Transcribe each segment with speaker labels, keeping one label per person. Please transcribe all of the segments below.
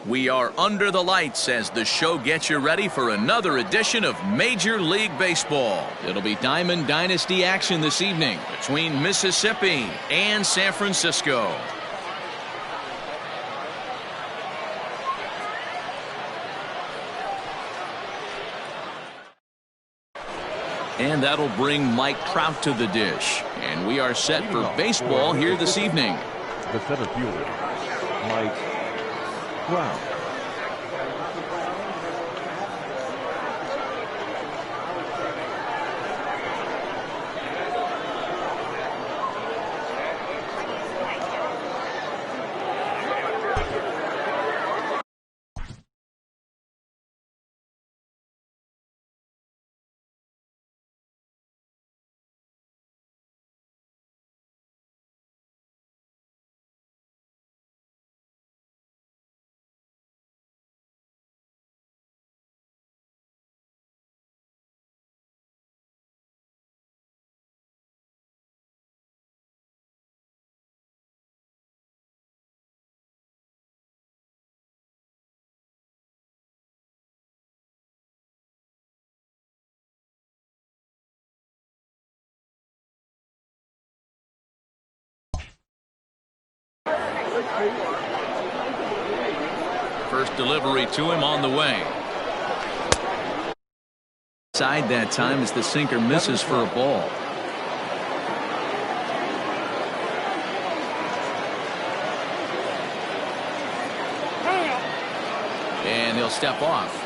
Speaker 1: We are under the lights as the show gets you ready for another edition of Major League Baseball. It'll be Diamond Dynasty action this evening between Mississippi and San Francisco. And that'll bring Mike Trout to the dish. And we are set for baseball here this evening.
Speaker 2: The center fielder, Mike Trout.
Speaker 1: First delivery to him on the way. Side that time as the sinker misses for a ball. And he'll step off.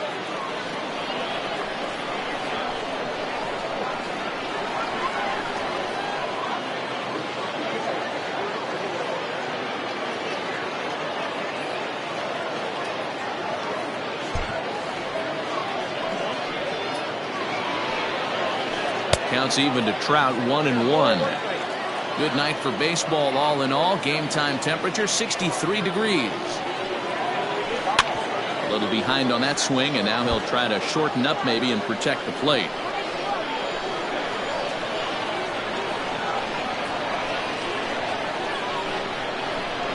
Speaker 1: Counts even to Trout, 1-1. Good night for baseball all in all. Game time temperature 63 degrees. A little behind on that swing, and now he'll try to shorten up maybe and protect the plate.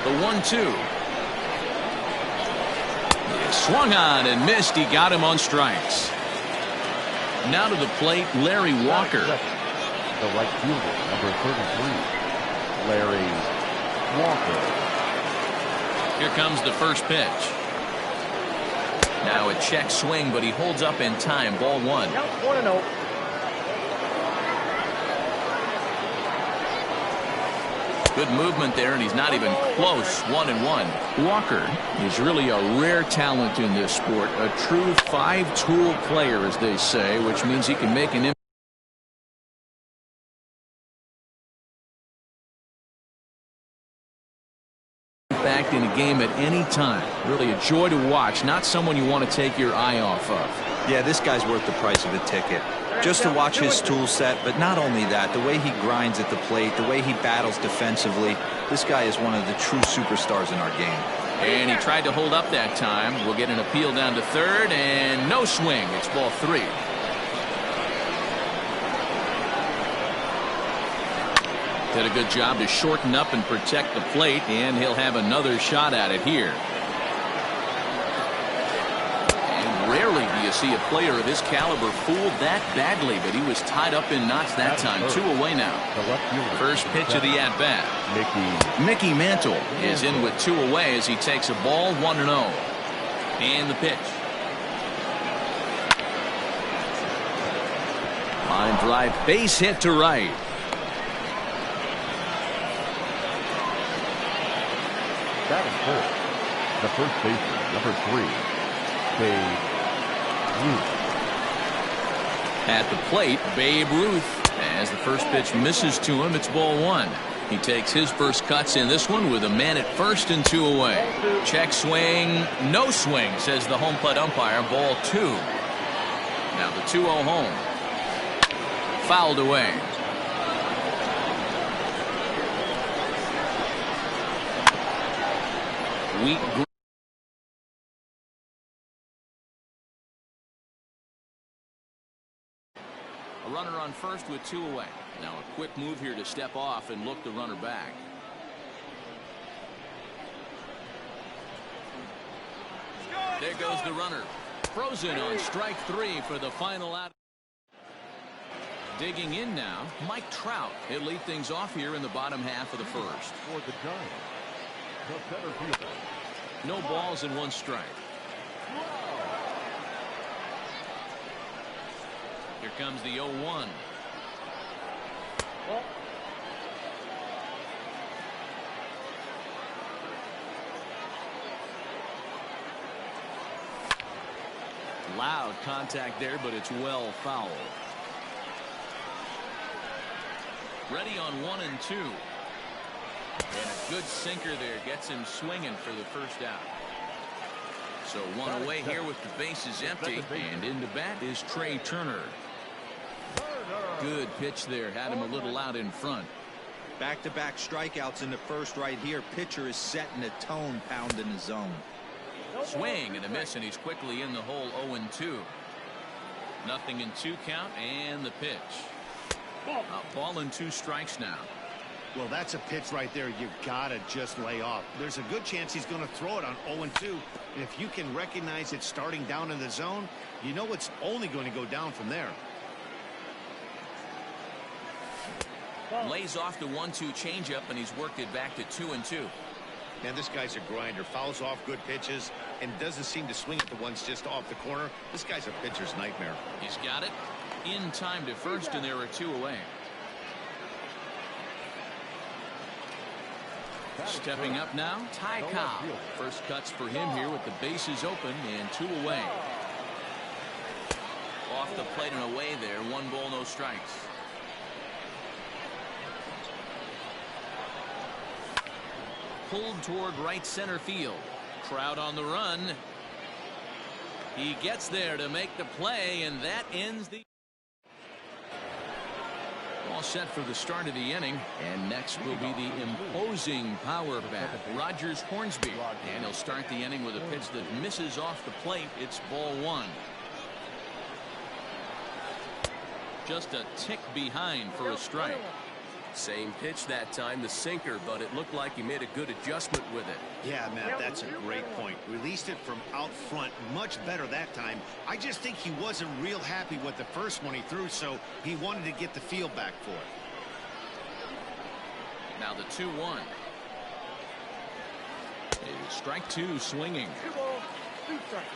Speaker 1: The 1-2. He swung on and missed. He got him on strikes. Now to the plate, Larry Walker.
Speaker 2: The right fielder, number 33, Larry Walker.
Speaker 1: Here comes the first pitch. Now a check swing, but he holds up in time. Ball one.
Speaker 3: 1-0.
Speaker 1: Good movement there, and he's not even close. 1-1. Walker is really a rare talent in this sport. A true five-tool player, as they say, which means he can make an impact in a game at any time. Really a joy to watch. Not someone you want to take your eye off of.
Speaker 4: Yeah, this guy's worth the price of a ticket. Just to watch his tool set, but not only that, the way he grinds at the plate, the way he battles defensively, this guy is one of the true superstars in our game.
Speaker 1: And he tried to hold up that time. We'll get an appeal down to third, and no swing. It's ball three. Did a good job to shorten up and protect the plate, and he'll have another shot at it here. Rarely do you see a player of his caliber fooled that badly, but he was tied up in knots that time. 2 away now. First pitch of the at-bat. Mickey Mantle is in with 2 away as he takes a ball. 1-0. And the pitch. Line drive, base hit to right.
Speaker 2: That is full. The first baseman, number 3, Babe Ruth.
Speaker 1: At the plate, Babe Ruth. As the first pitch misses to him, it's ball one. He takes his first cuts in this one with a man at first and 2 away. Check swing, no swing, says the home plate umpire. Ball 2. Now the 2-0 home. Fouled away. Weak. A runner on first with 2 away. Now a quick move here to step off and look the runner back. There goes the runner. Frozen on strike 3 for the final out. Digging in now, Mike Trout. He'll lead things off here in the bottom half of the first.
Speaker 2: For the Giants, the center fielder.
Speaker 1: No balls and 1 strike. Here comes the 0-1. Loud contact there, but it's well fouled. Ready on 1 and 2. And a good sinker there gets him swinging for the first out. So 1 away here with the bases empty, and into bat is Trey Turner. Good pitch there, had him a little out in front.
Speaker 4: Back-to-back strikeouts in the first right here. Pitcher is setting a tone, pounding the zone.
Speaker 1: Swing and a miss, and he's quickly in the hole. 0-2. 0-2 count, and the pitch. A ball and 2 strikes now.
Speaker 3: Well, that's a pitch right there you've got to just lay off. There's a good chance he's going to throw it on 0-2. And if you can recognize it starting down in the zone, you know it's only going to go down from there.
Speaker 1: Lays off the 1-2 changeup, and he's worked it back to 2-2.
Speaker 3: Man, this guy's a grinder. Fouls off good pitches and doesn't seem to swing at the ones just off the corner. This guy's a pitcher's nightmare.
Speaker 1: He's got it in time to first, and there are 2 away. Stepping up now, Ty Cobb. First cuts for him here with the bases open and 2 away. Off the plate and away there. 1 ball, no strikes. Pulled toward right center field. Crowd on the run. He gets there to make the play, and that ends the. All set for the start of the inning, and next will be the imposing power bat, Rogers Hornsby, and he'll start the inning with a pitch that misses off the plate. It's ball 1. Just a tick behind for a strike. Same pitch that time, the sinker, but it looked like he made a good adjustment with it.
Speaker 3: Yeah, Matt, that's a great point. Released it from out front much better that time. I just think he wasn't real happy with the first one he threw, so he wanted to get the feel back for it.
Speaker 1: Now the 2-1. Strike 2 swinging.
Speaker 2: 2 balls, 2 strikes.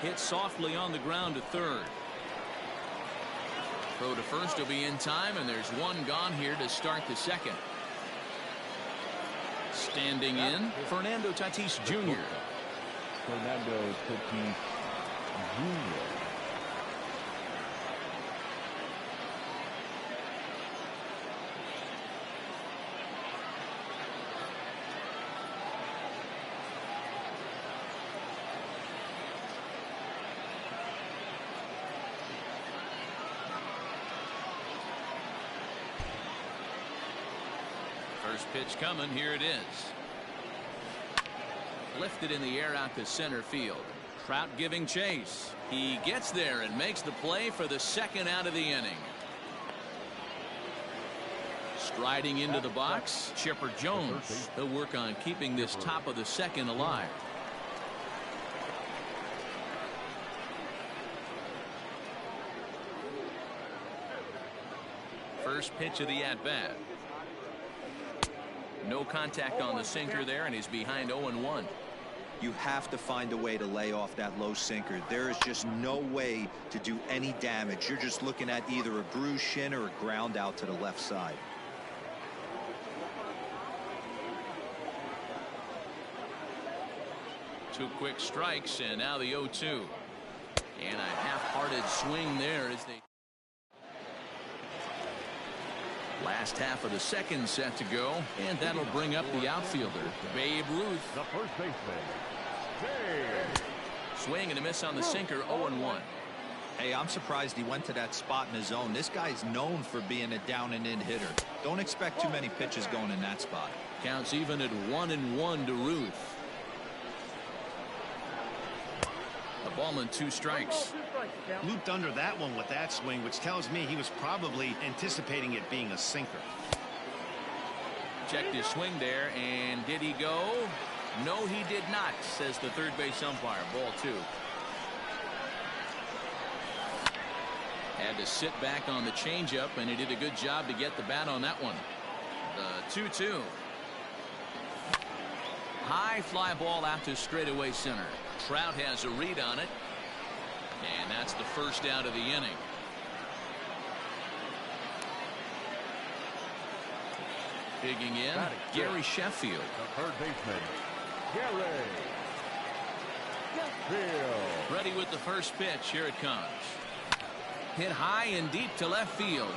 Speaker 1: Hit softly on the ground to third. Throw to first will be in time, and there's 1 gone here to start the second. Standing in, Fernando Tatis Jr.
Speaker 2: Fernando Tatis Jr.
Speaker 1: First pitch coming. Here it is. Lifted in the air out to center field. Trout giving chase. He gets there and makes the play for the second out of the inning. Striding into the box, Chipper Jones. He'll work on keeping this top of the second alive. First pitch of the at-bat. No contact on the sinker there, and he's behind 0-1.
Speaker 4: You have to find a way to lay off that low sinker. There is just no way to do any damage. You're just looking at either a bruised shin or a ground out to the left side.
Speaker 1: Two quick strikes, and now the 0-2. And a half-hearted swing there as they. Last half of the second set to go, and that'll bring up the outfielder, Babe Ruth.
Speaker 2: The first baseman, Babe.
Speaker 1: Swing and a miss on the sinker, 0-1.
Speaker 4: Hey, I'm surprised he went to that spot in his zone. This guy's known for being a down and in hitter. Don't expect too many pitches going in that spot.
Speaker 1: Counts even at 1-1 to Ruth. A ball and 2 strikes.
Speaker 3: Looped under that one with that swing, which tells me he was probably anticipating it being a sinker.
Speaker 1: Checked his swing there, and did he go? No, he did not, says the third base umpire. Ball 2. Had to sit back on the changeup, and he did a good job to get the bat on that one. The 2-2. High fly ball out to straightaway center. Trout has a read on it, and that's the first out of the inning. Digging in, Gary Sheffield.
Speaker 2: The third baseman, Gary Sheffield.
Speaker 1: Ready with the first pitch. Here it comes. Hit high and deep to left field.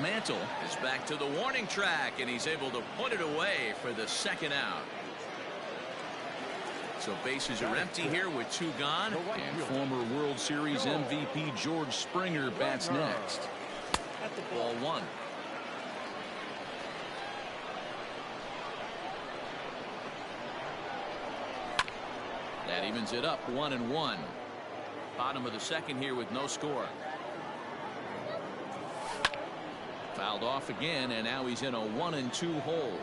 Speaker 1: Mantle is back to the warning track, and he's able to put it away for the second out. So bases are empty here with 2 gone, and former World Series MVP George Springer bats next. Ball 1. That evens it up 1-1. Bottom of the second here with no score. Fouled off again, and now he's in a 1-2 hole.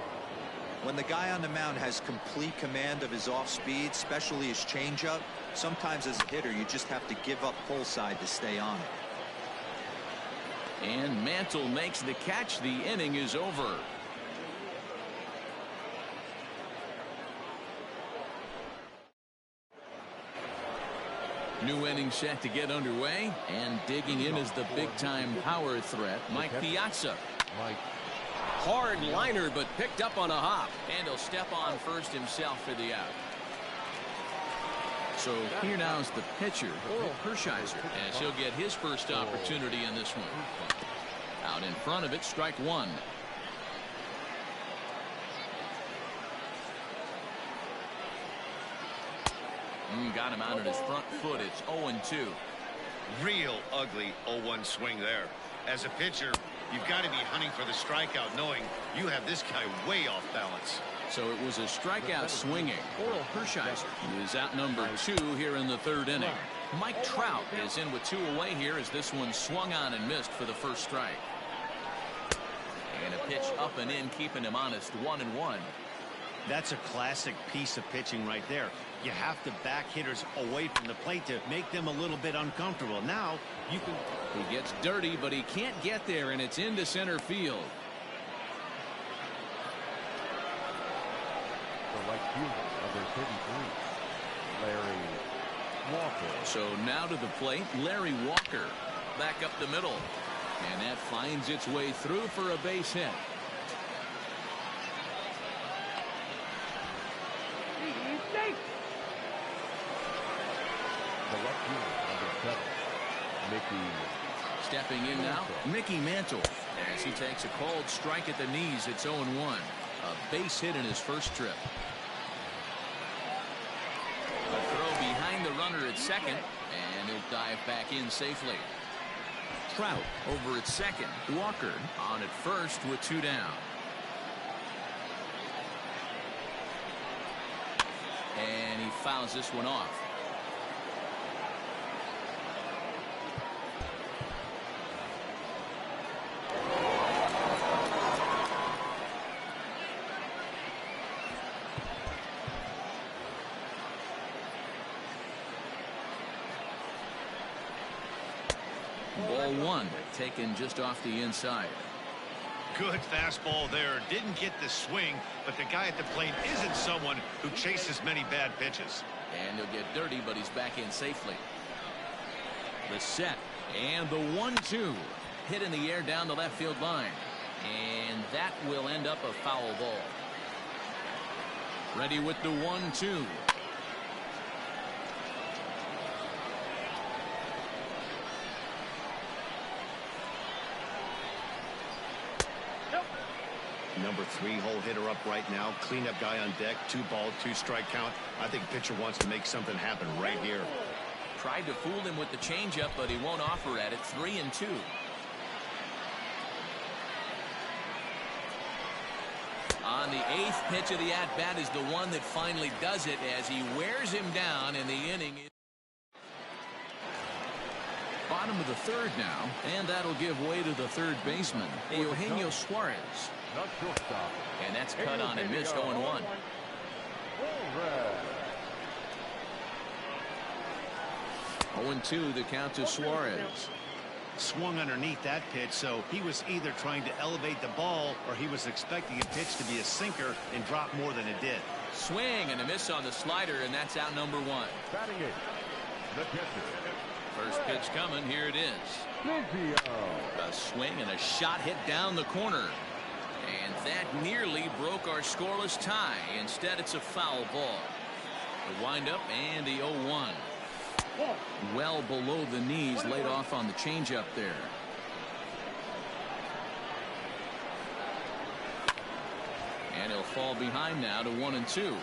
Speaker 4: When the guy on the mound has complete command of his off speed, especially his changeup, sometimes as a hitter you just have to give up pull side to stay on it.
Speaker 1: And Mantle makes the catch. The inning is over. New inning set to get underway, and digging in is the big-time power threat, Mike Piazza. Hard liner, but picked up on a hop, and he'll step on first himself for the out. So here now is the pitcher, Hershiser, as he'll get his first opportunity in this one. Out in front of it, strike 1. Got him out on his front foot. It's 0-2.
Speaker 3: Real ugly 0-1 swing there. As a pitcher, you've got to be hunting for the strikeout, knowing you have this guy way off balance.
Speaker 1: So it was a strikeout swinging. Hershiser is out number 2 here in the third inning. Mike Trout is in with 2 away here as this one swung on and missed for the first strike. And a pitch up and in, keeping him honest. 1-1.
Speaker 3: That's a classic piece of pitching right there. You have to back hitters away from the plate to make them a little bit uncomfortable. Now you can.
Speaker 1: He gets dirty, but he can't get there, and it's into center field.
Speaker 2: The right fielder, number 33, Larry Walker.
Speaker 1: So now to the plate, Larry Walker. Back up the middle. And that finds its way through for a base hit.
Speaker 2: The left fielder, number 7, Mickey.
Speaker 1: Stepping in now, Mickey Mantle. As he takes a called strike at the knees, it's 0-1. A base hit in his first trip. A throw behind the runner at second, and he'll dive back in safely. Trout over at second. Walker on at first with 2 down. And he fouls this one off. Ball 1, taken just off the inside.
Speaker 3: Good fastball there. Didn't get the swing, but the guy at the plate isn't someone who chases many bad pitches.
Speaker 1: And he'll get dirty, but he's back in safely. The set, and the 1-2. Hit in the air down the left field line. And that will end up a foul ball. Ready with the 1-2.
Speaker 3: Number 3 hole hitter up right now. Cleanup guy on deck. 2-ball, 2-strike count. I think pitcher wants to make something happen right here.
Speaker 1: Tried to fool him with the changeup, but he won't offer at it. 3-2. On on the 8th pitch of the at-bat is the one that finally does it as he wears him down in the inning. Bottom of the 3rd now, and that'll give way to the 3rd baseman, Eugenio Suarez. And that's cut on and missed 0-1. 0-2 the count to Suarez.
Speaker 3: Swung underneath that pitch, so he was either trying to elevate the ball or he was expecting a pitch to be a sinker and drop more than it did.
Speaker 1: Swing and a miss on the slider, and that's out number 1.
Speaker 2: Batting it, the catcher.
Speaker 1: First pitch coming. Here it is. A swing and a shot hit down the corner. And that nearly broke our scoreless tie. Instead, it's a foul ball. The windup and the 0-1. Well below the knees, laid off on the changeup there. And he'll fall behind now to 1-2.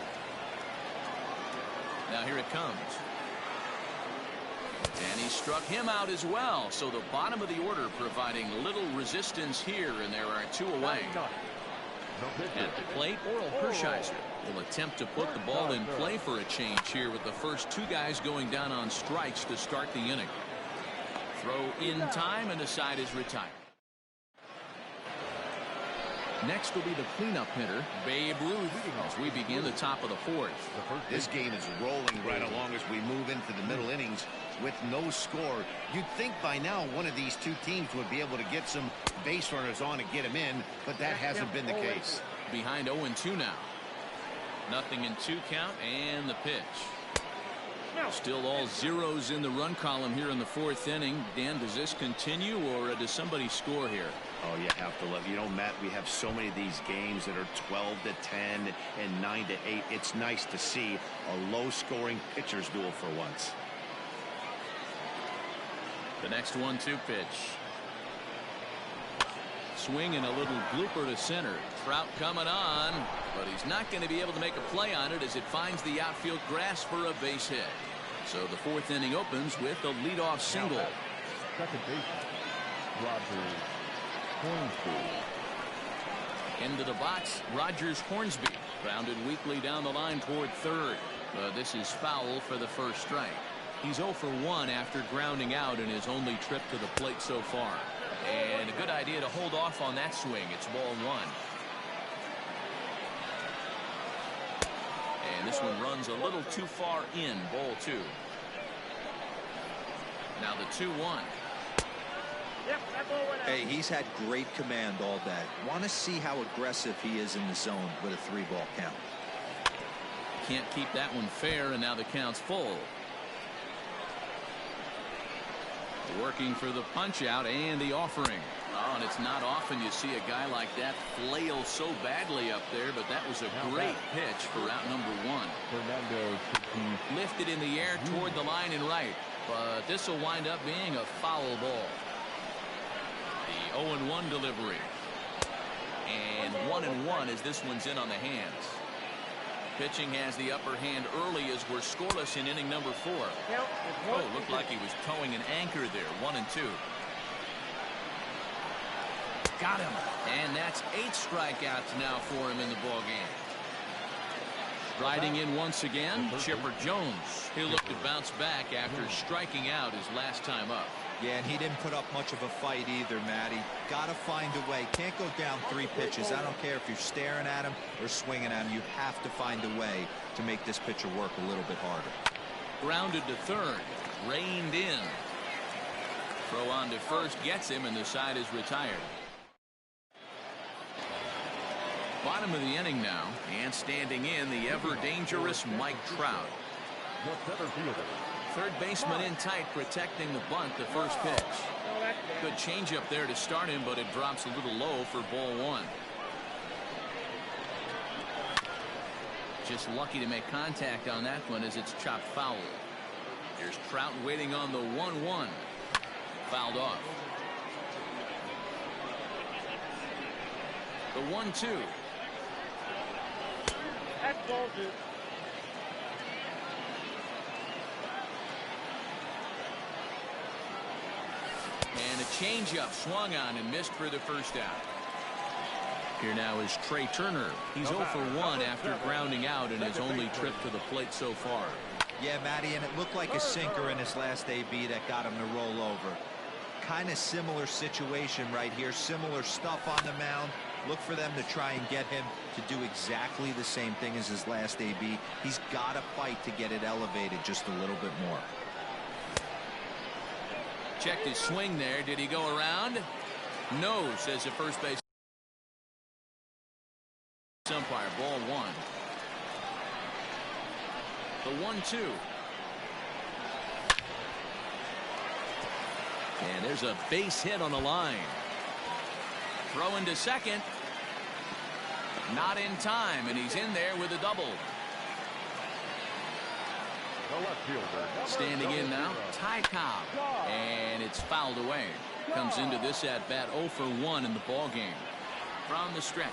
Speaker 1: Now here it comes. And he struck him out as well. So the bottom of the order providing little resistance here, and there are 2 away. At the plate, Oral Hershiser will attempt to put the ball in play for a change here with the first 2 guys going down on strikes to start the inning. Throw in time, and the side is retired. Next will be the cleanup hitter, Babe Ruth, as we begin the top of the 4th.
Speaker 3: This game is rolling right along as we move into the middle innings with no score. You'd think by now one of these 2 teams would be able to get some base runners on and get them in, but that hasn't been the case.
Speaker 1: Behind 0-2 now. Nothing in 2 count, and the pitch. Still all zeros in the run column here in the 4th inning. Dan, does this continue, or does somebody score here?
Speaker 3: Oh, you have to love. You know, Matt, we have so many of these games that are 12-10 and 9-8. It's nice to see a low-scoring pitcher's duel for once.
Speaker 1: The next 1-2 pitch. Swing and a little blooper to center. Trout coming on, but he's not going to be able to make a play on it as it finds the outfield grass for a base hit. So the 4th inning opens with a leadoff single.
Speaker 2: Second baseman, Rogers Hornsby.
Speaker 1: Into the box, Rogers Hornsby. Grounded weakly down the line toward 3rd. This is foul for the first strike. He's 0 for 1 after grounding out in his only trip to the plate so far. And a good idea to hold off on that swing. It's ball 1. And this one runs a little too far in, ball 2. Now the 2-1.
Speaker 4: Hey, he's had great command all day. Want to see how aggressive he is in the zone with a 3-ball count.
Speaker 1: Can't keep that one fair, and now the count's full. Working for the punch out and the offering. Oh, and it's not often you see a guy like that flail so badly up there, but that was a great pitch for out number 1. Lifted in the air toward the line and right, but this will wind up being a foul ball. The 0-1 delivery. And 1-1 as this one's in on the hands. Pitching has the upper hand early as we're scoreless in inning number 4. Oh, looked like he was towing an anchor there. 1-2. Got him. And that's 8 strikeouts now for him in the ballgame. Riding in once again, Chipper Jones. He'll look to bounce back after striking out his last time up.
Speaker 4: Yeah, and he didn't put up much of a fight either, Matty. Got to find a way. Can't go down 3 pitches. I don't care if you're staring at him or swinging at him. You have to find a way to make this pitcher work a little bit harder.
Speaker 1: Grounded to 3rd. Reined in. Throw on to 1st gets him, and the side is retired. Bottom of the inning now, and standing in the ever-dangerous Mike Trout.
Speaker 2: The center fielder.
Speaker 1: 3rd baseman in tight, protecting the bunt, the first pitch. Good changeup there to start him, but it drops a little low for ball 1. Just lucky to make contact on that one as it's chopped foul. Here's Trout waiting on the 1-1. Fouled off. The 1-2.
Speaker 5: That's ball 2.
Speaker 1: And a changeup swung on and missed for the first out. Here now is Trey Turner. He's 0 for 1 after grounding out in his only trip to the plate so far.
Speaker 4: Yeah, Matty, and it looked like a sinker in his last AB that got him to roll over. Kind of similar situation right here. Similar stuff on the mound. Look for them to try and get him to do exactly the same thing as his last AB. He's got to fight to get it elevated just a little bit more.
Speaker 1: Checked his swing there. Did he go around? No, says the first base umpire. Ball 1. The 1-2. And there's a base hit on the line. Throw into second. Not in time, and he's in there with a double.
Speaker 2: The left fielder.
Speaker 1: Standing in now, Ty Cobb. And it's fouled away. Comes into this at bat 0 for 1 in the ball game. From the stretch.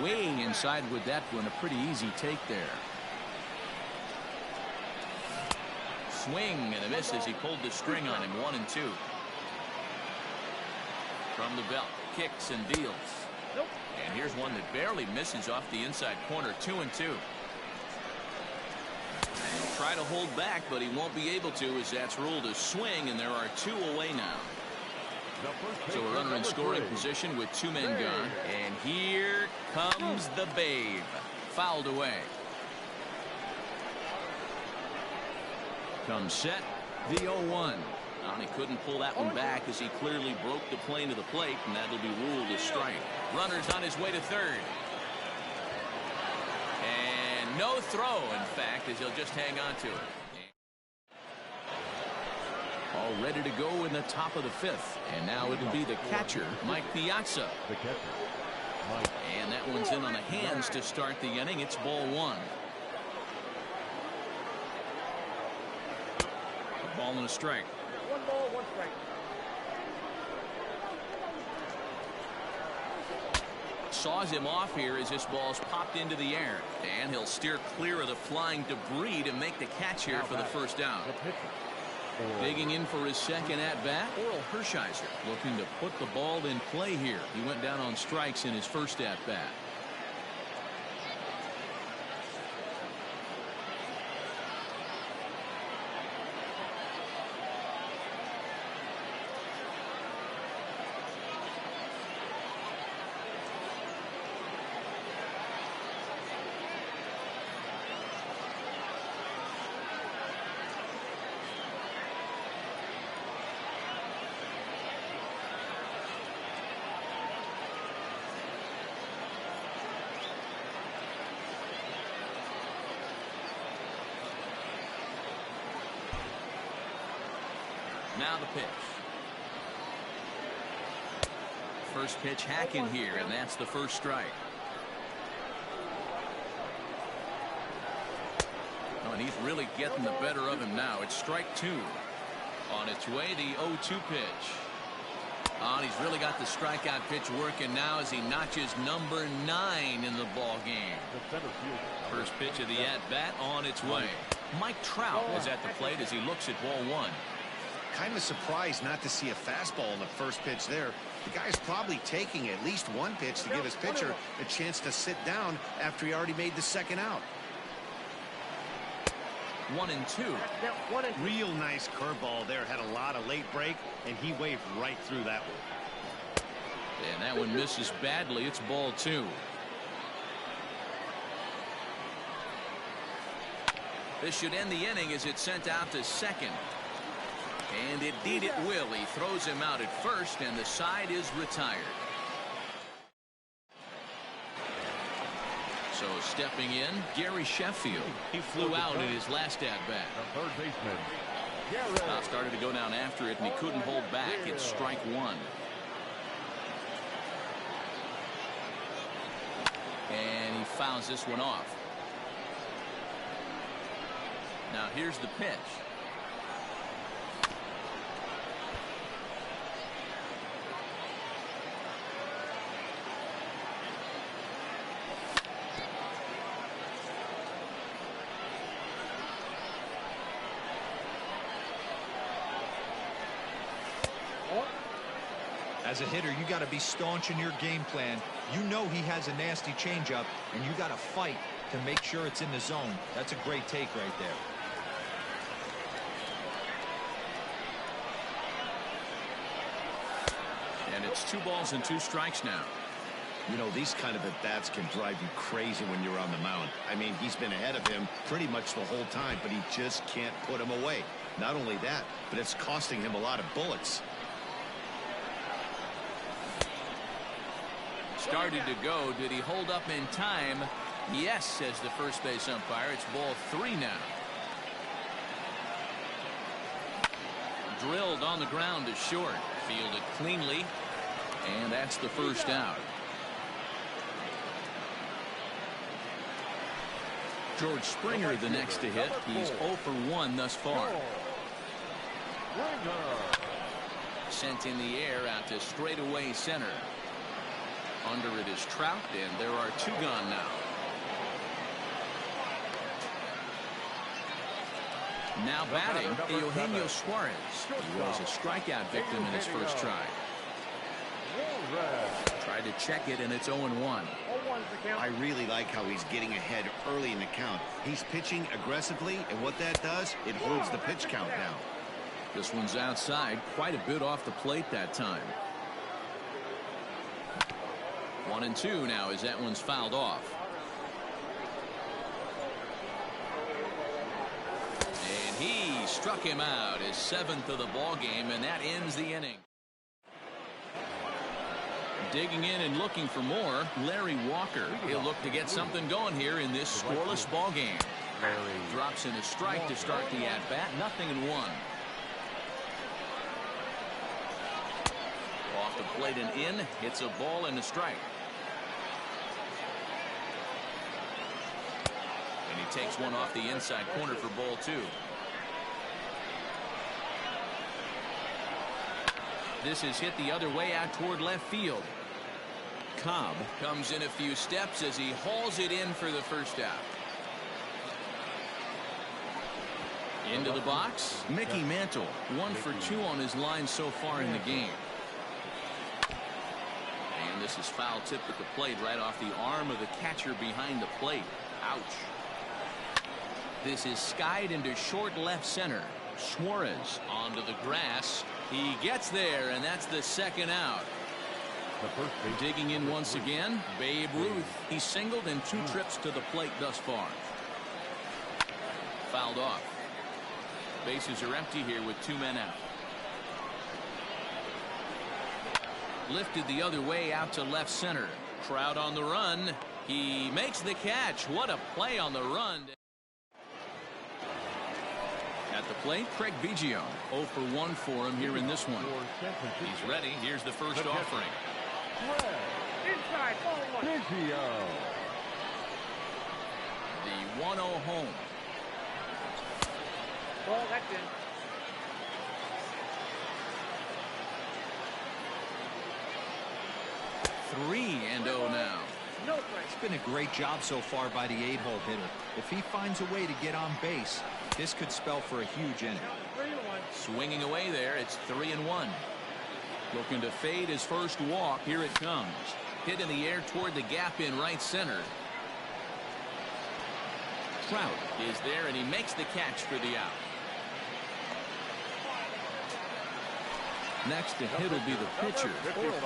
Speaker 1: Way inside with that one. A pretty easy take there. Swing and a miss as he pulled the string on him. 1-2. From the belt. Kicks and deals. And here's one that barely misses off the inside corner. 2-2. And he'll try to hold back, but he won't be able to, as that's ruled a swing, and there are 2 away now. So a runner in scoring position with 2 men gone. And here comes the Babe. Fouled away. Comes set. The 0-1. He couldn't pull that one back as he clearly broke the plane to the plate, and that'll be ruled a strike. Runner's on his way to third. And no throw, in fact, as he'll just hang on to it. All ready to go in the top of the 5th. And now it'll be the catcher, Mike Piazza.
Speaker 2: The catcher, Mike.
Speaker 1: And that one's in on the hands to start the inning. It's ball 1. A ball and a strike.
Speaker 5: 1 ball, 1 strike.
Speaker 1: Saws him off here as this ball's popped into the air. And he'll steer clear of the flying debris to make the catch here for the first down. Digging in for his second at-bat, Oral Hershiser, looking to put the ball in play here. He went down on strikes in his first at-bat. Now the pitch. First pitch hack in here, and that's the first strike. Oh, and he's really getting the better of him now. It's strike 2. On its way, the 0-2 pitch. Oh, and he's really got the strikeout pitch working now as he notches number 9 in the ball game. First pitch of the at-bat on its way. Mike Trout is at the plate as he looks at ball 1.
Speaker 3: Kind of surprised not to see a fastball in the first pitch there. The guy's probably taking at least 1 pitch to give his pitcher a chance to sit down after he already made the second out.
Speaker 1: 1-2.
Speaker 3: Real nice curveball there. Had a lot of late break, and he waved right through that one.
Speaker 1: And that one misses badly. It's ball 2. This should end the inning as it's sent out to second. And indeed it will. He throws him out at first, and the side is retired. So stepping in, Gary Sheffield. He flew out in his last at-bat.
Speaker 2: The third baseman.
Speaker 1: Started to go down after it, and he couldn't hold back. It's strike 1. And he fouls this one off. Now here's the pitch.
Speaker 4: As a hitter, you got to be staunch in your game plan. You know he has a nasty changeup, and you got to fight to make sure it's in the zone. That's a great take right there.
Speaker 1: And it's 2 balls and 2 strikes now.
Speaker 3: You know, these kind of at-bats can drive you crazy when you're on the mound. I mean, he's been ahead of him pretty much the whole time, but he just can't put him away. Not only that, but it's costing him a lot of bullets.
Speaker 1: Started to go. Did he hold up in time? Yes, says the first base umpire. It's ball 3 now. Drilled on the ground to short. Fielded cleanly. And that's the first out. George Springer the next to hit. He's 0 for 1 thus far. Sent in the air out to straightaway center. Under it is Trout, and there are 2 gone now. Now batting, Eugenio Suarez. He was a strikeout victim in his first try. Tried to check it, and it's 0-1.
Speaker 3: I really like how he's getting ahead early in the count. He's pitching aggressively, and what that does, it holds the pitch count down.
Speaker 1: This one's outside, quite a bit off the plate that time. 1-2 now as that one's fouled off. And he struck him out, his 7th of the ball game, and that ends the inning. Digging in and looking for more, Larry Walker. He'll look to get something going here in this scoreless ball game. Drops in a strike to start the at-bat, 0-1. Off the plate and in, hits a ball and a strike. And he takes one off the inside corner for ball 2. This is hit the other way out toward left field. Cobb comes in a few steps as he hauls it in for the first out. Into the box, Mickey Mantle, 1 for 2 on his line so far in the game. And this is foul tip at the plate right off the arm of the catcher behind the plate. Ouch. This is skied into short left center. Suarez onto the grass. He gets there, and that's the 2nd out. Digging in once again, Babe Ruth. He's singled in 2 trips to the plate thus far. Fouled off. Bases are empty here with 2 men out. Lifted the other way out to left center. Trout on the run. He makes the catch. What a play on the run. At the plate, Craig Biggio. 0 for 1 for him here in this one. He's ready. Here's the first offering.
Speaker 2: Inside, ball 1. Biggio.
Speaker 1: The 1-0 home.
Speaker 2: Ball, that's in.
Speaker 4: Three and 0 now. It's been a great job so far by the 8-hole hitter. If he finds a way to get on base, this could spell for a huge inning.
Speaker 1: Swinging away there, it's 3-1. Looking to fade his first walk. Here it comes. Hit in the air toward the gap in right center. Trout is there, and he makes the catch for the out. Next to hit will be the pitcher,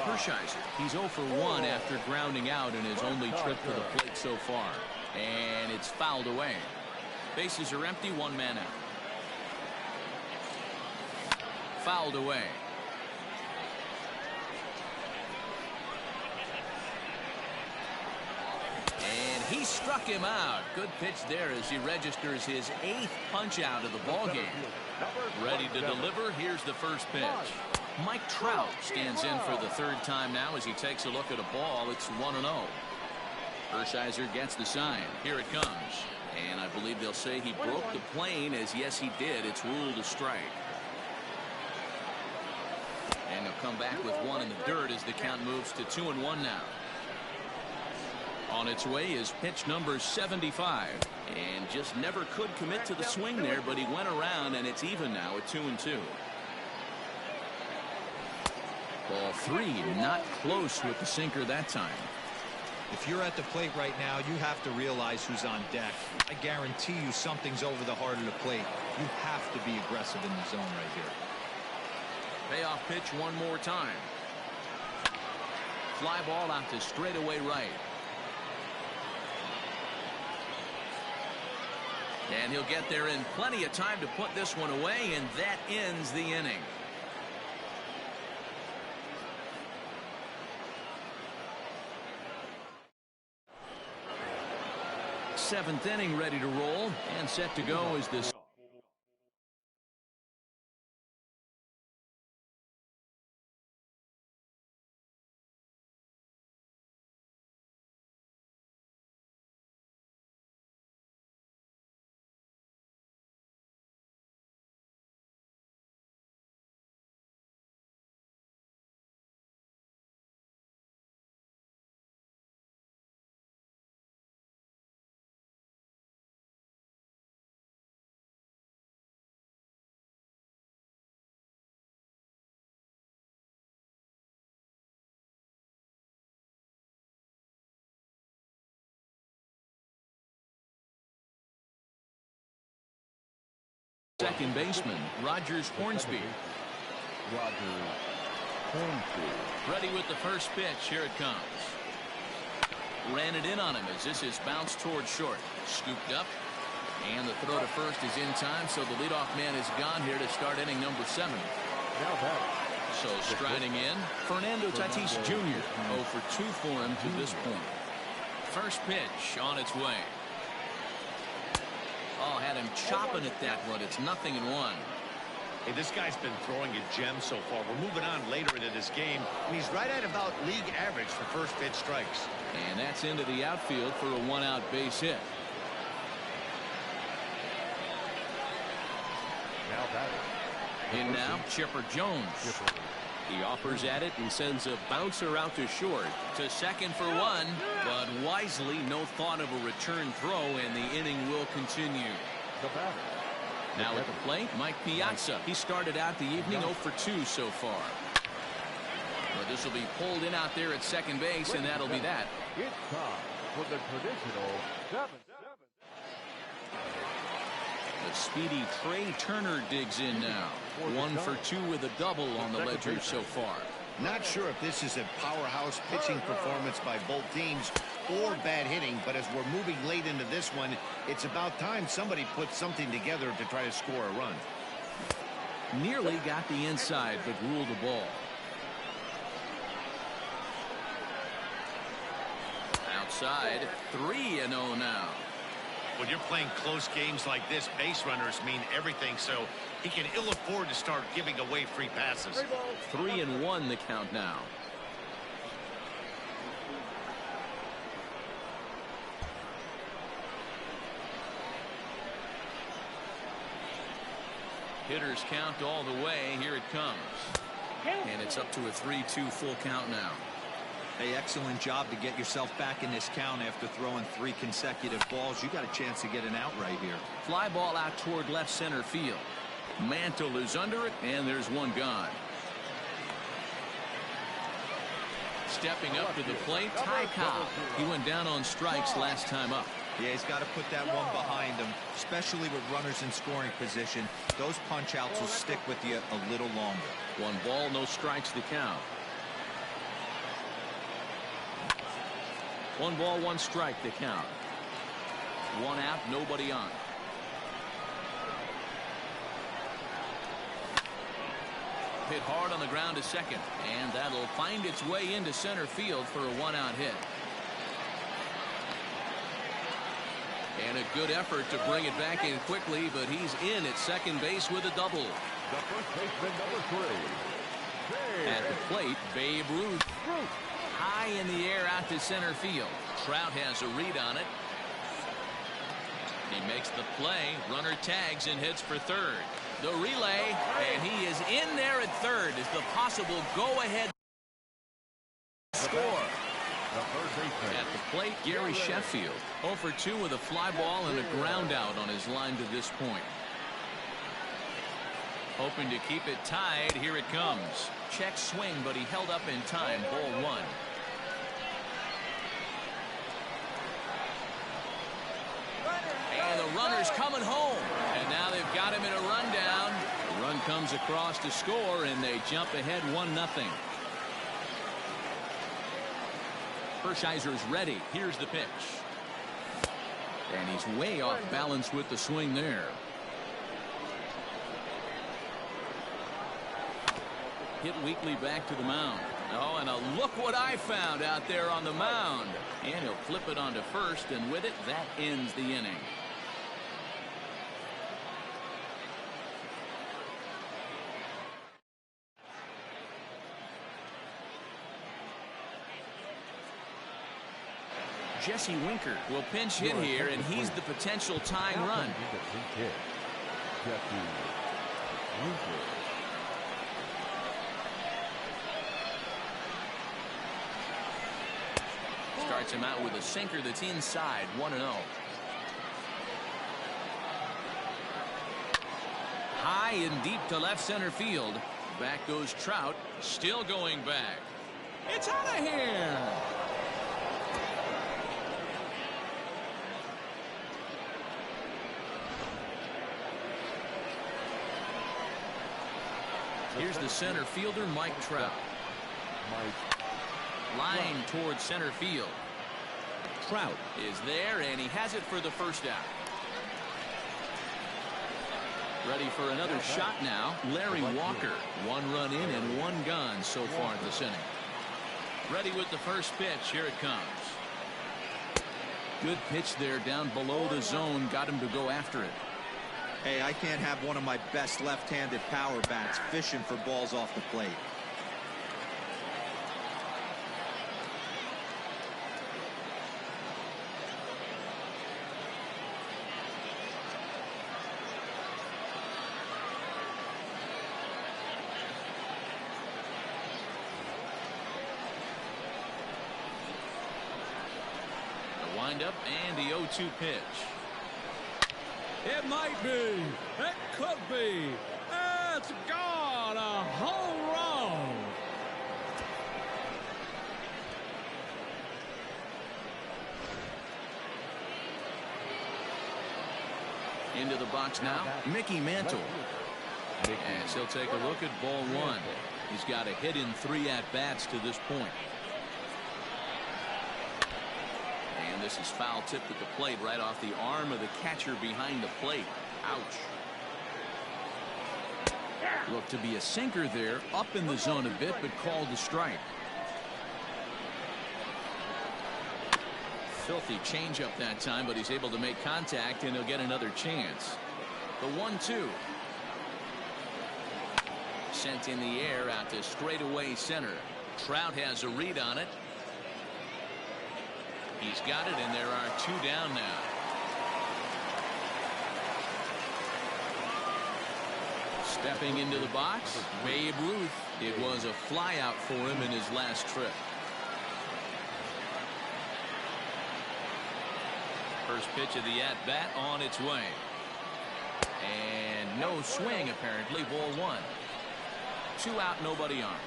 Speaker 1: Hershiser. He's 0 for 1 after grounding out in his only trip to the plate so far. And it's fouled away. Bases are empty, 1 man out. Fouled away. And he struck him out. Good pitch there as he registers his 8th punch out of the ball game. Ready to deliver. Here's the first pitch. Mike Trout stands in for the 3rd time now as he takes a look at a ball. It's 1-0. Hershiser gets the sign. Here it comes. And I believe they'll say he broke the plane, as yes he did. It's ruled a strike. And he'll come back with 1 in the dirt as the count moves to 2-1 now. On its way is pitch number 75. And just never could commit to the swing there, but he went around, and it's even now at 2-2. Ball 3, not close with the sinker that time.
Speaker 4: If you're at the plate right now, you have to realize who's on deck. I guarantee you something's over the heart of the plate. You have to be aggressive in the zone right here.
Speaker 1: Payoff pitch one more time. Fly ball out to straightaway right. And he'll get there in plenty of time to put this one away, and that ends the inning. Seventh inning ready to roll and set to go as this. Second baseman, Rogers Hornsby. Ready with the first pitch. Here it comes. Ran it in on him as this is bounced towards short. Scooped up. And the throw to first is in time, so the leadoff man is gone here to start inning number 7. So striding in, Fernando Tatis Jr. 0 for 2 for him to this point. First pitch on its way. Oh, had him chopping at that one. It's 0-1.
Speaker 3: Hey, this guy's been throwing a gem so far. We're moving on later into this game, and he's right at about league average for first pitch strikes.
Speaker 1: And that's into the outfield for a 1-out base hit. In now, Chipper Jones. He offers at it and sends a bouncer out to short. To second for 1, but wisely no thought of a return throw, and the inning will continue. Now at the plate, Mike Piazza. He started out the evening 0 for 2 so far. Well, this will be pulled in out there at second base, and that'll be that.
Speaker 2: It's time for the traditional 7-7.
Speaker 1: The speedy Trey Turner digs in now. 1 for 2 with a double on the ledger so far.
Speaker 3: Not sure if this is a powerhouse pitching performance by both teams or bad hitting, but as we're moving late into this one, it's about time somebody puts something together to try to score a run.
Speaker 1: Nearly got the inside, but ruled the ball. Outside, 3-0 now.
Speaker 3: When you're playing close games like this, base runners mean everything, so he can ill afford to start giving away free passes.
Speaker 1: 3-1 the count now. Hitters count all the way. Here it comes. And it's up to a 3-2 full count now.
Speaker 4: Hey, excellent job to get yourself back in this count after throwing 3 consecutive balls. You got a chance to get an out right here.
Speaker 1: Fly ball out toward left center field. Mantle is under it, and there's one gone. Stepping up to the plate, Ty Cobb. He went down on strikes last time up.
Speaker 4: Yeah, he's got to put that one behind him, especially with runners in scoring position. Those punch outs will stick with you a little longer.
Speaker 1: 1 ball, no strikes to count. 1 ball, 1 strike to count. 1 out, nobody on. Hit hard on the ground to second, and that'll find its way into center field for a 1-out hit. And a good effort to bring it back in quickly, but he's in at second base with a double.
Speaker 2: The first baseman, number 3.
Speaker 1: At the plate, Babe Ruth. High in the air out to center field. Trout has a read on it. He makes the play. Runner tags and hits for third. The relay, and he is in there at third as the possible go-ahead score. At the plate, Gary Sheffield. 0 for 2 with a fly ball and a ground out on his line to this point. Hoping to keep it tied. Here it comes. Check swing, but he held up in time. Ball 1. And the runner's coming home. And now they've got him in a rundown. The run comes across to score, and they jump ahead 1-0. Hershiser's ready. Here's the pitch. And he's way off balance with the swing there. Hit weakly back to the mound. Oh, and look what I found out there on the mound. And he'll flip it onto first, and with it, that ends the inning. Jesse Winker will pinch hit here, and he's the potential tying run.
Speaker 2: Jesse Winker.
Speaker 1: Starts him out with a sinker that's inside. 1-0. High and deep to left center field. Back goes Trout. Still going back. It's out of here. Here's the center fielder, Mike Trout. Line towards center field. Trout is there, and he has it for the first out. Ready for another shot now. Larry Walker. 1 run in and 1 gone so far this inning. Ready with the first pitch. Here it comes. Good pitch there down below the zone. Got him to go after it.
Speaker 4: Hey, I can't have one of my best left-handed power bats fishing for balls off the plate.
Speaker 1: The windup and the 0-2 pitch.
Speaker 5: It might be. It could be. It's gone. A home run.
Speaker 1: Into the box now. Mickey Mantle. As he'll take a look at ball 1. He's got a hit in 3 at-bats to this point. And this is foul tipped at the plate right off the arm of the catcher behind the plate. Ouch. Looked to be a sinker there, up in the zone a bit, but called a strike. Filthy changeup that time, but he's able to make contact, and he'll get another chance. The 1-2. Sent in the air out to straightaway center. Trout has a read on it. He's got it, and there are 2 down now. Stepping into the box, Babe Ruth. It was a flyout for him in his last trip. First pitch of the at-bat on its way. And no swing, apparently. Ball 1. 2 out, nobody on.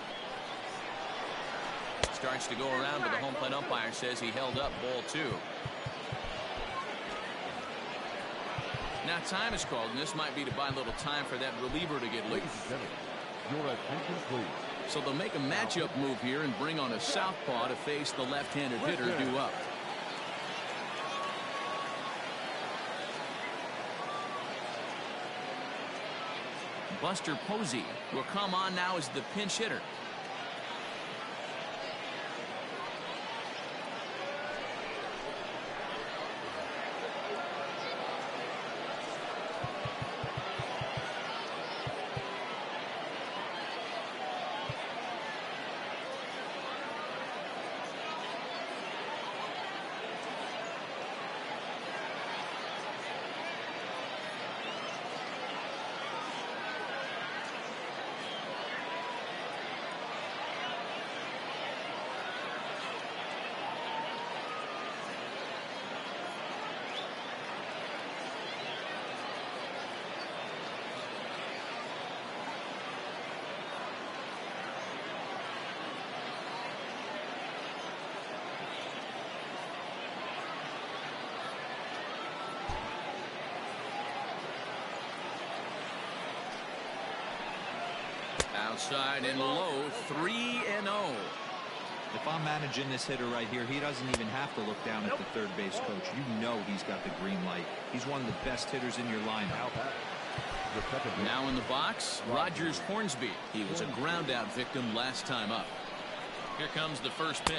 Speaker 1: Starts to go around, but the home plate umpire says he held up. Ball 2. Now time is called, and this might be to buy a little time for that reliever to get loose.
Speaker 2: Your attention, please.
Speaker 1: So they'll make a matchup move here and bring on a southpaw to face the left-handed hitter due up. Buster Posey will come on now as the pinch hitter. Outside and low, 3-0.
Speaker 4: If I'm managing this hitter right here, he doesn't even have to look down at the third base coach. You know he's got the green light. He's one of the best hitters in your lineup.
Speaker 1: Now in the box, Rogers Hornsby. He was a ground out victim last time up. Here comes the first pitch.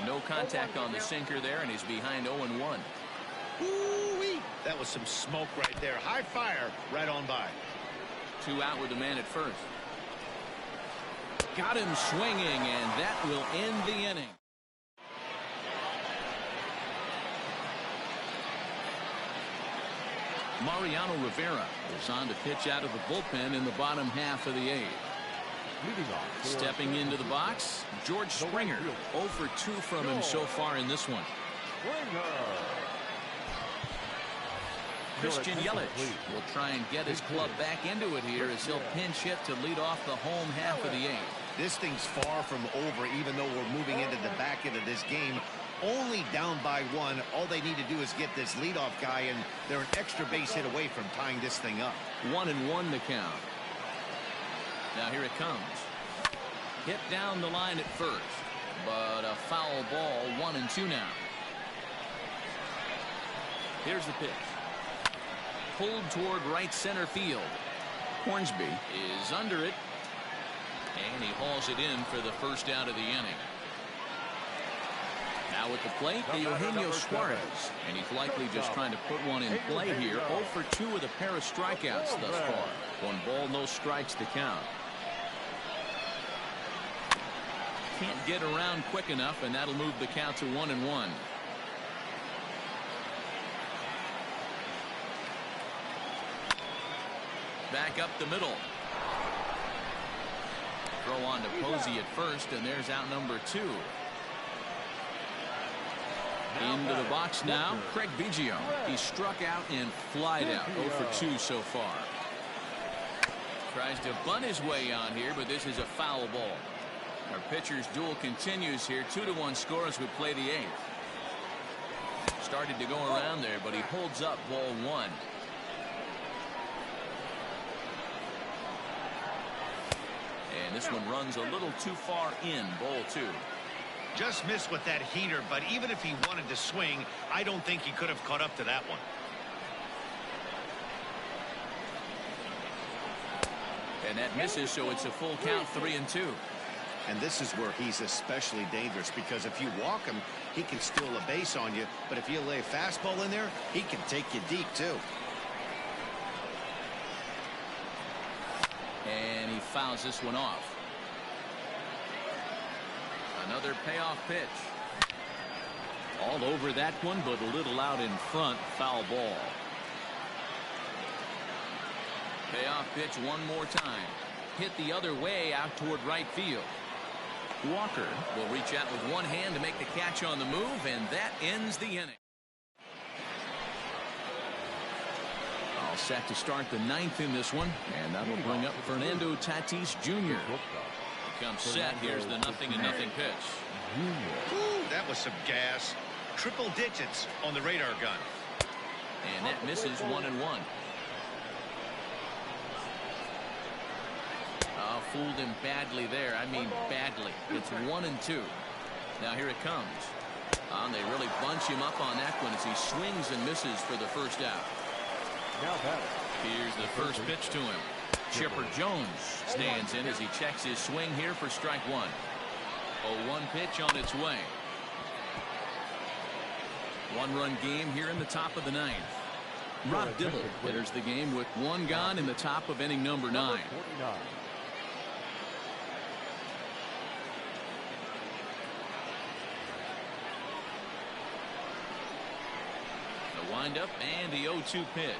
Speaker 1: No contact on the sinker there, and he's behind 0-1.
Speaker 3: Ooh-wee. That was some smoke right there. High fire right on by.
Speaker 1: 2 out with the man at first. Got him swinging, and that will end the inning. Mariano Rivera is on to pitch out of the bullpen in the bottom half of the 8th. Stepping into the box, George Springer. 0 for 2 from him so far in this one. Christian Yelich will try and get his club back into it here as he'll pinch hit to lead off the home half of the 8th.
Speaker 3: This thing's far from over, even though we're moving into the back end of this game. Only down by 1. All they need to do is get this leadoff guy, and they're an extra base hit away from tying this thing up.
Speaker 1: 1-1 the count. Now here it comes. Hit down the line at first, but a foul ball. 1-2 now. Here's the pitch. Pulled toward right center field. Hornsby is under it, and he hauls it in for the first out of the inning. Now at the plate, Eugenio Suarez, and he's likely just trying to put one in play here. 0 for 2 with a pair of strikeouts thus far. 1 ball, no strikes to count. Can't get around quick enough, and that'll move the count to 1-1. Back up the middle. Throw on to Posey at first, and there's out number 2. Into the box now, Craig Biggio. He struck out and flied out. 0 for 2 so far. Tries to bunt his way on here, but this is a foul ball. Our pitcher's duel continues here. 2-1 score as we play the 8th. Started to go around there, but he holds up ball 1. And this one runs a little too far in, ball 2.
Speaker 3: Just missed with that heater, but even if he wanted to swing, I don't think he could have caught up to that one.
Speaker 1: And that misses, so it's a full count, 3-2.
Speaker 3: And this is where he's especially dangerous, because if you walk him, he can steal a base on you, but if you lay a fastball in there, he can take you deep too.
Speaker 1: And he fouls this one off. Another payoff pitch. All over that one, but a little out in front. Foul ball. Payoff pitch one more time. Hit the other way out toward right field. Walker will reach out with one hand to make the catch on the move, and that ends the inning. All set to start the 9th in this one, and that will bring up Fernando Tatis Jr. Comes set. Here's the 0-0 pitch.
Speaker 3: Ooh, that was some gas. Triple digits on the radar gun.
Speaker 1: And that misses 1-1. Fooled him badly there. I mean badly. It's 1-2. Now here it comes. They really bunch him up on that one as he swings and misses for the first out. Here's the first pitch to him. Chipper Jones stands in as he checks his swing here for strike 1. 0-1 pitch on its way. 1-run game here in the top of the 9th. Rob Dibble enters the game with 1 gone in the top of inning number 9. The windup and the 0-2 pitch.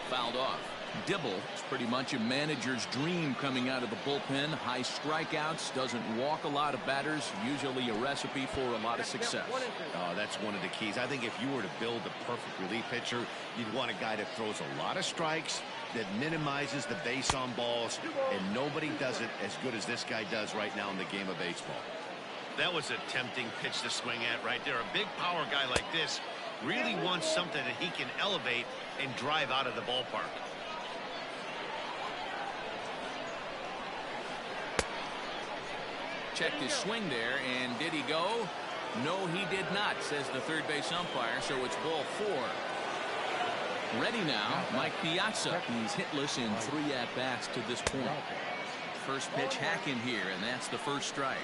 Speaker 1: Fouled off. Dibble is pretty much a manager's dream coming out of the bullpen. High strikeouts, doesn't walk a lot of batters, usually a recipe for a lot of success.
Speaker 3: Oh, that's one of the keys. I think if you were to build a perfect relief pitcher, you'd want a guy that throws a lot of strikes, that minimizes the base on balls, and nobody does it as good as this guy does right now in the game of baseball. That was a tempting pitch to swing at right there. A big power guy like this really wants something that he can elevate and drive out of the ballpark.
Speaker 1: checked his swing there, and did he go? No, he did not, says the third base umpire, so it's ball 4. Ready now, Mike Piazza. He's hitless in 3 at-bats to this point. First pitch hacking here, and that's the first strike.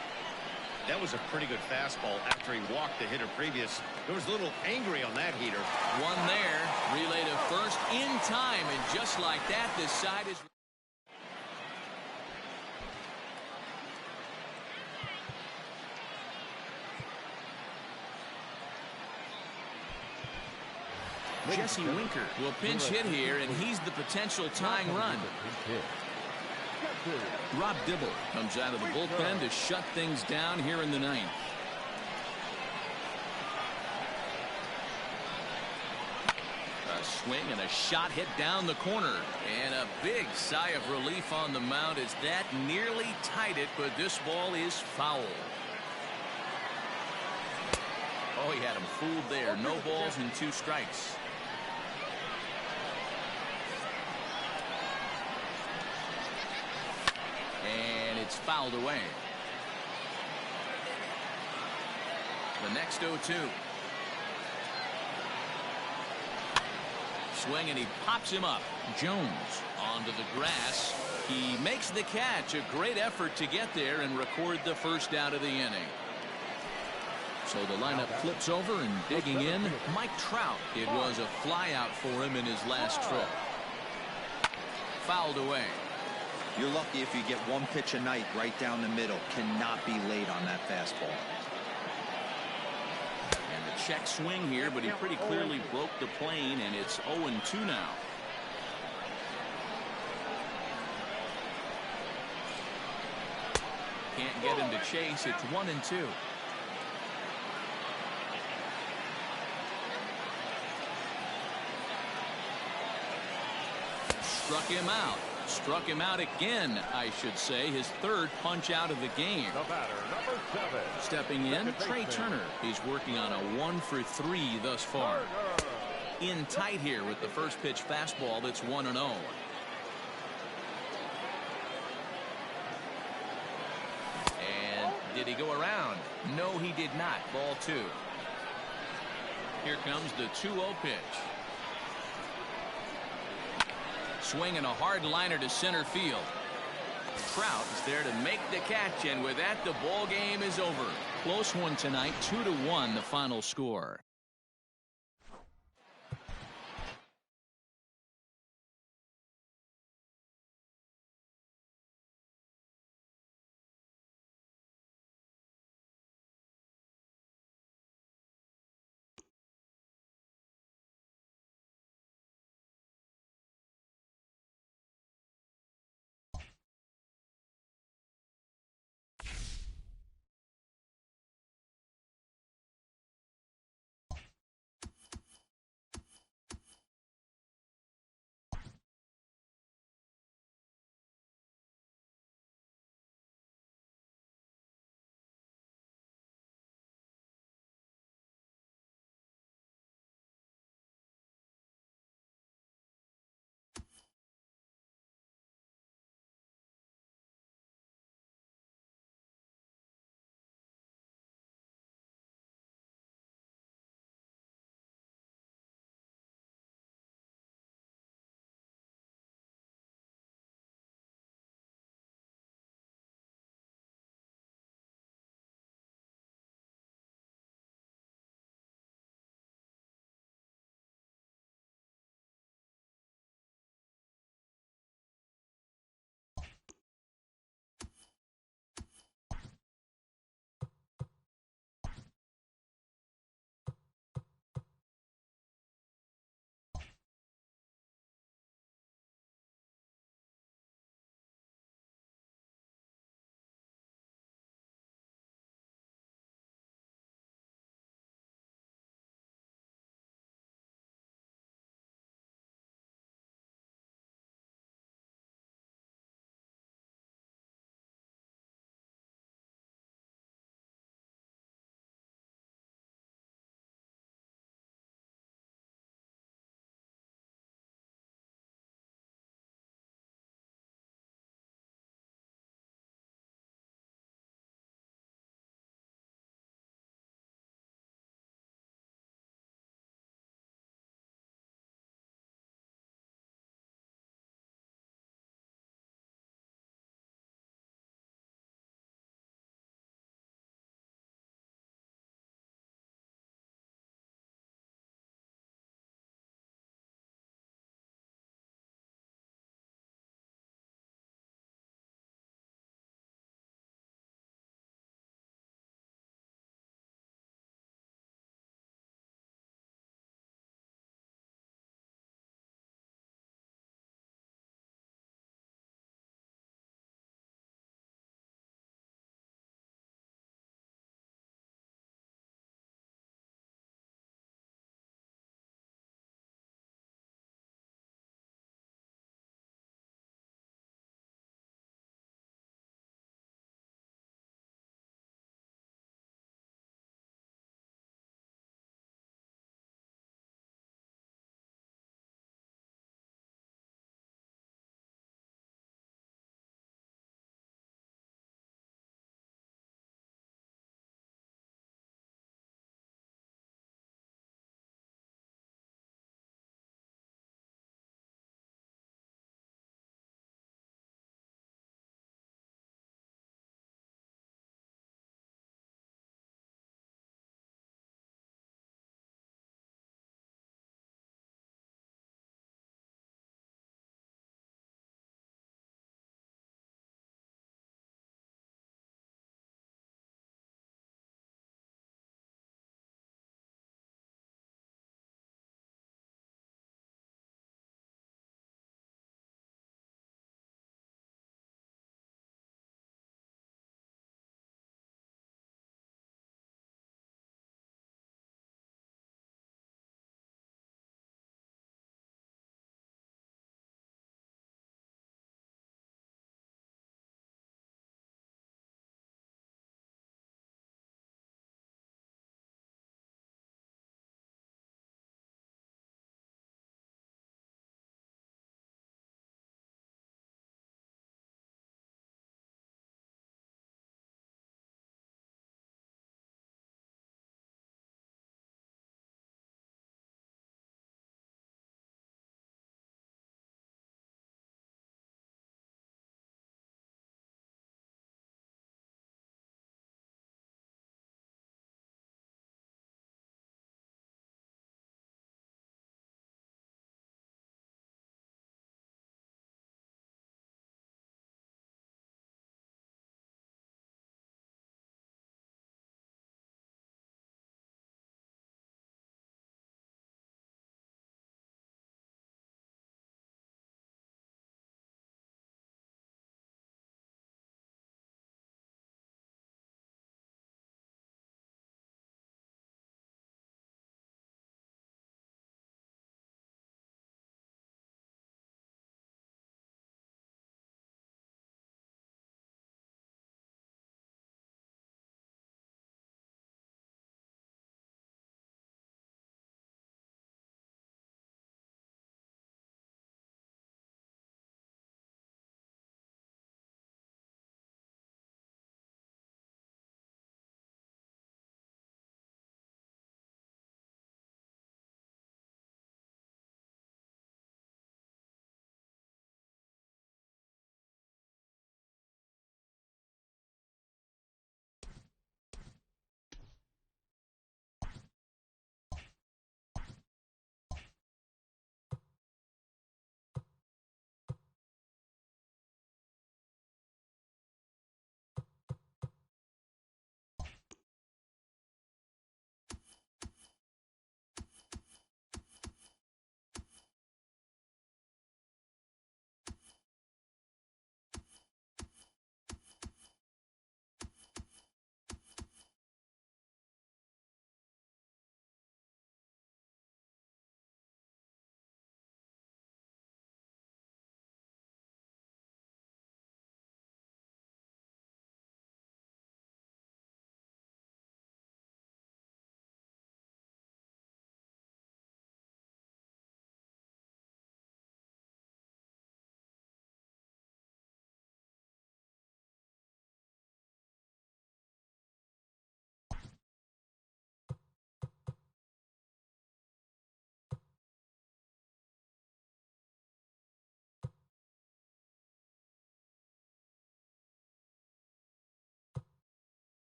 Speaker 3: That was a pretty good fastball after he walked the hitter previous. There was a little angry on that heater.
Speaker 1: One there, relay to first in time, and just like that, this side is... Jesse Winker will pinch hit here, and he's the potential tying run. Rob Dibble comes out of the bullpen to shut things down here in the 9th. A swing and a shot hit down the corner, and a big sigh of relief on the mound as that nearly tied it, but this ball is foul. Oh, he had him fooled there. No balls and 2 strikes. And it's fouled away. The next 0-2. Swing, and he pops him up. Jones onto the grass. He makes the catch. A great effort to get there and record the first out of the inning. So the lineup flips over, and digging in, Mike Trout. It was a fly out for him in his last trip. Fouled away.
Speaker 4: You're lucky if you get 1 pitch a night right down the middle. Cannot be late on that fastball.
Speaker 1: And the check swing here, but he pretty clearly broke the plane, and it's 0-2 now. Can't get him to chase. It's 1-2. Struck him out. Struck him out again, I should say. His 3rd punch out of the game.
Speaker 2: The batter, number 7.
Speaker 1: Stepping in, Trey Turner. He's working on a 1 for 3 thus far. In tight here with the first pitch fastball that's 1-0. And did he go around? No, he did not. Ball 2. Here comes the 2-0 pitch. Swing and a hard liner to center field. Trout is there to make the catch, and with that, the ball game is over. Close one tonight, 2-1 the final score.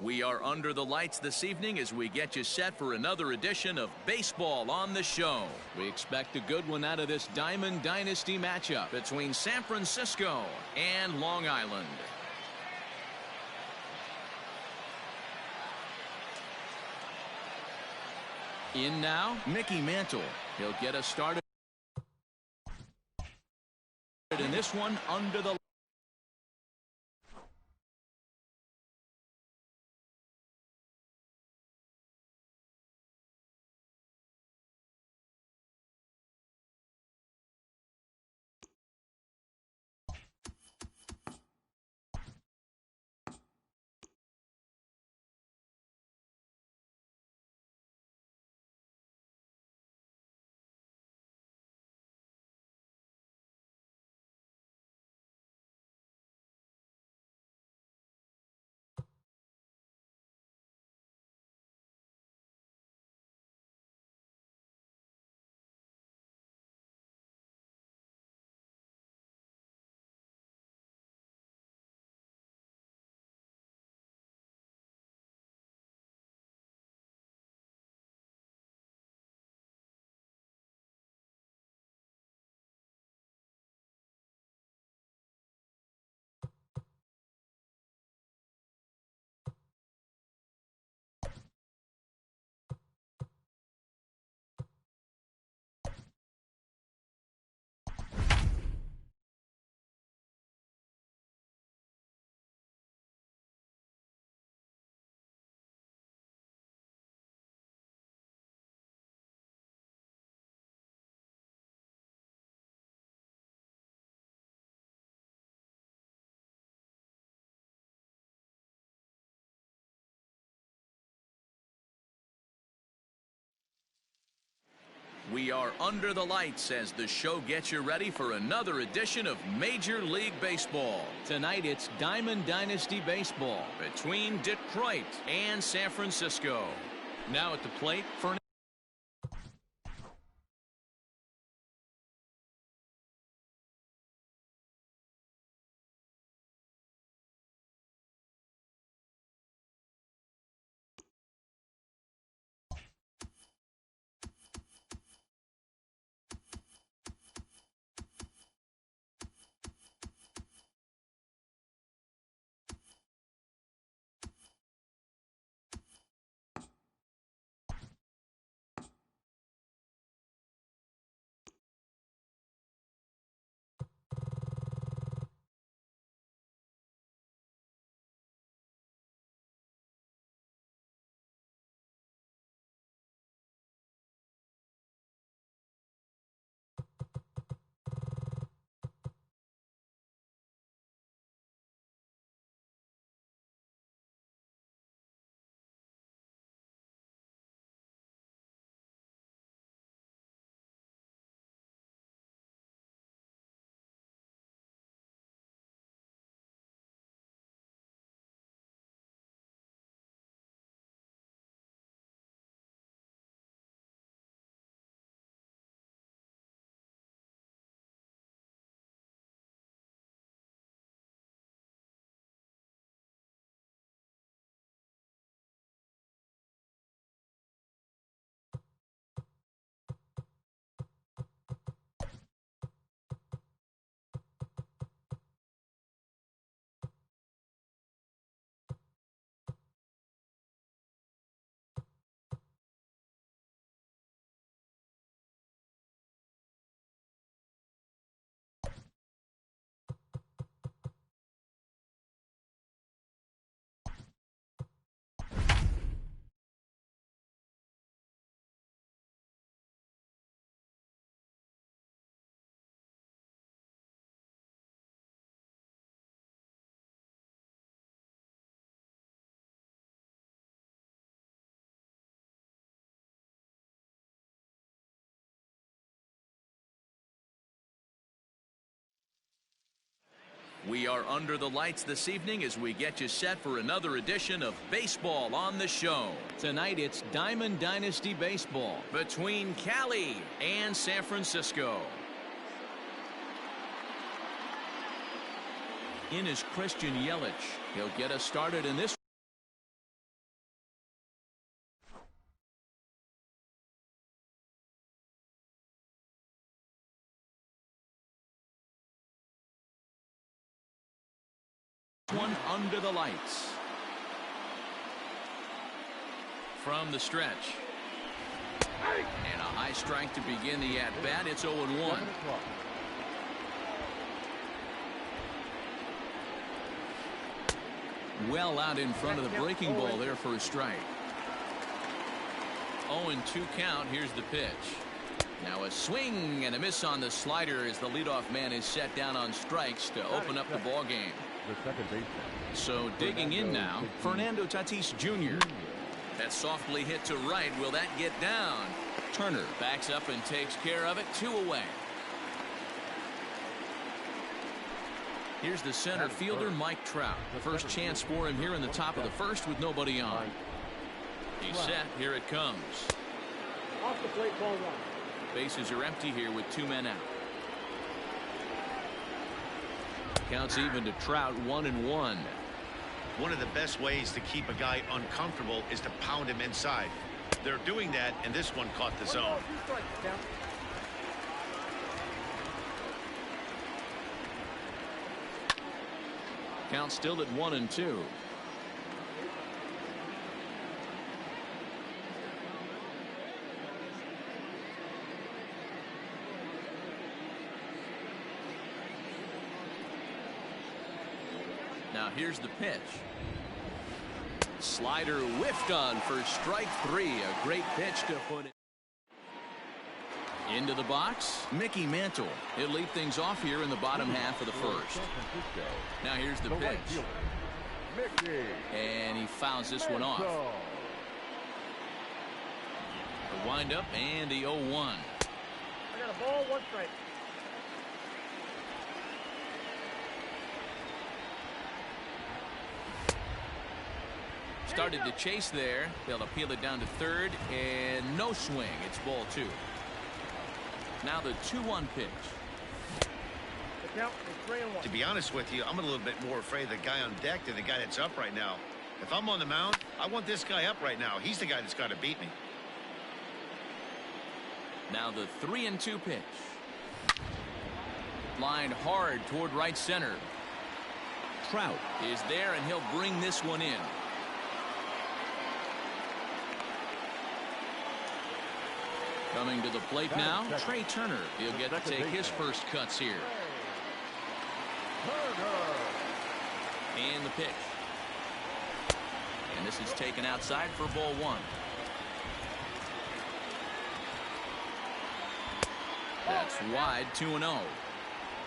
Speaker 1: We are under the lights this evening as we get you set for another edition of Baseball on the Show. We expect a good one out of this Diamond Dynasty matchup between San Francisco and Long Island. In now, Mickey Mantle. He'll get us started in this one under the We are under the lights as the show gets you ready for another edition of Major League Baseball. Tonight it's Diamond Dynasty Baseball between Detroit and San Francisco. Now at the plate, we are under the lights this evening as we get you set for another edition of Baseball on the Show. Tonight it's Diamond Dynasty Baseball between Cali and San Francisco. In is Christian Yelich. He'll get us started in this One under the lights. From the stretch. And a high strike to begin the at-bat. It's 0-1. Well out in front of the breaking ball there for a strike. 0-2 count. Here's the pitch. Now a swing and a miss on the slider as the leadoff man is set down on strikes to open up the ball game.
Speaker 2: The second baseman.
Speaker 1: So digging in now, Fernando Tatis Jr. That's softly hit to right. Will that get down? Turner backs up and takes care of it. 2 away. Here's the center fielder, Mike Trout. First chance for him here in the top of the first with nobody on. He's set. Here it comes.
Speaker 6: Off the plate, ball 1.
Speaker 1: Bases are empty here with 2 men out. Counts even to Trout, 1-1.
Speaker 3: One of the best ways to keep a guy uncomfortable is to pound him inside. They're doing that, and this one caught the zone.
Speaker 1: Count still at 1-2. Now here's the pitch. Slider whiffed on for strike 3. A great pitch to put it into the box. Mickey Mantle. He'll lead things off here in the bottom half of the first. Now here's the pitch. And he fouls this one off. The windup and the 0-1.
Speaker 6: I got a ball, 1 strike.
Speaker 1: Started to chase there. They'll appeal it down to third, and no swing. It's ball 2. Now the 2-1 pitch.
Speaker 3: To be honest with you, I'm a little bit more afraid of the guy on deck than the guy that's up right now. If I'm on the mound, I want this guy up right now. He's the guy that's got to beat me.
Speaker 1: Now the 3-2 pitch. Lined hard toward right center. Trout is there, and he'll bring this one in. Coming to the plate now, Trey Turner. He'll get to take his first cuts here. And the pitch. And this is taken outside for ball 1. That's wide, 2-0.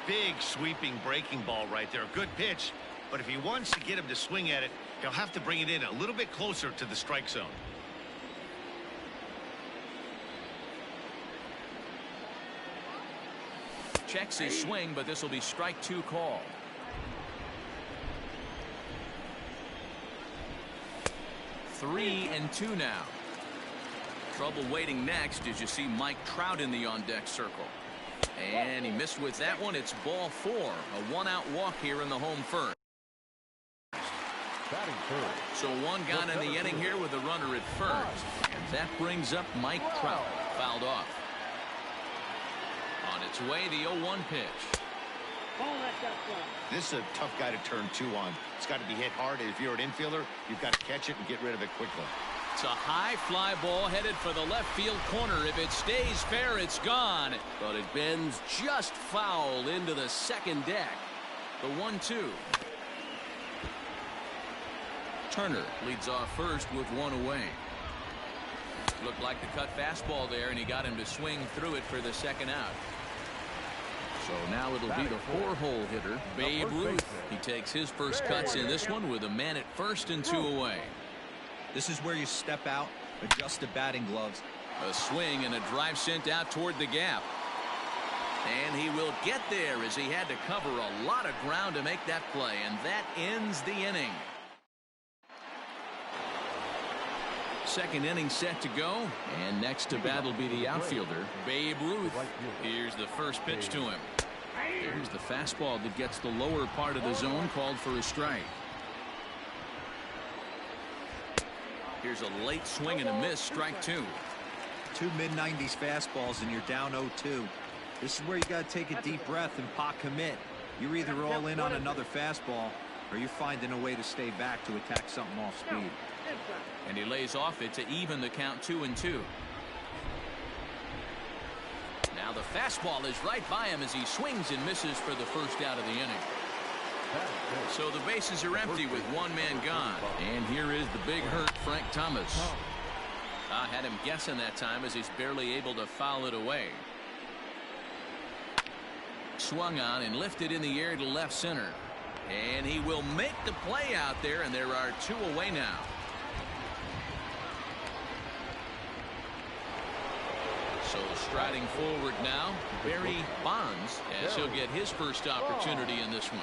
Speaker 3: Big sweeping breaking ball right there. Good pitch. But if he wants to get him to swing at it, he'll have to bring it in a little bit closer to the strike zone.
Speaker 1: Checks his swing, but this will be strike 2 call. Three and 2 now. Trouble waiting next as you see Mike Trout in the on-deck circle. And he missed with that one. It's ball 4. A 1-out walk here in the home first. So 1 gone in the inning here with a runner at first. And that brings up Mike Trout. Fouled off. On its way, the 0-1 pitch.
Speaker 3: This is a tough guy to turn 2 on. It's got to be hit hard. If you're an infielder, you've got to catch it and get rid of it quickly.
Speaker 1: It's a high fly ball headed for the left field corner. If it stays fair, it's gone. But it bends just foul into the second deck. The 1-2. Turner leads off first with 1 away. Looked like the cut fastball there, and he got him to swing through it for the second out. So now it'll be the 4-hole hitter, Babe Ruth. He takes his first cuts in this one with a man at first and 2 away.
Speaker 4: This is where you step out, adjust the batting gloves.
Speaker 1: A swing and a drive sent out toward the gap. And he will get there as he had to cover a lot of ground to make that play. And that ends the inning. Second inning set to go. And next to bat will be the outfielder, Babe Ruth. Here's the first pitch to him. There's the fastball that gets the lower part of the zone, called for a strike. Here's a late swing and a miss, strike 2.
Speaker 4: 2 mid-90s fastballs and you're down 0-2. This is where you got to take a deep breath and pot commit. You're either all in on another fastball or you're finding a way to stay back to attack something off speed.
Speaker 1: And he lays off it to even the count 2-2. Now the fastball is right by him as he swings and misses for the first out of the inning. So the bases are empty with one man gone. And here is the big hurt, Frank Thomas. I had him guessing that time as he's barely able to foul it away. Swung on and lifted in the air to left center. And he will make the play out there, and there are 2 away now. So striding forward now, Barry Bonds, as he'll get his first opportunity in this one.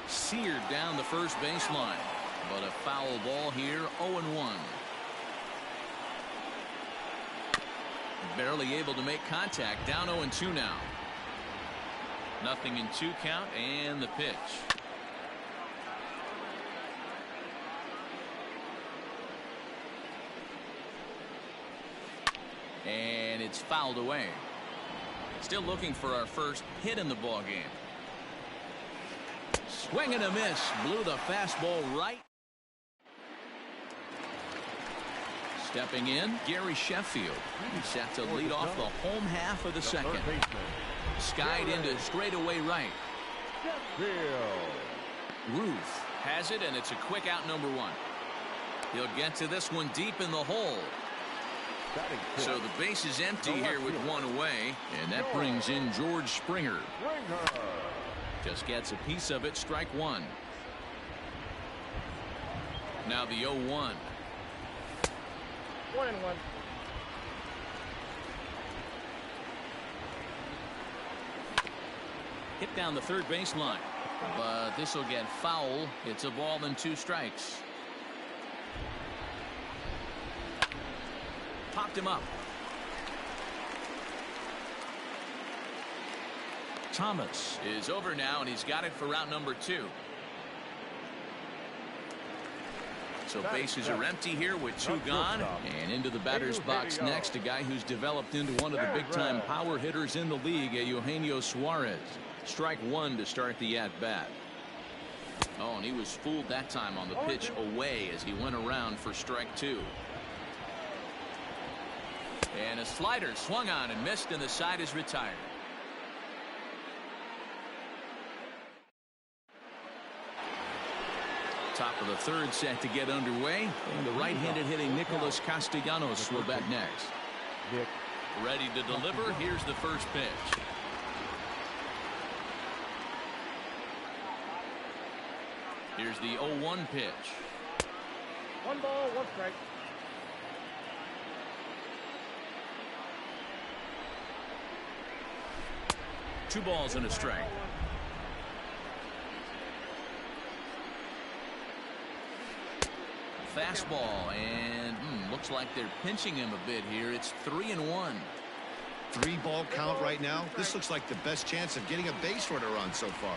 Speaker 1: Seared down the first baseline, but a foul ball here, 0-1. Barely able to make contact, down 0-2 now. Nothing in 2 count, and the pitch. And it's fouled away. Still looking for our first hit in the ball game. Swing and a miss. Blew the fastball right. Stepping in, Gary Sheffield. He's set to lead off the home half of the second. Skied into straightaway right. Ruth has it, and it's a quick out, number 1. He'll get to this one deep in the hole. So the base is empty here with 1 away, and that brings in George Springer. Just gets a piece of it, strike 1. Now the 0-1.
Speaker 6: 1-1.
Speaker 1: Hit down the third baseline, but this will get foul. It's a ball and 2 strikes. Popped him up. Thomas is over now, and he's got it for route number 2. So bases are empty here with 2 gone. And into the batter's box next, a guy who's developed into one of the big-time power hitters in the league, Eugenio Suarez. Strike 1 to start the at-bat. Oh, and he was fooled that time on the pitch away as he went around for strike 2. And a slider swung on and missed, and the side is retired. Top of the third set to get underway, and the right-handed hitting Nicholas Castellanos will bat next. Ready to deliver. Here's the first pitch. Here's the 0-1 pitch.
Speaker 6: 1 ball, 1 strike.
Speaker 1: Two balls and a strike. Fastball, and looks like they're pinching him a bit here. It's 3-1.
Speaker 3: 3-ball count right now. This looks like the best chance of getting a base runner on so far.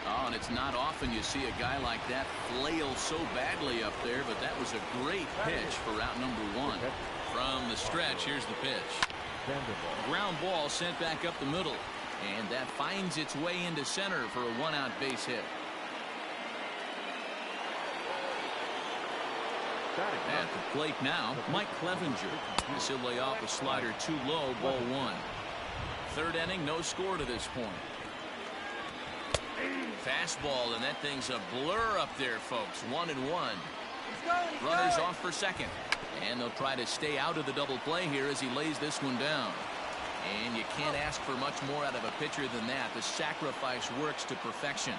Speaker 1: Oh, and it's not often you see a guy like that flail so badly up there, but that was a great pitch for out number 1. From the stretch, here's the pitch. Ground ball sent back up the middle, and that finds its way into center for a 1-out base hit. At the plate now, Mike Clevenger. This will lay off a slider too low, ball 1. Third inning, no score to this point. Fastball, and that thing's a blur up there, folks. 1-1. Runners off for second. And they'll try to stay out of the double play here as he lays this one down. And you can't ask for much more out of a pitcher than that. The sacrifice works to perfection.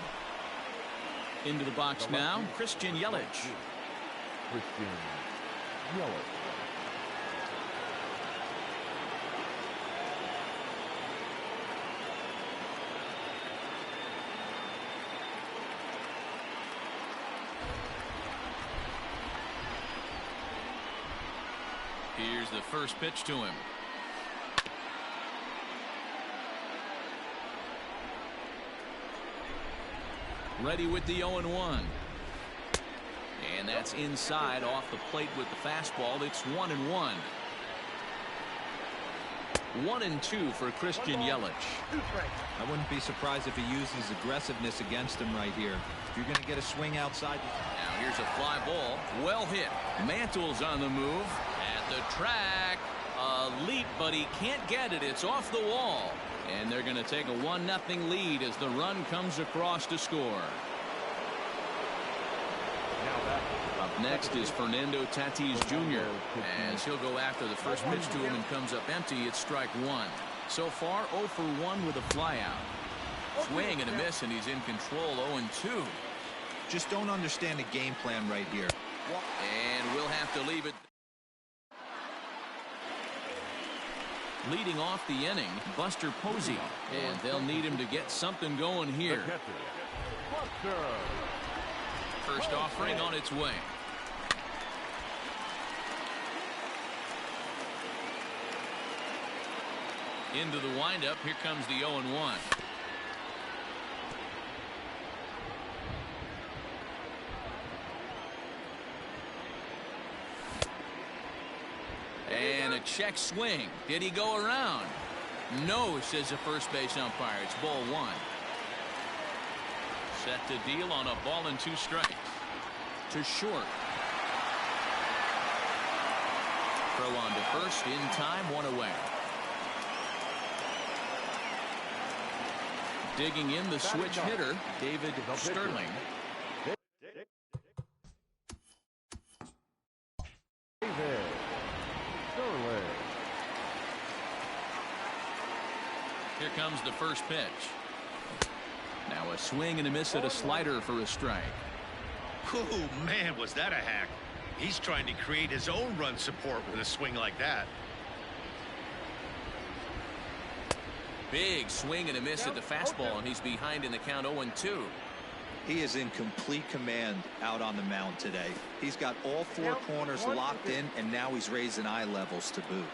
Speaker 1: Into the box now, Christian Yelich.
Speaker 2: Christian Yelich.
Speaker 1: Here's the first pitch to him. Ready with the 0-1. And that's inside off the plate with the fastball. It's 1-1. 1-2 for Christian Yelich.
Speaker 4: I wouldn't be surprised if he uses aggressiveness against him right here. If you're going to get a swing outside.
Speaker 1: Now here's a fly ball. Well hit. Mantle's on the move. At the track. A leap, but he can't get it. It's off the wall. And they're going to take a 1-0 lead as the run comes across to score. Up next is Fernando Tatis Jr. as he'll go after the first pitch to him and comes up empty. It's strike one. So far 0 for 1 with a flyout. Swing and a miss, and he's in control. 0-2.
Speaker 4: Just don't understand the game plan right here.
Speaker 1: And we'll have to leave it. Leading off the inning, Buster Posey, and they'll need him to get something going here. First offering on its way. Into the windup. Here comes the 0-1. And a check swing. Did he go around? No, says the first base umpire. It's ball one. Set to deal on a ball and 2 strikes. To short. Throw on to first in time, 1 away. Digging in the switch hitter, David Sterling. Here comes the first pitch. Now a swing and a miss at a slider for a strike.
Speaker 3: Oh, man, was that a hack. He's trying to create his own run support with a swing like that.
Speaker 1: Big swing and a miss at the fastball, and he's behind in the count 0-2.
Speaker 4: He is in complete command out on the mound today. He's got all 4 corners locked in, and now he's raising eye levels to boot.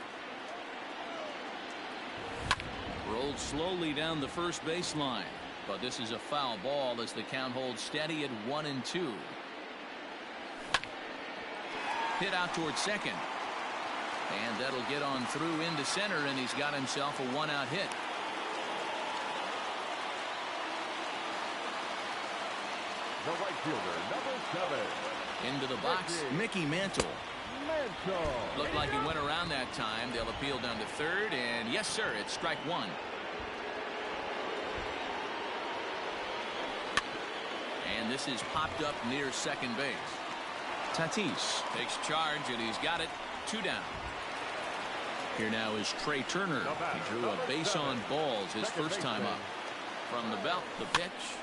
Speaker 1: Rolled slowly down the first baseline, but this is a foul ball as the count holds steady at 1-2. Hit out towards second, and that'll get on through into center, and he's got himself a 1-out hit.
Speaker 2: The right fielder, number 7.
Speaker 1: Into the box, Mickey Mantle. Looked like he went around that time. They'll appeal down to third, and yes, sir, it's strike one. And this is popped up near second base. Tatis takes charge, and he's got it. 2 down. Here now is Trey Turner. He drew a base on balls his first time up. From the belt, the pitch.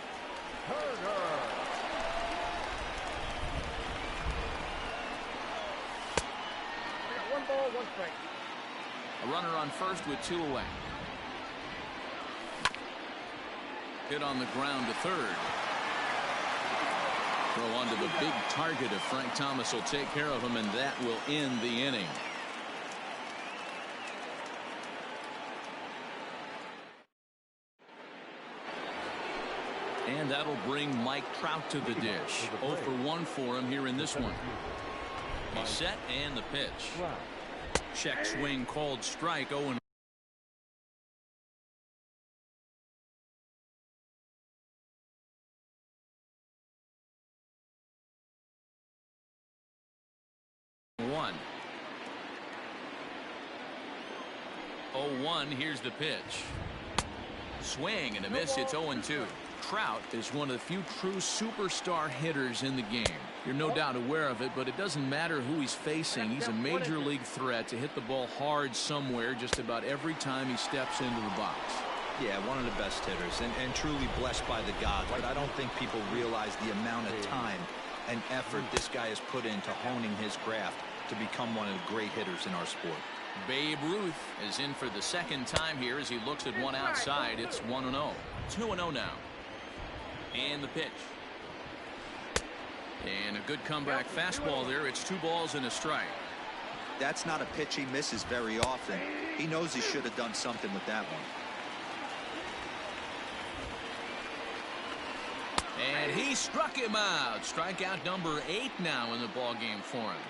Speaker 6: One ball, 1 strike.
Speaker 1: A runner on first with 2 away. Hit on the ground to third. Throw onto the big target if Frank Thomas will take care of him, and that will end the inning. And that'll bring Mike Trout to the dish. 0 for 1 for him here in this one. He's set, and the pitch. Check swing called strike. 0-1. One. 0-1. Here's the pitch. Swing and a miss. It's 0-2. Trout is one of the few true superstar hitters in the game. You're no doubt aware of it, but it doesn't matter who he's facing. He's a major league threat to hit the ball hard somewhere just about every time he steps into the box.
Speaker 4: Yeah, one of the best hitters and truly blessed by the gods, but I don't think people realize the amount of time and effort this guy has put into honing his craft to become one of the great hitters in our sport.
Speaker 1: Babe Ruth is in for the second time here as he looks at one outside. It's 1-0. 2-0 now. And the pitch. And a good comeback fastball there. It's 2 balls and a strike.
Speaker 4: That's not a pitch he misses very often. He knows he should have done something with that one.
Speaker 1: And he struck him out. Strikeout number 8 now in the ball game for him.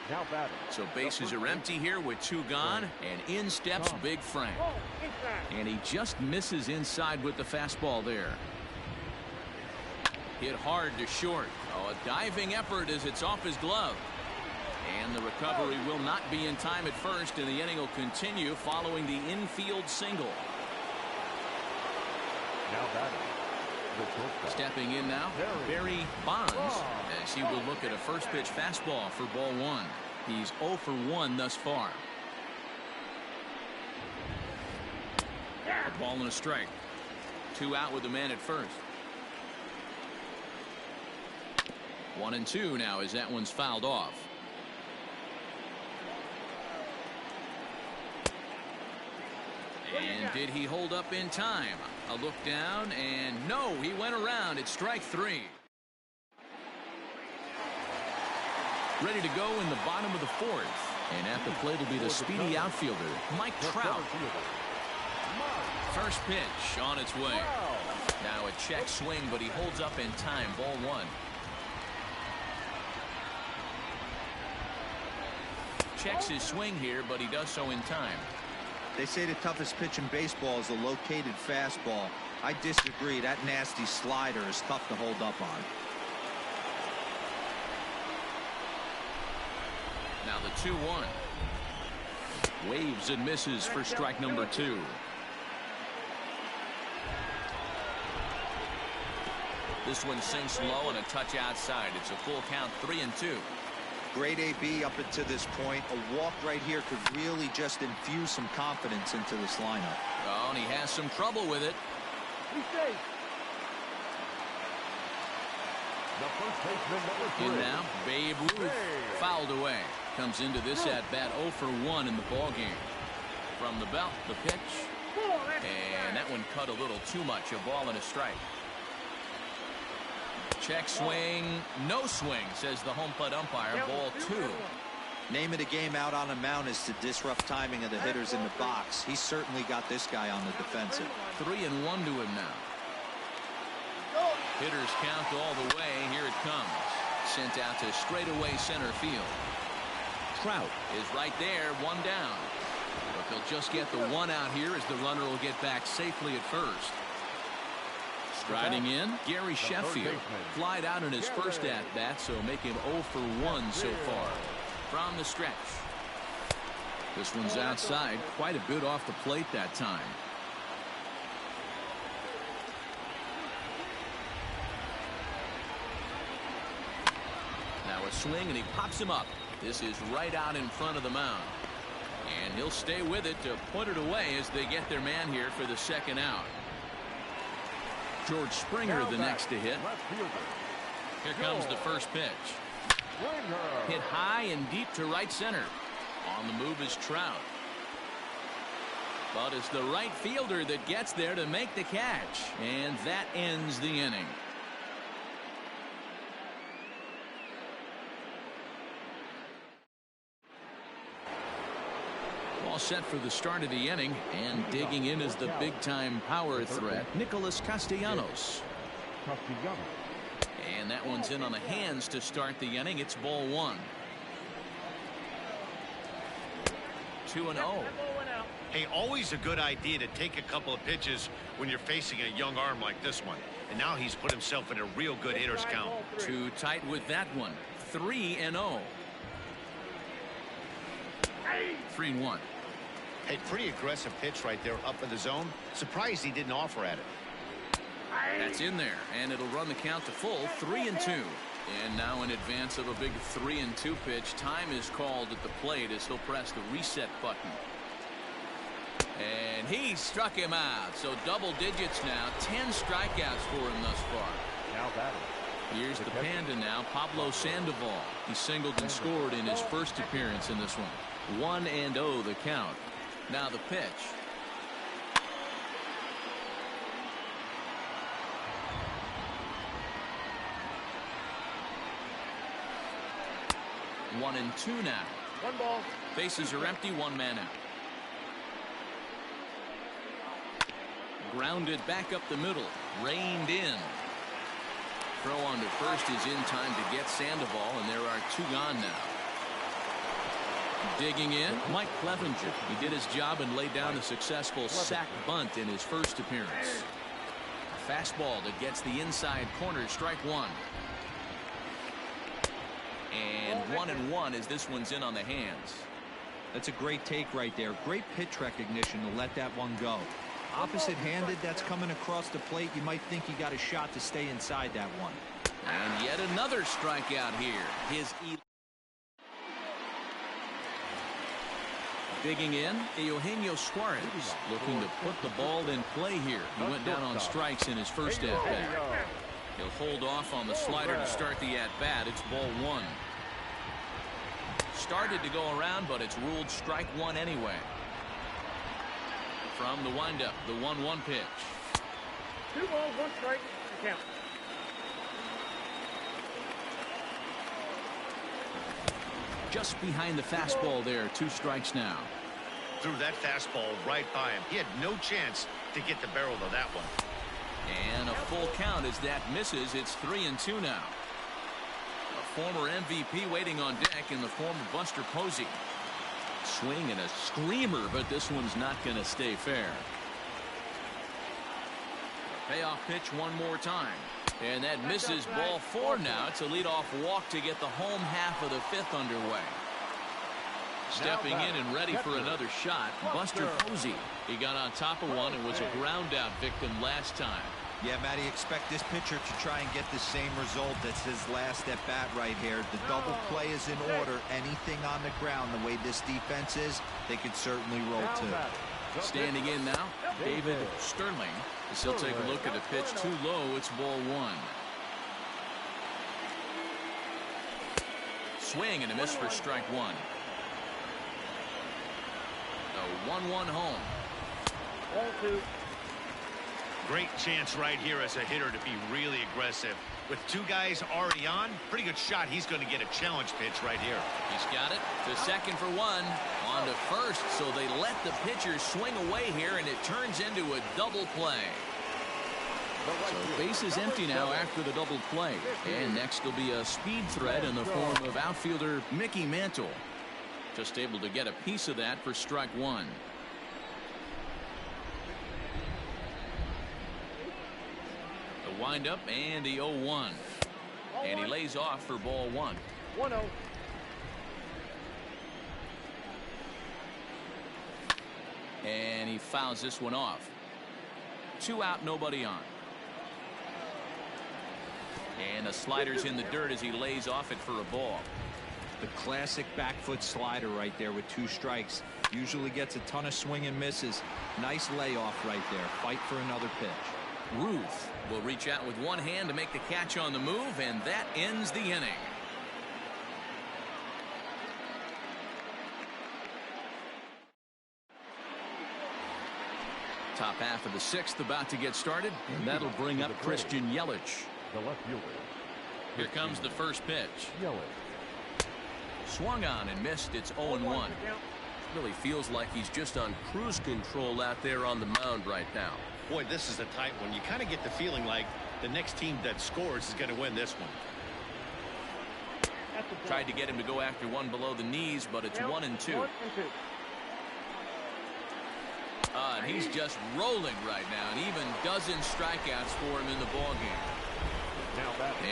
Speaker 2: Now batting.
Speaker 1: So bases are empty here with 2 gone, and in steps Big Frank. And he just misses inside with the fastball there. Hit hard to short. Oh, a diving effort as it's off his glove. And the recovery will not be in time at first, and the inning will continue following the infield single.
Speaker 2: Now batting.
Speaker 1: Stepping in now, Barry Bonds, as he will look at a first pitch fastball for ball 1. He's 0 for 1 thus far. A ball and a strike. 2 out with the man at first. 1-2 now as that one's fouled off. And did he hold up in time? A look down, and no, he went around. It's strike 3. Ready to go in the bottom of the 4th. And at the plate will be the speedy outfielder, Mike Trout. First pitch on its way. Now a check swing, but he holds up in time. Ball 1. Checks his swing here, but he does so in time.
Speaker 4: They say the toughest pitch in baseball is a located fastball. I disagree. That nasty slider is tough to hold up on.
Speaker 1: Now the 2-1. Waves and misses for strike number 2. This one sinks low and a touch outside. It's a full count, 3-2.
Speaker 4: Great AB up until this point. A walk right here could really just infuse some confidence into this lineup.
Speaker 1: Oh, and he has some trouble with it.
Speaker 2: The first baseman, number 3.
Speaker 1: In now, Babe Ruth fouled away. Comes into this at bat 0 for 1 in the ball game. From the belt, the pitch, and that one cut a little too much. A ball and a strike. Check swing, no swing, says the home plate umpire. Ball 2.
Speaker 4: Name of the game out on the mound is to disrupt timing of the hitters in the box. He's certainly got this guy on the defensive.
Speaker 1: 3-1 to him now. Hitters count all the way. Here it comes. Sent out to straightaway center field. Trout is right there, 1 down. But they'll just get the 1 out here as the runner will get back safely at first. Striding in, Gary Sheffield. Flied out in his first at-bat, so making 0 for 1 so far. From the stretch. This one's outside, quite a bit off the plate that time. Now a swing, and he pops him up. This is right out in front of the mound. And he'll stay with it to put it away as they get their man here for the 2nd out. George Springer the next to hit. Here comes the first pitch. Hit high and deep to right center. On the move is Trout. But it's the right fielder that gets there to make the catch. And that ends the inning. All set for the start of the inning, and digging in is the big-time power threat, Nicholas Castellanos. And that one's in on the hands to start the inning. It's ball 1. 2-0.
Speaker 3: Hey, always a good idea to take a couple of pitches when you're facing a young arm like this one. And now he's put himself in a real good hitter's count.
Speaker 1: Too tight with that one. 3-0. 3-1.
Speaker 3: Hey, pretty aggressive pitch right there up in the zone. Surprised he didn't offer at it.
Speaker 1: That's in there, and it'll run the count to full. 3-2. And now in advance of a big 3-2 pitch, time is called at the plate as he'll press the reset button. And he struck him out. So double digits now. 10 strikeouts for him thus far.
Speaker 2: Now batting.
Speaker 1: Here's the Panda now, Pablo Sandoval. He singled and scored in his first appearance in this one. 1-0 the count. Now the pitch. One and 2 now.
Speaker 6: 1 ball.
Speaker 1: Bases are empty, 1 man out. Grounded back up the middle. Reined in. Throw on to first is in time to get Sandoval, and there are 2 gone now. Digging in, Mike Clevenger. He did his job and laid down a successful sack bunt in his first appearance. A fastball that gets the inside corner, strike one. And 1-1 as this one's in on the hands.
Speaker 4: That's a great take right there. Great pitch recognition to let that one go. Opposite-handed, that's coming across the plate. You might think he got a shot to stay inside that one.
Speaker 1: And yet another strikeout here. Digging in, Eugenio Suarez looking to put the ball in play here. He went down on strikes in his first at-bat. He'll hold off on the slider to start the at-bat. It's ball one. Started to go around, but it's ruled strike one anyway. From the windup, the 1-1 pitch.
Speaker 6: 2 balls, 1 strike, count.
Speaker 1: Just behind the fastball there, 2 strikes now.
Speaker 3: Threw that fastball right by him. He had no chance to get the barrel of that one.
Speaker 1: And a full count as that misses. It's 3-2 now. A former MVP waiting on deck in the form of Buster Posey. Swing and a screamer, but this one's not going to stay fair. Payoff pitch one more time. And that misses ball 4 now. It's a leadoff walk to get the home half of the 5th underway. Stepping in and ready for another shot, Buster Posey. He got on top of one and was a ground out victim last time.
Speaker 4: Yeah, Matty, expect this pitcher to try and get the same result as his last at bat right here. The double play is in order. Anything on the ground, the way this defense is, they could certainly roll too.
Speaker 1: Standing in now, David Sterling. As he'll take a look at a pitch too low. It's ball 1. Swing and a miss for strike 1. A 1-1 home.
Speaker 6: Ball 2.
Speaker 3: Great chance right here as a hitter to be really aggressive. With 2 guys already on, pretty good shot. He's going to get a challenge pitch right here.
Speaker 1: He's got it to second for 1. On to first, so they let the pitcher swing away here, and it turns into a double play. So base is empty now after the double play. And next will be a speed threat in the form of outfielder Mickey Mantle. Just able to get a piece of that for strike 1. The windup and the 0-1. And he lays off for ball 1.
Speaker 6: 1-0.
Speaker 1: And he fouls this one off. 2 out, nobody on. And the slider's in the dirt as he lays off it for a ball.
Speaker 4: The classic back foot slider right there with 2 strikes. Usually gets a ton of swing and misses. Nice layoff right there. Fight for another pitch.
Speaker 1: Ruth will reach out with one hand to make the catch on the move, and that ends the inning. Top half of the 6th about to get started, and that'll bring up Christian Yelich.
Speaker 2: The left fielder.
Speaker 1: Here comes the first pitch.
Speaker 2: Yelich.
Speaker 1: Swung on and missed. It's 0-1. Really feels like he's just on cruise control out there on the mound right now.
Speaker 3: Boy, this is a tight one. You kind of get the feeling like the next team that scores is going to win this one.
Speaker 1: Tried to get him to go after one below the knees, but it's 1-2. And he's just rolling right now, and even dozen strikeouts for him in the ballgame.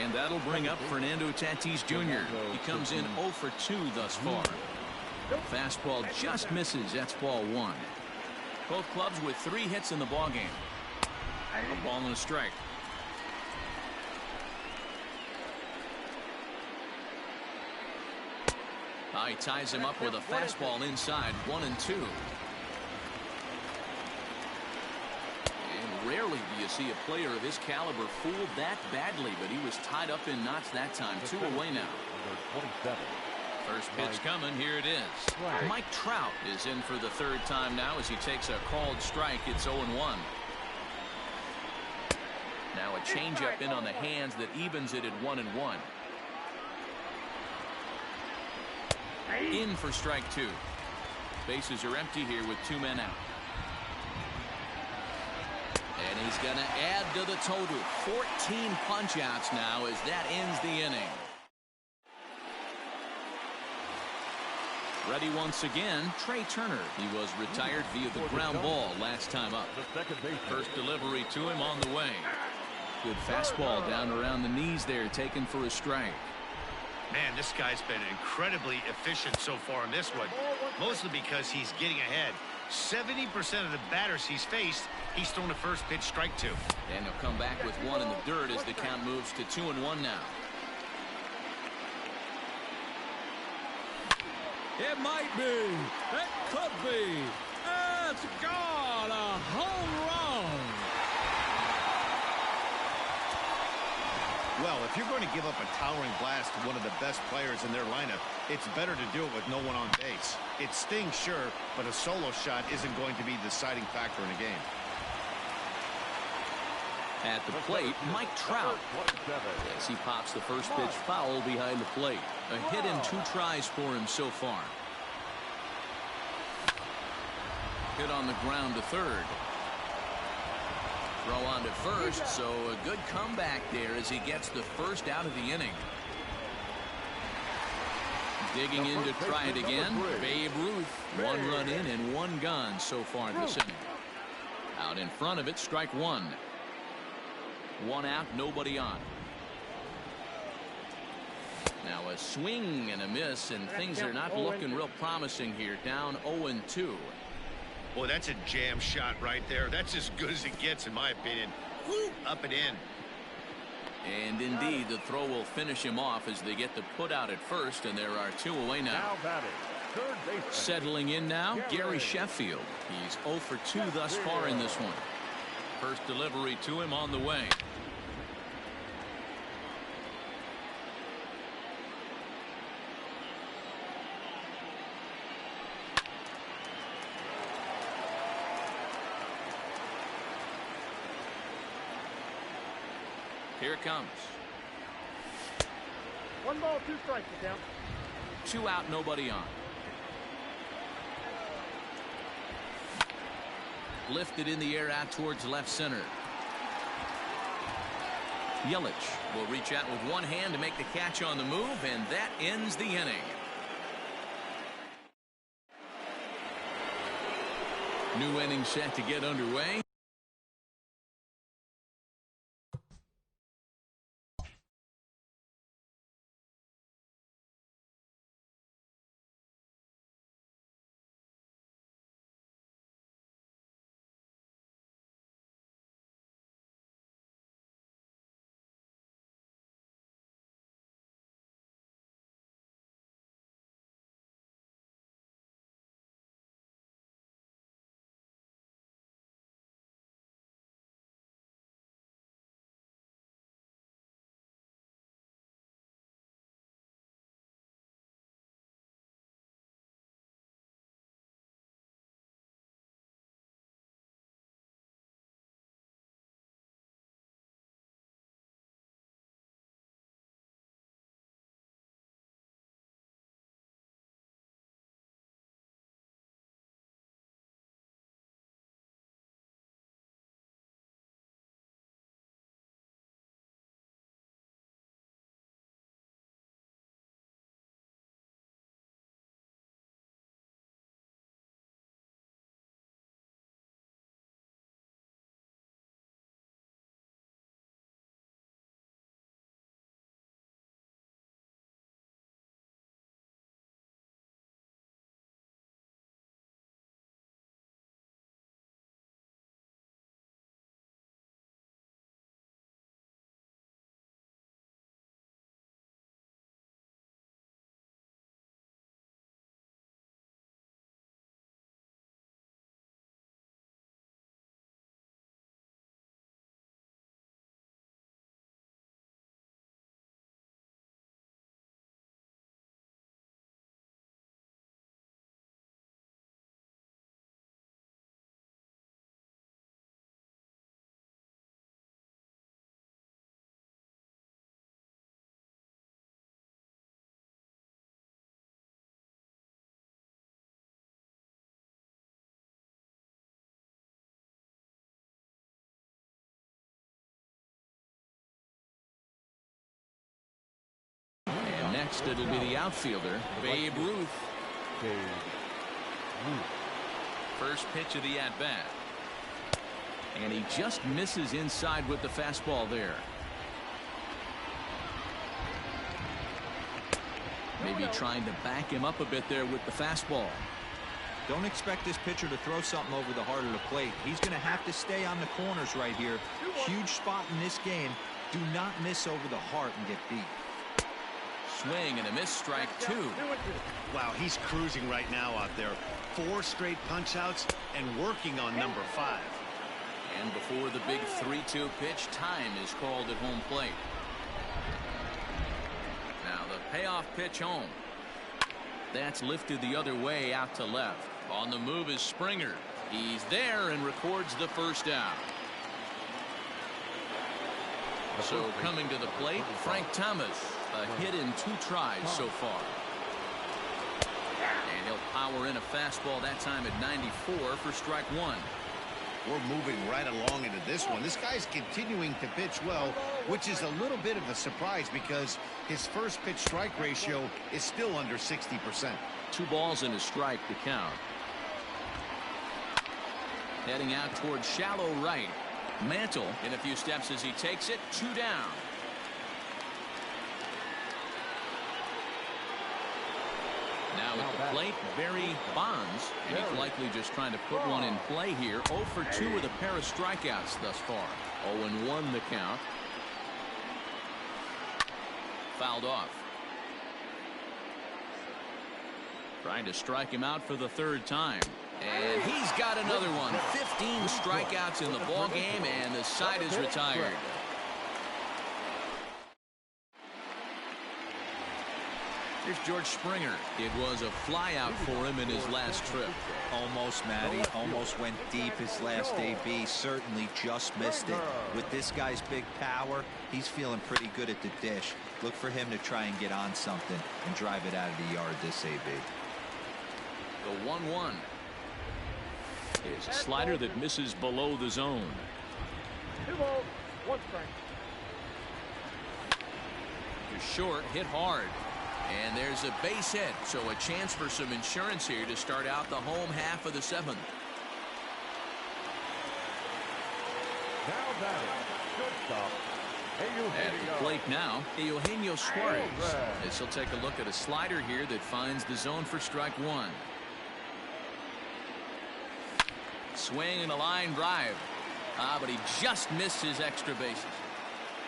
Speaker 1: And that'll bring up Fernando Tatis Jr. He comes in 0 for 2 thus far. Fastball just misses. That's ball 1. Both clubs with 3 hits in the ballgame. A ball and a strike. He ties him up with a fastball inside. 1-2. Rarely do you see a player of his caliber fooled that badly, but he was tied up in knots that time. 2 away now. First pitch coming. Here it is. Mike Trout is in for the 3rd time now as he takes a called strike. It's 0-1. Now a changeup in on the hands that evens it at 1-1. In for strike 2. Bases are empty here with 2 men out. And he's going to add to the total. 14 punch-outs now as that ends the inning. Ready once again, Trey Turner. He was retired via the ground ball last time up. First delivery to him on the way. Good fastball down around the knees there, taken for a strike.
Speaker 3: Man, this guy's been incredibly efficient so far in this one, mostly because he's getting ahead. 70% of the batters he's faced, he's thrown a first pitch strike to.
Speaker 1: And he'll come back with one in the dirt as the count moves to 2-1 now.
Speaker 5: It might be. It could be. It's gone. A home run.
Speaker 3: Well, if you're going to give up a towering blast to one of the best players in their lineup, it's better to do it with no one on base. It stings, sure, but a solo shot isn't going to be the deciding factor in a game.
Speaker 1: At the plate, Mike Trout. As he pops the first pitch foul behind the plate. A hit in 2 tries for him so far. Hit on the ground to third. Throw on to first, so a good comeback there as he gets the first out of the inning. Digging in to try it again, Babe Ruth. 1 run in and 1 gone so far this inning. Out in front of it, strike 1. 1 out, nobody on. Now a swing and a miss, and things are not looking real promising here. Down 0-2.
Speaker 3: Boy, that's a jam shot right there. That's as good as it gets, in my opinion. Woo, up and in.
Speaker 1: And indeed, the throw will finish him off as they get the put out at first, and there are 2 away now. Settling in now, Gary Sheffield. He's 0 for 2 thus far in this one. First delivery to him on the way. Here it comes.
Speaker 6: 1 ball, 2 strikes to count.
Speaker 1: 2 out, nobody on. Lifted in the air out towards left center. Yelich will reach out with 1 hand to make the catch on the move, and that ends the inning. New inning set to get underway. Next, it'll be the outfielder, Babe Ruth.
Speaker 2: Babe Ruth.
Speaker 1: First pitch of the at-bat. And he just misses inside with the fastball there. Maybe trying to back him up a bit there with the fastball.
Speaker 4: Don't expect this pitcher to throw something over the heart of the plate. He's going to have to stay on the corners right here. Huge spot in this game. Do not miss over the heart and get beat.
Speaker 1: Swing and a miss, strike two.
Speaker 3: Wow, he's cruising right now out there. 4 straight punch-outs and working on number 5.
Speaker 1: And before the big 3-2 pitch, time is called at home plate. Now the payoff pitch home. That's lifted the other way out to left. On the move is Springer. He's there and records the first out. So coming to the plate, Frank Thomas. A hit in 2 tries so far. And he'll power in a fastball that time at 94 for strike 1.
Speaker 3: We're moving right along into this one. This guy's continuing to pitch well, which is a little bit of a surprise because his first pitch strike ratio is still under 60%.
Speaker 1: 2 balls and a strike to count. Heading out towards shallow right. Mantle in a few steps as he takes it. 2 down. Now at the plate, Barry Bonds, and he's likely just trying to put one in play here. 0 for 2 with a pair of strikeouts thus far. 0-1 the count. Fouled off. Trying to strike him out for the 3rd time. And he's got another one. 15 strikeouts in the ball game, and the side is retired. Here's George Springer. It was a flyout for him in his last trip.
Speaker 4: Almost, Matty. Almost went deep his last AB. Certainly just missed it. With this guy's big power, he's feeling pretty good at the dish. Look for him to try and get on something and drive it out of the yard this AB.
Speaker 1: The 1-1 is a slider that misses below the zone.
Speaker 6: 2 balls, 1 strike.
Speaker 1: To short, hit hard. And there's a base hit, so a chance for some insurance here to start out the home half of the 7th.
Speaker 2: Now batting, shortstop,
Speaker 1: At the plate now, Eugenio Suarez. As he'll take a look at a slider here that finds the zone for strike 1. Swing and a line drive. But he just missed his extra bases.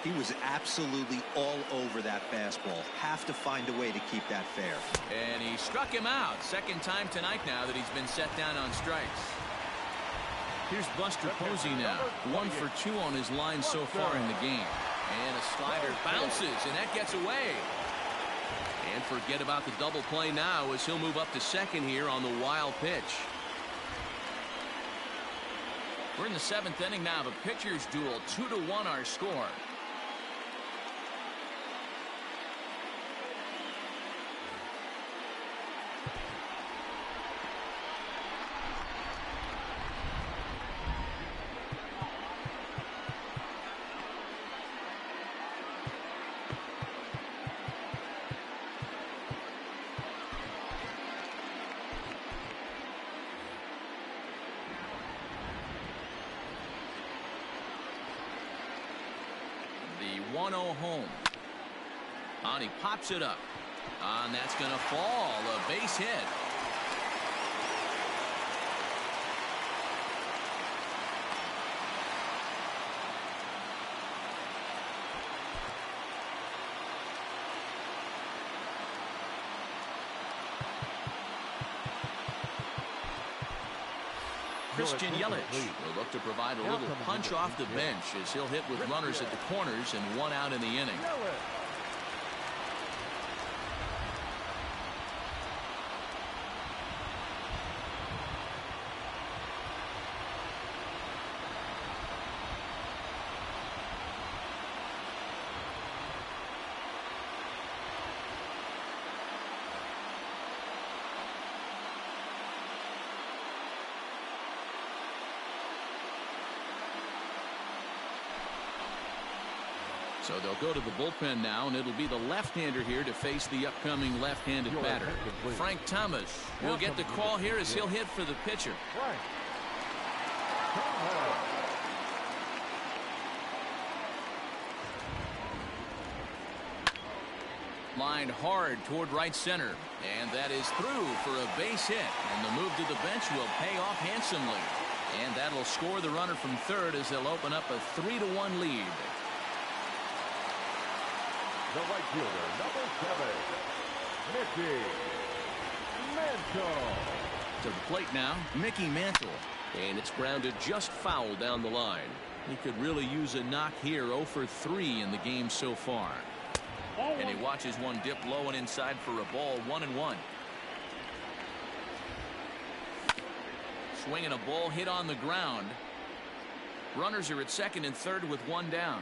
Speaker 4: He was absolutely all over that fastball. Have to find a way to keep that fair.
Speaker 1: And he struck him out. 2nd time tonight now that he's been set down on strikes. Here's Buster Posey now. 1 for 2 on his line so far in the game. And a slider bounces, and that gets away. And forget about the double play now as he'll move up to 2nd here on the wild pitch. We're in the 7th inning now of a pitcher's duel. 2-1 our score. The 1-0 home. And he pops it up. And that's going to fall. A base hit. Christian Yelich will look to provide a little punch off the bench as he'll hit with runners at the corners and 1 out in the inning. So they'll go to the bullpen now, and it'll be the left-hander here to face the upcoming left-handed batter. Frank Thomas will get the call here as he'll hit for the pitcher. Lined hard toward right center, and that is through for a base hit, and the move to the bench will pay off handsomely, and that'll score the runner from third as they'll open up a 3-1 lead.
Speaker 2: The right fielder, number 7, Mickey Mantle.
Speaker 1: To the plate now, Mickey Mantle, and it's grounded just foul down the line. He could really use a knock here. 0 for 3 in the game so far. And he watches one dip low and inside for a ball. 1-1. Swinging a ball hit on the ground. Runners are at second and third with one down.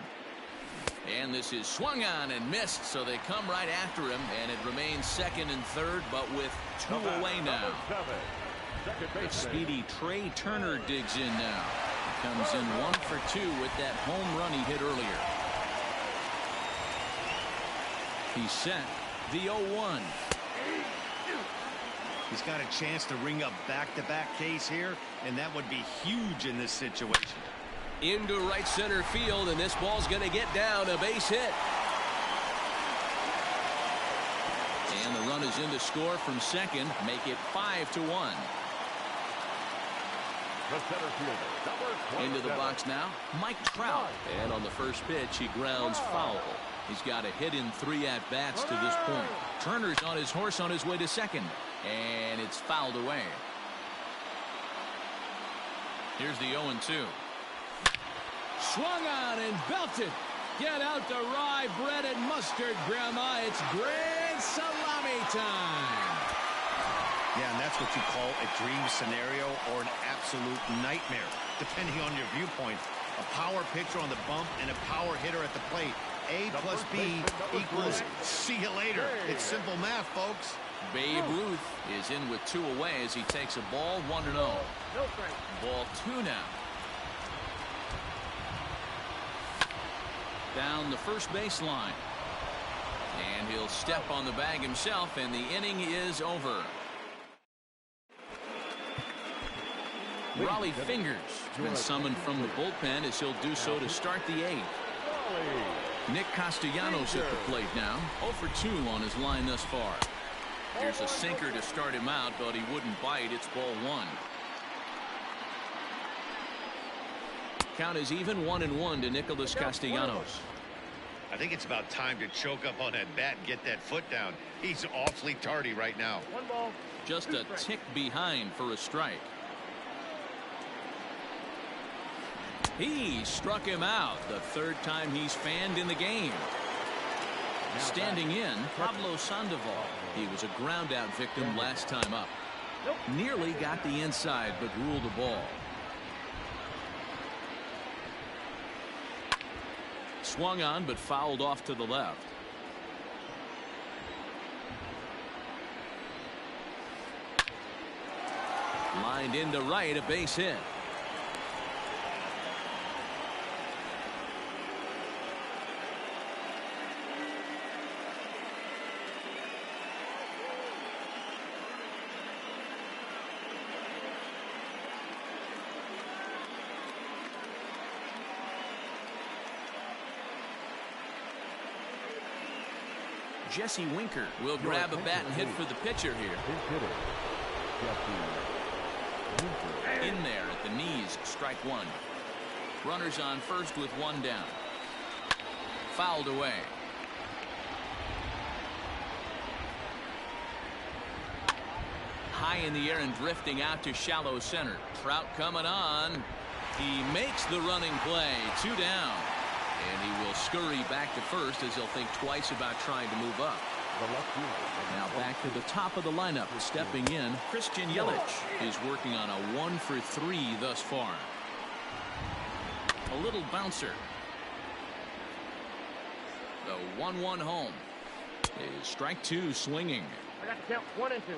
Speaker 1: And this is swung on and missed, so they come right after him, and it remains second and third, but with 2 away now. The speedy Trey Turner digs in now. He comes in 1 for 2 with that home run he hit earlier. He's set the 0-1.
Speaker 3: He's got a chance to ring a back-to-back case here, and that would be huge in this situation.
Speaker 1: Into right center field, and this ball's going to get down, a base hit. And the run is in to score from second, make it 5-1.
Speaker 2: The center fielder, number 27.
Speaker 1: Into the box now, Mike Trout. And on the first pitch, he grounds foul. He's got a hit in 3 at-bats to this point. Turner's on his horse on his way to second, and it's fouled away. Here's the 0-2.
Speaker 5: Swung on and belted. Get out the rye bread and mustard, Grandma. It's grand salami time.
Speaker 3: Yeah, and that's what you call a dream scenario or an absolute nightmare, depending on your viewpoint. A power pitcher on the bump and a power hitter at the plate. A plus B equals see you later. It's simple math, folks.
Speaker 1: Babe Ruth is in with 2 away as he takes a ball. 1-0. Ball 2 now. Down the first baseline. And he'll step on the bag himself, and the inning is over. Raleigh Fingers has been summoned from the bullpen as he'll do so to start the 8th. Nick Castellanos at the plate now. 0 for 2 on his line thus far. Here's a sinker to start him out, but he wouldn't bite. It's ball 1. Count is even 1-1 to Nicholas Castellanos.
Speaker 3: I think it's about time to choke up on that bat and get that foot down. He's awfully tardy right now.
Speaker 6: 1 ball.
Speaker 1: Just a tick behind for a strike. He struck him out, the 3rd time he's fanned in the game. Standing in, Pablo Sandoval. He was a ground-out victim last time up. Nearly got the inside, but ruled the ball. Swung on, but fouled off to the left. Lined into right, a base hit. Jesse Winker will grab a bat and hit for the pitcher here. In there at the knees, strike 1. Runners on first with 1 down. Fouled away. High in the air and drifting out to shallow center. Trout coming on. He makes the running play. 2 down. And he will scurry back to first as he'll think twice about trying to move up. Now back to the top of the lineup. Stepping in, Christian Yelich is working on a 1 for 3 thus far. A little bouncer. The 1-1 home. Is strike 2 swinging.
Speaker 6: I got to count 1 and 2.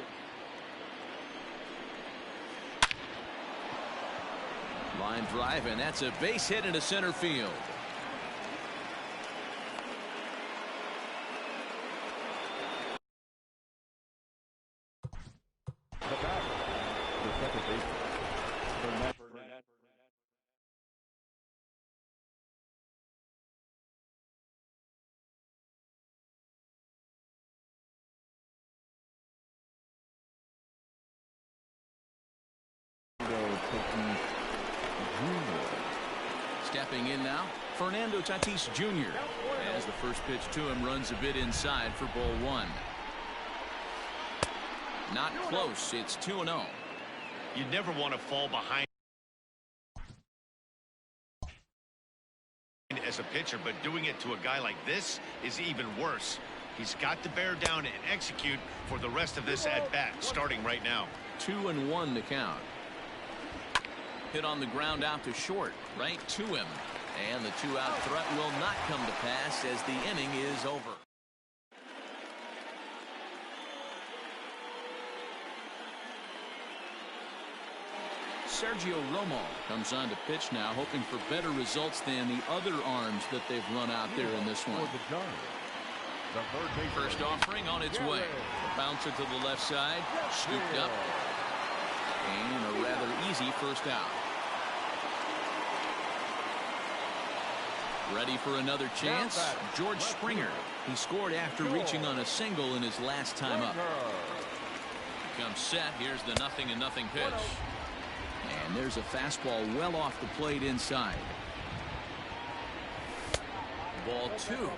Speaker 1: Line drive, and that's a base hit into center field. Stepping in now, Fernando Tatis Jr. as the first pitch to him runs a bit inside for ball one. Not close. It's 2-0.
Speaker 3: You never want to fall behind as a pitcher, but doing it to a guy like this is even worse. He's got to bear down and execute for the rest of this at bat, starting right now.
Speaker 1: 2-1 the count. Hit on the ground out to short, right to him. And the 2-out threat will not come to pass as the inning is over. Sergio Romo comes on to pitch now, hoping for better results than the other arms that they've run out there in this one. First offering on its way. A bouncer to the left side, scooped up, and a rather easy first out. Ready for another chance? George Springer. He scored after reaching on a single in his last time up. Comes set. Here's the 0-0 pitch. And there's a fastball well off the plate inside. Ball two.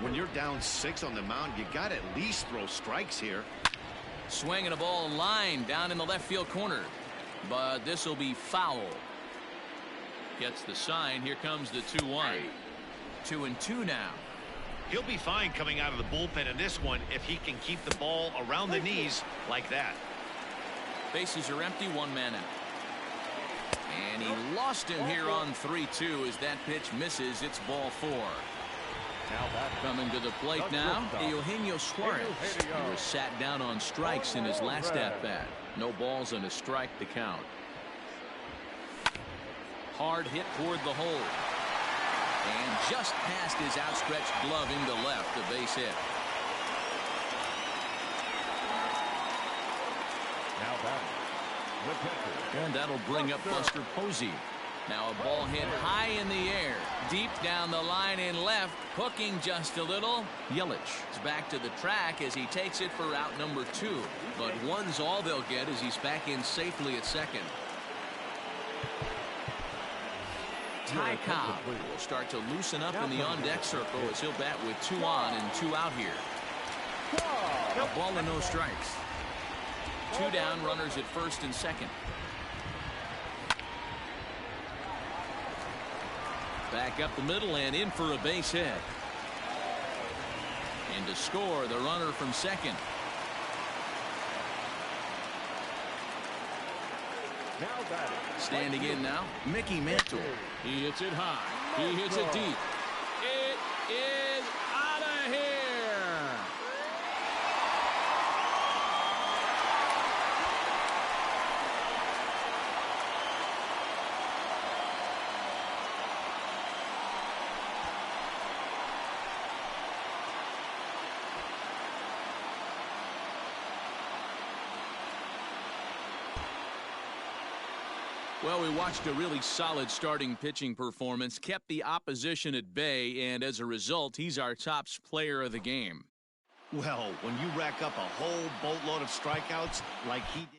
Speaker 3: When you're down 6 on the mound, you got to at least throw strikes here.
Speaker 1: Swinging a ball line down in the left field corner. But this will be foul. Gets the sign. Here comes the 2-1. 2-2 now.
Speaker 3: He'll be fine coming out of the bullpen in this one if he can keep the ball around the knees like that.
Speaker 1: Bases are empty, one man out. And he lost him here on 3-2 as that pitch misses. It's ball 4. Coming to the plate now, Eugenio Suarez. He was sat down on strikes in his last at-bat. No balls and a strike to count. Hard hit toward the hole. And just past his outstretched glove into left, a base hit.
Speaker 2: Now batting, the pitcher.
Speaker 1: And that'll bring up Buster Posey. Now a ball hit high in the air, deep down the line in left, hooking just a little. Yelich is back to the track as he takes it for out number 2. But one's all they'll get as he's back in safely at second. Ty Cobb will start to loosen up in the on-deck circle as he'll bat with 2 on and 2 out here. A ball and no strikes. 2 down, runners at first and second. Back up the middle and in for a base hit. And to score, the runner from second. Standing in now, Mickey Mantle.
Speaker 5: He hits it high. He hits it deep. It is out of here.
Speaker 1: Well, we watched a really solid starting pitching performance, kept the opposition at bay, and as a result, he's our top player of the game.
Speaker 3: Well, when you rack up a whole boatload of strikeouts like he did.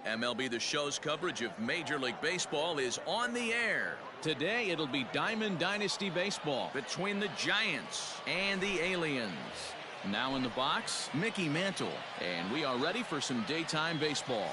Speaker 1: MLB The Show's coverage of Major League Baseball is on the air.
Speaker 5: Today it'll be Diamond Dynasty Baseball
Speaker 1: Between the Giants and the Aliens.
Speaker 5: now in the box.
Speaker 1: Mickey Mantle. And we are ready for some daytime baseball.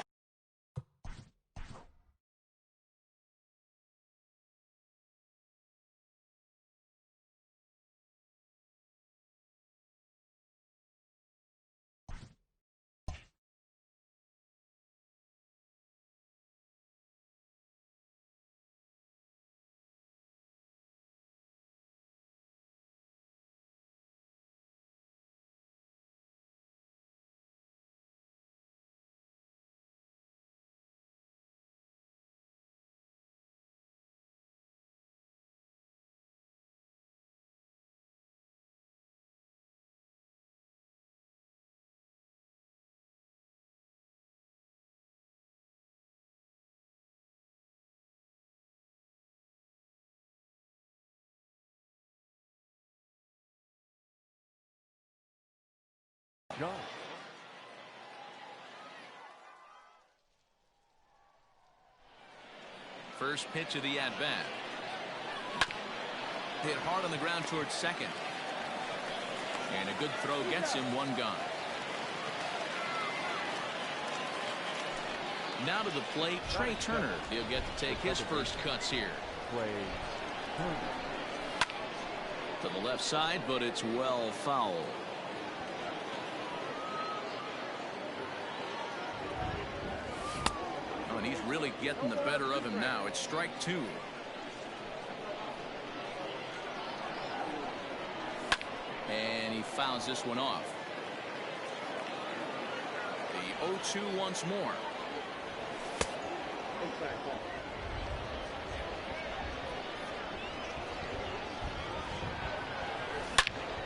Speaker 2: Go.
Speaker 1: First pitch of the at-bat. Hit hard on the ground towards second. And a good throw gets him one gone. Now to the plate, Trey Turner. He'll get to take his first cuts here.
Speaker 2: Trey Turner.
Speaker 1: To the left side, but it's well fouled. Oh, and he's really getting the better of him now. It's strike two. And he fouls this one off. The 0-2 once more.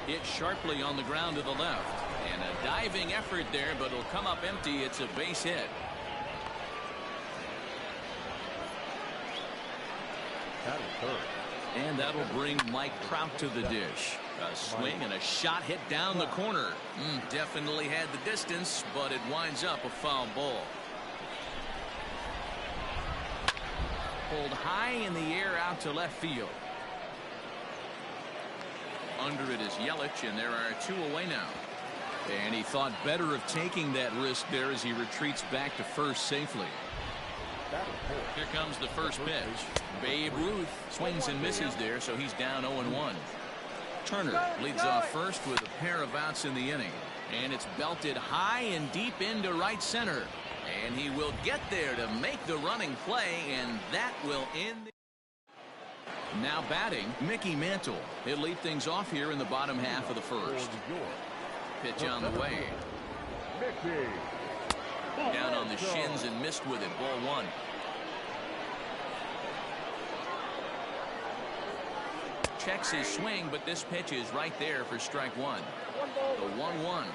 Speaker 1: Hit sharply on the ground to the left. And a diving effort there, but it'll come up empty. It's a base hit.
Speaker 2: That is third.
Speaker 1: And that'll bring Mike Trout to the dish. A swing and a shot hit down the corner. Definitely had the distance, but it winds up a foul ball. Pulled high in the air out to left field. Under it is Yelich, and there are two away now. And he thought better of taking that risk there as he retreats back to first safely. Here comes the first pitch. Babe Ruth swings and misses there, so he's down 0-1. Turner leads off first with a pair of outs in the inning. And it's belted high and deep into right center. And he will get there to make the running play, and that will end. Now batting, Mickey Mantle. He'll lead things off here in the bottom half of the first. Pitch on the way.
Speaker 2: Mickey.
Speaker 1: Down on the shins and missed with it. Ball one. Checks his swing, but this pitch is right there for strike one. The 1-1.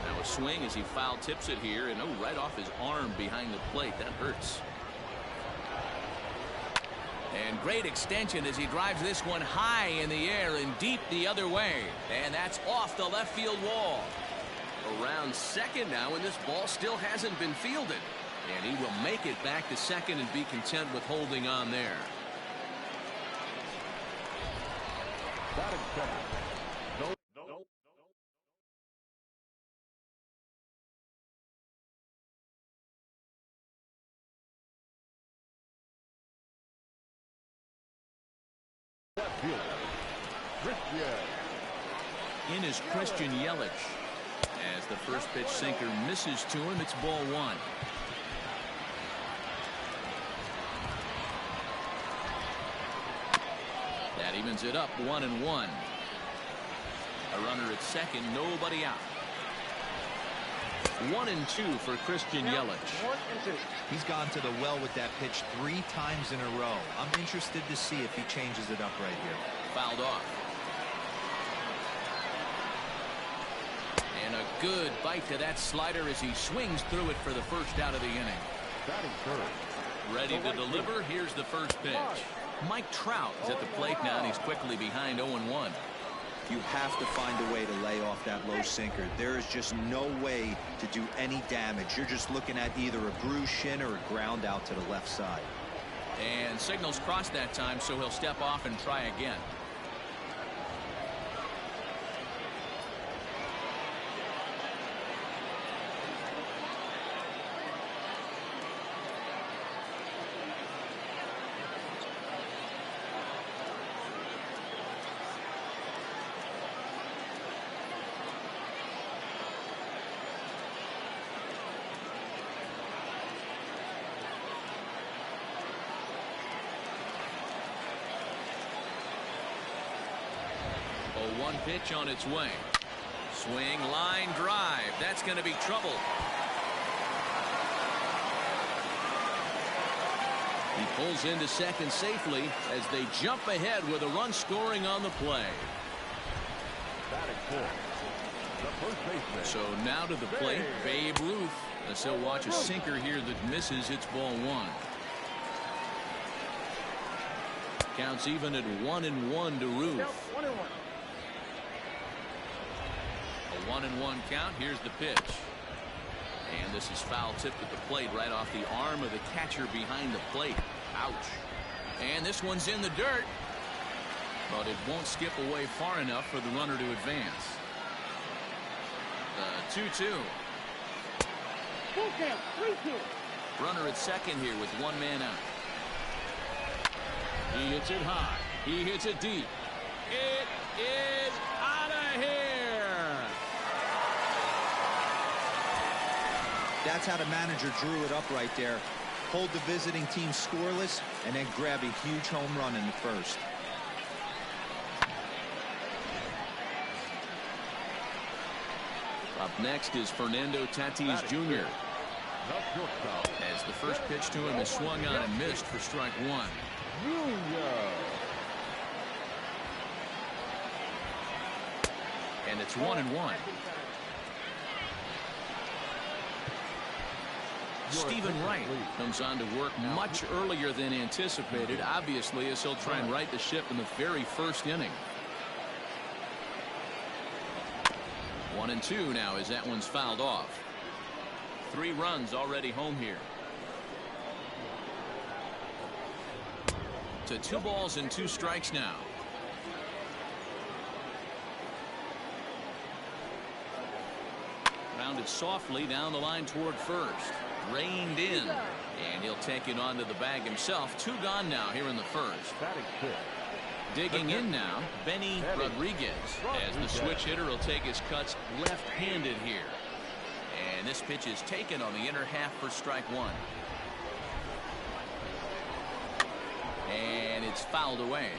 Speaker 1: Now a swing as he foul tips it here, and right off his arm behind the plate. That hurts. And great extension as he drives this one high in the air and deep the other way. And that's off the left field wall. Around second now, and this ball still hasn't been fielded. And he will make it back to second and be content with holding on there.
Speaker 2: Batting second. No. Left fielder, Christian.
Speaker 1: In is Christian Yelich. As the first pitch sinker misses to him, it's ball one. That evens it up 1-1. A runner at second, nobody out. 1-2 for Christian Yelich.
Speaker 4: He's gone to the well with that pitch 3 times in a row. I'm interested to see if he changes it up right here.
Speaker 1: Fouled off. And a good bite to that slider as he swings through it for the first out of the inning.
Speaker 2: Batting third.
Speaker 1: Ready to deliver. Here's the first pitch. Mike Trout is at the plate now, and he's quickly behind 0-1.
Speaker 4: You have to find a way to lay off that low sinker. There is just no way to do any damage. You're just looking at either a bruised shin or a ground out to the left side.
Speaker 1: And signals crossed that time, so he'll step off and try again. One pitch on its way. Swing, line drive. That's going to be trouble. He pulls into second safely as they jump ahead with a run scoring on the play. So now to the plate, Babe Ruth. As he'll watch a sinker here that misses. It's ball one. Counts even at 1-1 to Ruth. 1-1 count. Here's the pitch. And this is foul tipped at the plate right off the arm of the catcher behind the plate. Ouch. And this one's in the dirt. But it won't skip away far enough for the runner to advance. The 2-2. Runner at second here with one man out.
Speaker 5: He hits it high. He hits it deep. It is out of here.
Speaker 4: That's how the manager drew it up right there. Hold the visiting team scoreless and then grab a huge home run in the first.
Speaker 1: Up next is Fernando Tatis Jr. As the first pitch to him is swung on and missed for strike one. And it's 1-1. Stephen Wright comes on to work much earlier than anticipated, obviously, as he'll try and right the ship in the very first inning. 1-2 now as that one's fouled off. 3 runs already home here. To 2 balls and 2 strikes now. Rounded softly down the line toward first. Reined in, and he'll take it onto the bag himself. 2 gone now here in the first. Digging in now, Benny Rodriguez, as the switch hitter will take his cuts left-handed here. And this pitch is taken on the inner half for strike one. And it's fouled away.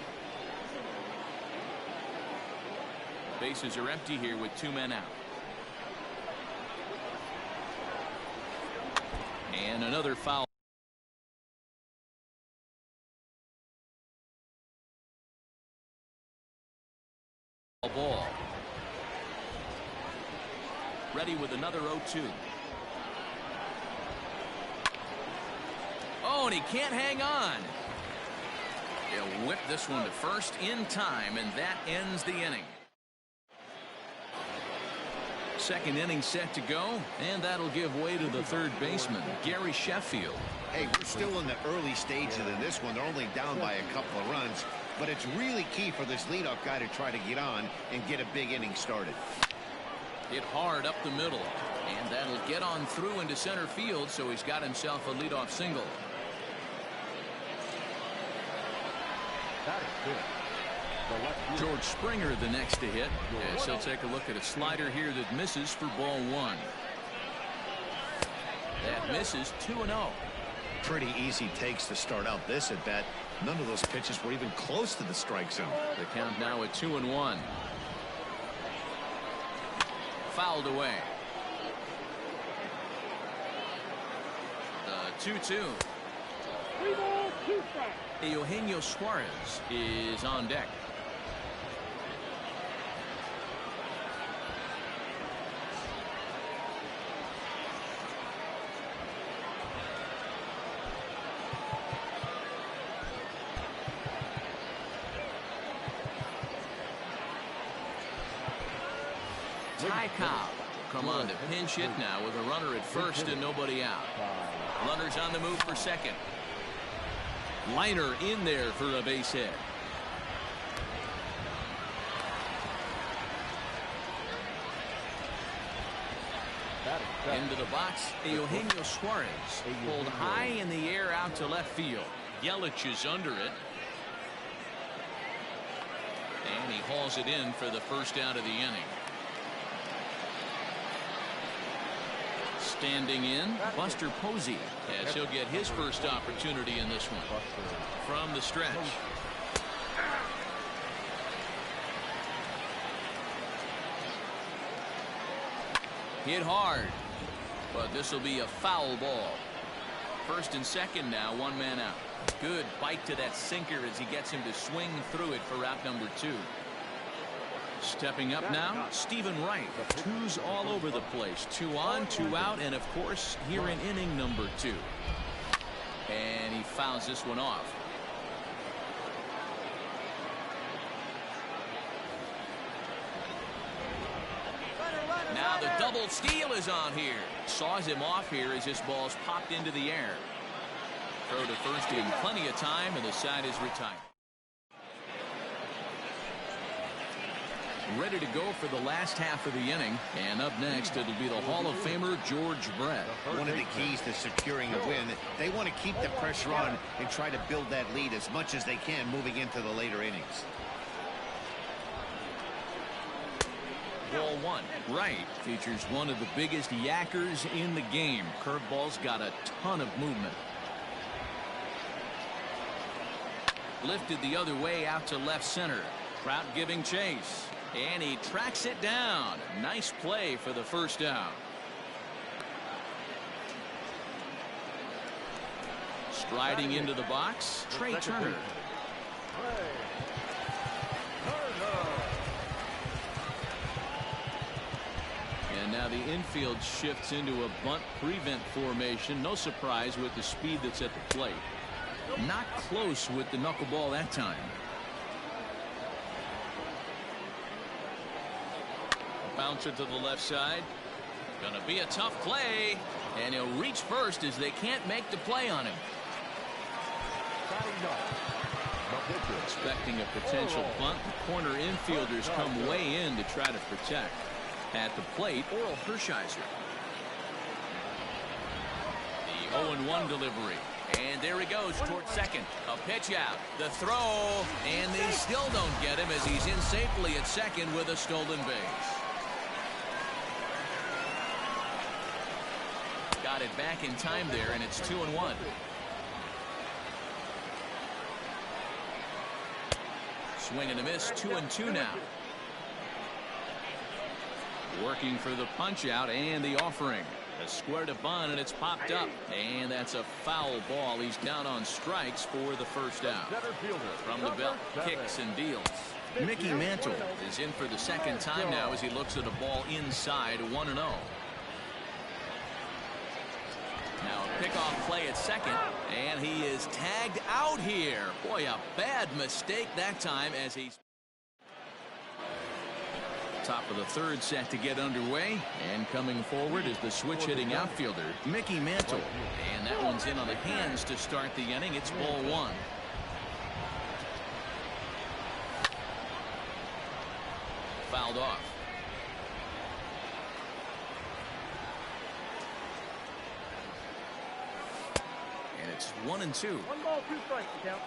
Speaker 1: Bases are empty here with 2 men out. And another foul ball. Ready with another 0-2. Oh, and he can't hang on. He'll whip this one to first in time, and that ends the inning. Second inning set to go, and that'll give way to the third baseman, Gary Sheffield.
Speaker 3: Hey, we're still in the early stages of this one. They're only down by a couple of runs, but it's really key for this leadoff guy to try to get on and get a big inning started.
Speaker 1: Hit hard up the middle, and that'll get on through into center field, so he's got himself a leadoff single. George Springer the next to hit, as he'll take a look at a slider here that misses for ball one. That misses 2-0.
Speaker 3: Pretty easy takes to start out this at bat. None of those pitches were even close to the strike zone.
Speaker 1: The count now at 2-1. Fouled away. The 2-2.
Speaker 6: 3 balls, 2 strikes.
Speaker 1: Eugenio Suarez is on deck. Ty Cobb come on to pinch hit now with a runner at first and nobody out. Runners on the move for second. Liner in there for a base hit. Into the box, Eugenio Suarez pulled high in the air out to left field. Yelich is under it. And he hauls it in for the first out of the inning. Standing in, Buster Posey, as he'll get his first opportunity in this one. From the stretch. Hit hard, but this will be a foul ball. First and second now, one man out. Good bite to that sinker as he gets him to swing through it for out number 2. Stepping up now, Stephen Wright. 2's all over the place. 2 on, 2 out, and of course here in inning number 2. And he fouls this one off. Now the double steal is on here. Saws him off here as this ball's popped into the air. Throw to first in plenty of time, and the side is retired. Ready to go for the last half of the inning. And up next, it'll be the Hall of Famer George Brett.
Speaker 3: One of the keys to securing a win, they want to keep the pressure on and try to build that lead as much as they can moving into the later innings.
Speaker 1: Ball 1. Wright features one of the biggest yackers in the game. Curveball's got a ton of movement. Lifted the other way out to left center. Trout giving chase. And he tracks it down. Nice play for the first out. Striding into the box, Trey Turner. And now the infield shifts into a bunt prevent formation. No surprise with the speed that's at the plate. Not close with the knuckleball that time. Bouncer to the left side. Gonna be a tough play. And he'll reach first as they can't make the play on him. Expecting a potential bunt. The corner infielders come way in to try to protect. At the plate, Oral Hershiser. The 0-1 delivery. And there he goes towards second. A pitch out. The throw. And they still don't get him as he's in safely at second with a stolen base. Got it back in time there, and it's 2-1. Swing and a miss, 2-2 now. Working for the punch out and the offering. A square to bunt, and it's popped up. And that's a foul ball. He's down on strikes for the first out. From the belt, kicks and deals. Mickey Mantle is in for the second time now as he looks at a ball inside 1-0. Now a pickoff play at second, and he is tagged out here. Boy, a bad mistake that time as he's top of the third set to get underway, and coming forward is the switch hitting outfielder Mickey Mantle, and that one's in on the hands to start the inning. It's ball 1. Fouled off. And it's 1-2.
Speaker 6: 1 ball, 2 strikes, count.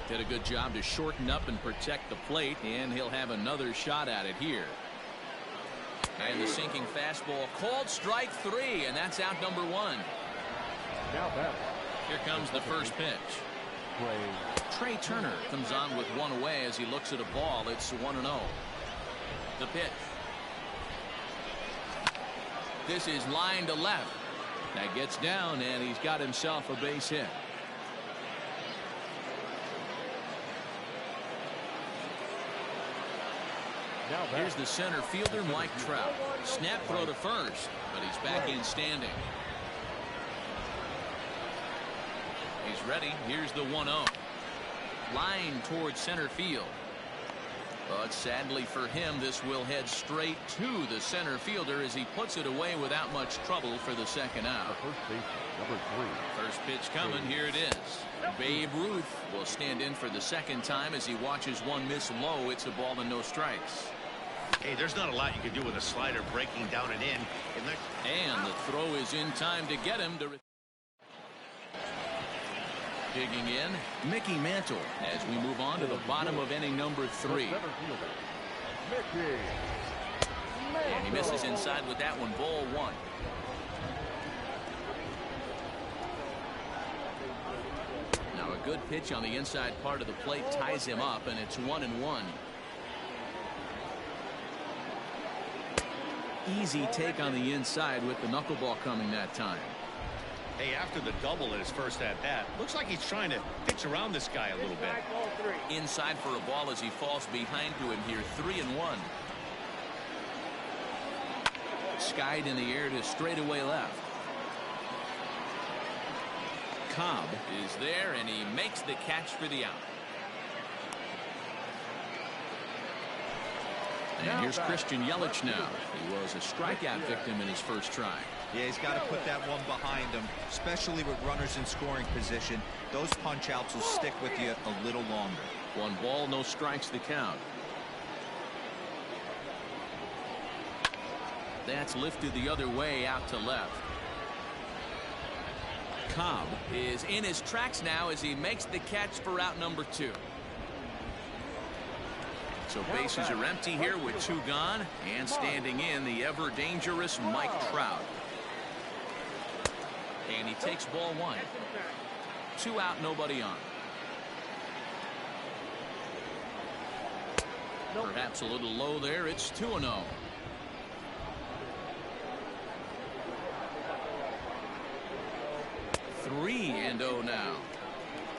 Speaker 1: Did a good job to shorten up and protect the plate, and he'll have another shot at it here. And the sinking fastball called strike 3, and that's out number 1.
Speaker 2: Now back.
Speaker 1: Here comes the first pitch. Trey Turner comes on with one away as he looks at a ball. It's 1-0. The pitch. This is line to left. That gets down, and he's got himself a base hit. Here's the center fielder, Mike Trout. Snap throw to first, but he's back in standing. He's ready. Here's the 1-0. Line towards center field. But sadly for him, this will head straight to the center fielder as he puts it away without much trouble for the second out.
Speaker 2: First baseman, number 3.
Speaker 1: First pitch coming. Here it is. Babe Ruth will stand in for the second time as he watches one miss low. It's a ball and no strikes.
Speaker 3: Hey, there's not a lot you can do with a slider breaking down and in.
Speaker 1: And the throw is in time to get him to. Digging in, Mickey Mantle as we move on to the bottom of inning number 3. And he misses inside with that one. Ball 1. Now a good pitch on the inside part of the plate ties him up, and it's 1-1. Easy take on the inside with the knuckleball coming that time.
Speaker 3: Hey, after the double at his first at-bat, looks like he's trying to pitch around this guy a little bit.
Speaker 1: Inside for a ball as he falls behind to him here. 3-1. Skied in the air to straightaway left. Cobb is there, and he makes the catch for the out. And here's Christian Yelich now. He was a strikeout victim in his first try.
Speaker 4: Yeah, he's got to put that one behind him, especially with runners in scoring position. Those punch outs will stick with you a little longer.
Speaker 1: 1 ball, no strikes, the count. That's lifted the other way out to left. Cobb is in his tracks now as he makes the catch for out number 2. So bases are empty here with 2 gone, and standing in the ever dangerous Mike Trout. And he takes ball 1. 2 out, nobody on. Perhaps a little low there. It's 2-0. Three and 0 now.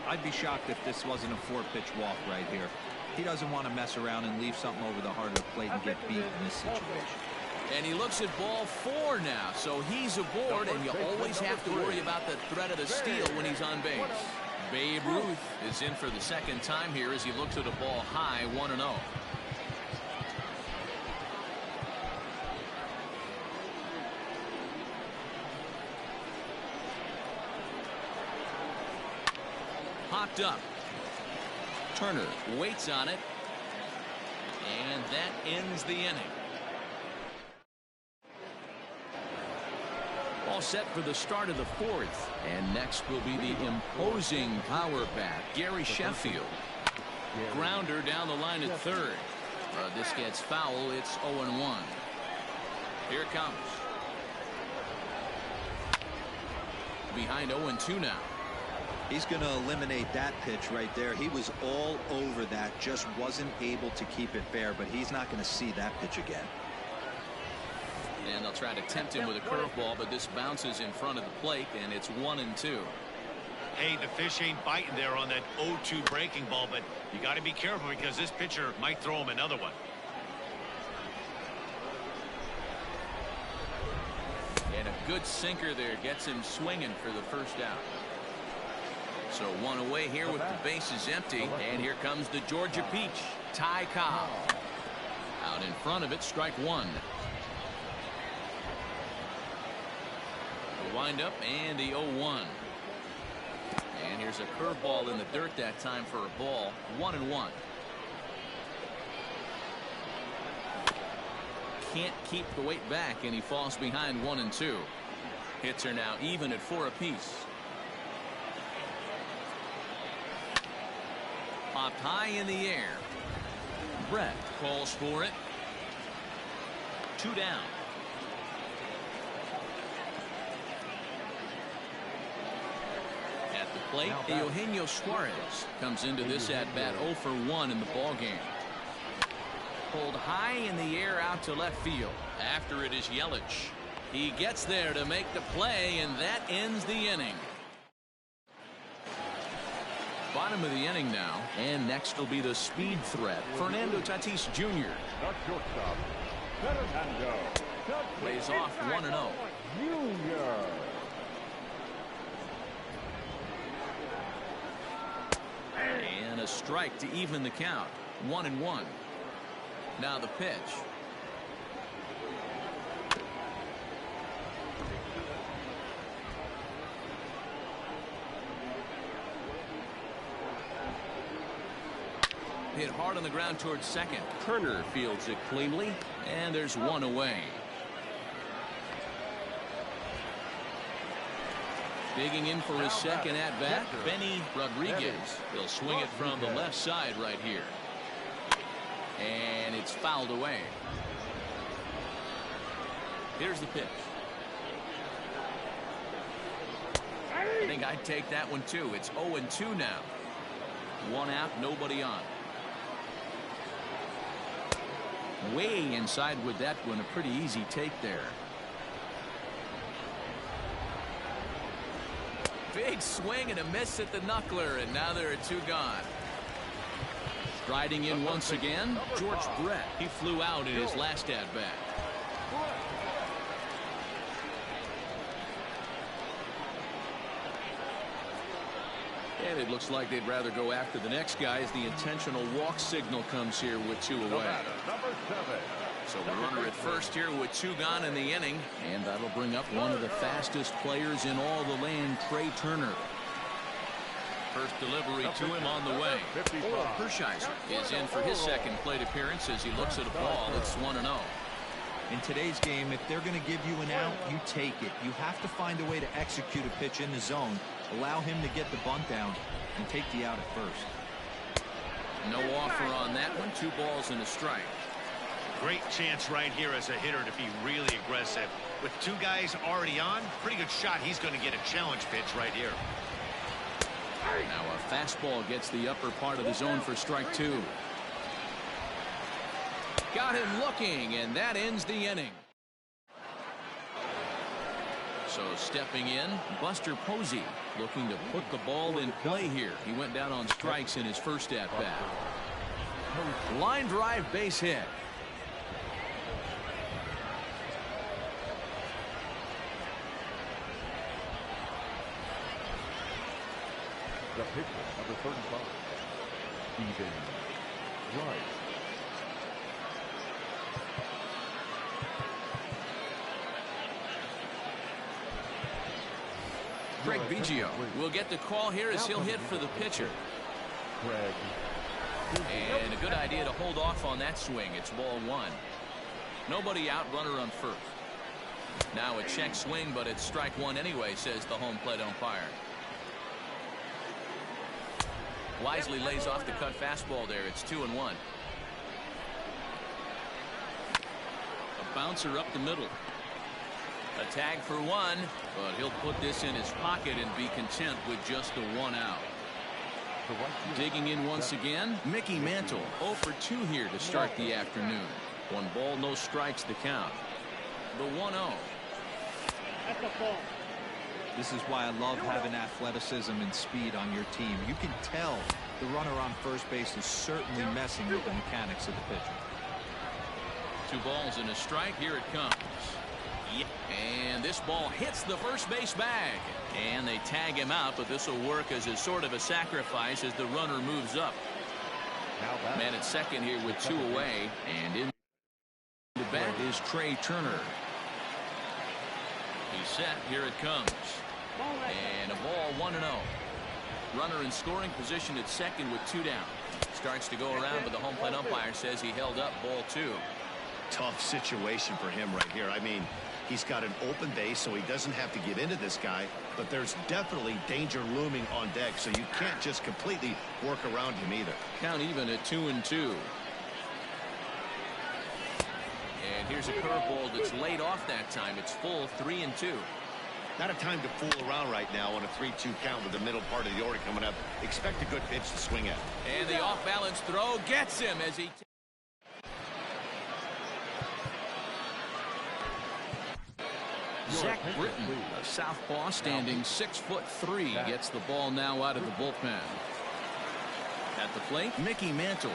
Speaker 4: I'd be shocked if this wasn't a 4-pitch walk right here. He doesn't want to mess around and leave something over the heart of the plate and get beat in this situation.
Speaker 1: And he looks at ball 4 now, so he's aboard, and you always have to worry about the threat of the steal when he's on base. Babe Ruth is in for the second time here as he looks at a ball high. 1-0. Popped up. Turner waits on it, and that ends the inning. All set for the start of the 4th, and next will be the imposing power bat, Gary Sheffield. Grounder down the line at 3rd. This gets foul. It's 0-1. Here it comes. Behind 0-2 now.
Speaker 4: He's going to eliminate that pitch right there. He was all over that, just wasn't able to keep it fair, but he's not going to see that pitch again.
Speaker 1: And they'll try to tempt him with a curveball, but this bounces in front of the plate, and it's 1-2.
Speaker 3: Hey, the fish ain't biting there on that 0-2 breaking ball, but you got to be careful because this pitcher might throw him another one.
Speaker 1: And a good sinker there gets him swinging for the first out. So 1 away here with the bases empty, and here comes the Georgia Peach, Ty Cobb. Out in front of it, strike 1. The windup and the 0-1. And here's a curveball in the dirt that time for a ball. 1-1. Can't keep the weight back, and he falls behind 1-2. Hits are now even at 4 apiece. Popped high in the air. Brett calls for it. 2 down. At the plate, Eugenio Suarez comes into this at bat 0 for 1 in the ball game. Pulled high in the air out to left field. After it is Yelich. He gets there to make the play, and that ends the inning. Bottom of the inning now, and next will be the speed threat, Fernando Tatis Jr. Plays off 1-0. And a strike to even the count. 1-1. Now the pitch. Hit hard on the ground towards second. Turner fields it cleanly, and there's one away. Digging in for his second at-bat, Benny Rodriguez. He'll swing it from the left side right here. And it's fouled away. Here's the pitch. I think I'd take that one too. It's 0-2 now. One out, nobody on. Way inside with that one. A pretty easy take there. Big swing and a miss at the knuckler, and now there are two gone. Striding in once again, George Brett. He flew out in his last at-bat. And it looks like they'd rather go after the next guy as the intentional walk signal comes here with two away. So the runner at first here with two gone in the inning, and that'll bring up one of the fastest players in all the land, Trey Turner. First delivery to him on the way. Hershiser is in for his second plate appearance as he looks at a ball. It's 1-0.
Speaker 4: In today's game, if they're going to give you an out, you take it. You have to find a way to execute a pitch in the zone, allow him to get the bunt down, and take the out at first.
Speaker 1: No offer on that one. 2 balls and a strike.
Speaker 3: Great chance right here as a hitter to be really aggressive. With 2 guys already on, pretty good shot. He's going to get a challenge pitch right here.
Speaker 1: Now a fastball gets the upper part of the zone for strike 2. Got him looking, and that ends the inning. So stepping in, Buster Posey looking to put the ball in play here. He went down on strikes in his first at-bat. Line drive base hit.
Speaker 2: The pitcher, number 35, Steven Rice.
Speaker 1: Craig Biggio will get the call here as he'll hit for the pitcher. And a good idea to hold off on that swing. It's ball 1. Nobody out, runner on first. Now a check swing, but it's strike 1 anyway, says the home plate umpire. Wisely lays off the cut fastball there. It's 2-1. A bouncer up the middle. A tag for 1, but he'll put this in his pocket and be content with just the 1 out. Digging in once again, Mickey Mantle. 0 for 2 here to start the afternoon. 1 ball, no strikes the count. The 1-0.
Speaker 4: This is why I love having athleticism and speed on your team. You can tell the runner on first base is certainly messing with the mechanics of the pitcher.
Speaker 1: 2 balls and a strike. Here it comes. And this ball hits the first base bag. And they tag him out, but this will work as a sort of a sacrifice as the runner moves up. Man at second here with 2 away. And in the bat is Trey Turner. He's set. Here it comes. And a ball 1-0. Runner in scoring position at second with 2 down. Starts to go around, but the home plate umpire says he held up ball 2.
Speaker 3: Tough situation for him right here. I mean, he's got an open base, so he doesn't have to get into this guy, but there's definitely danger looming on deck, so you can't just completely work around him either.
Speaker 1: Count even at 2-2. And here's a curveball that's laid off that time. It's full 3-2.
Speaker 3: Not a time to fool around right now on a 3-2 count with the middle part of the order coming up. Expect a good pitch to swing at.
Speaker 1: And the off-balance throw gets him as he... Zach Britton, a southpaw standing 6'3", gets the ball now out of the bullpen. At the plate, Mickey Mantle.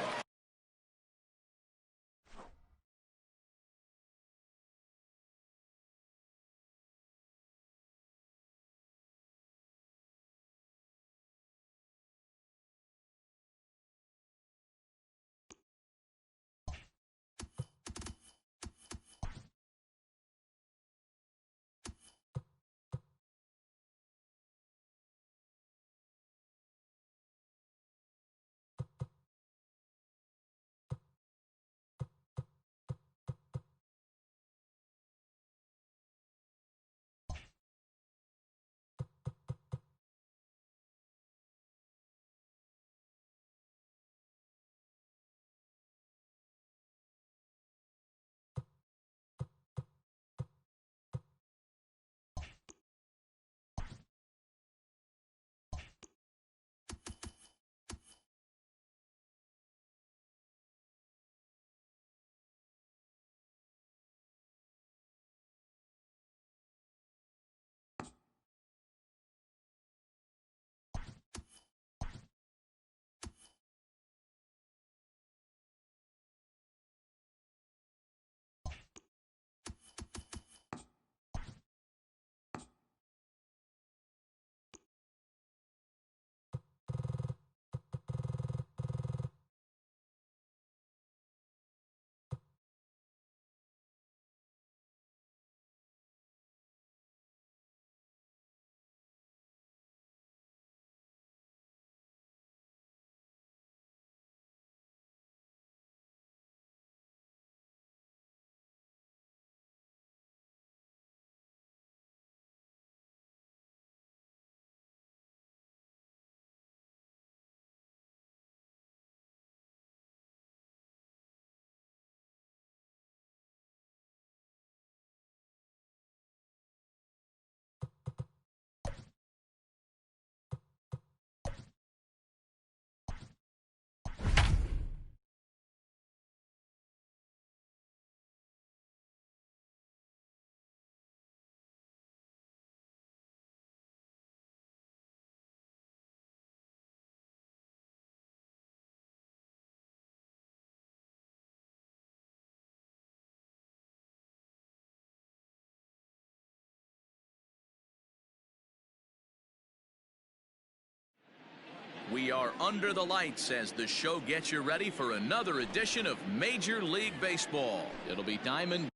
Speaker 1: We are under the lights as the show gets you ready for another edition of Major League Baseball. It'll be Diamond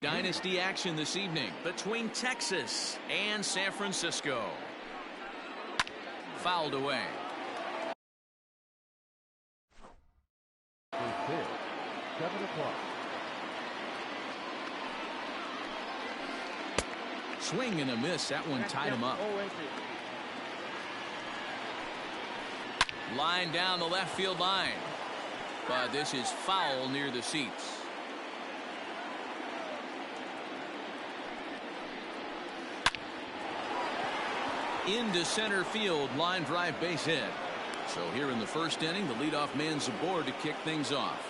Speaker 1: Dynasty action this evening between Texas and San Francisco. Fouled away.
Speaker 2: First pitch, 7 o'clock.
Speaker 1: Swing and a miss. That one tied him up. Line down the left field line. But this is foul near the seats. Into center field, line drive, base hit. So here in the first inning, the leadoff man's aboard to kick things off.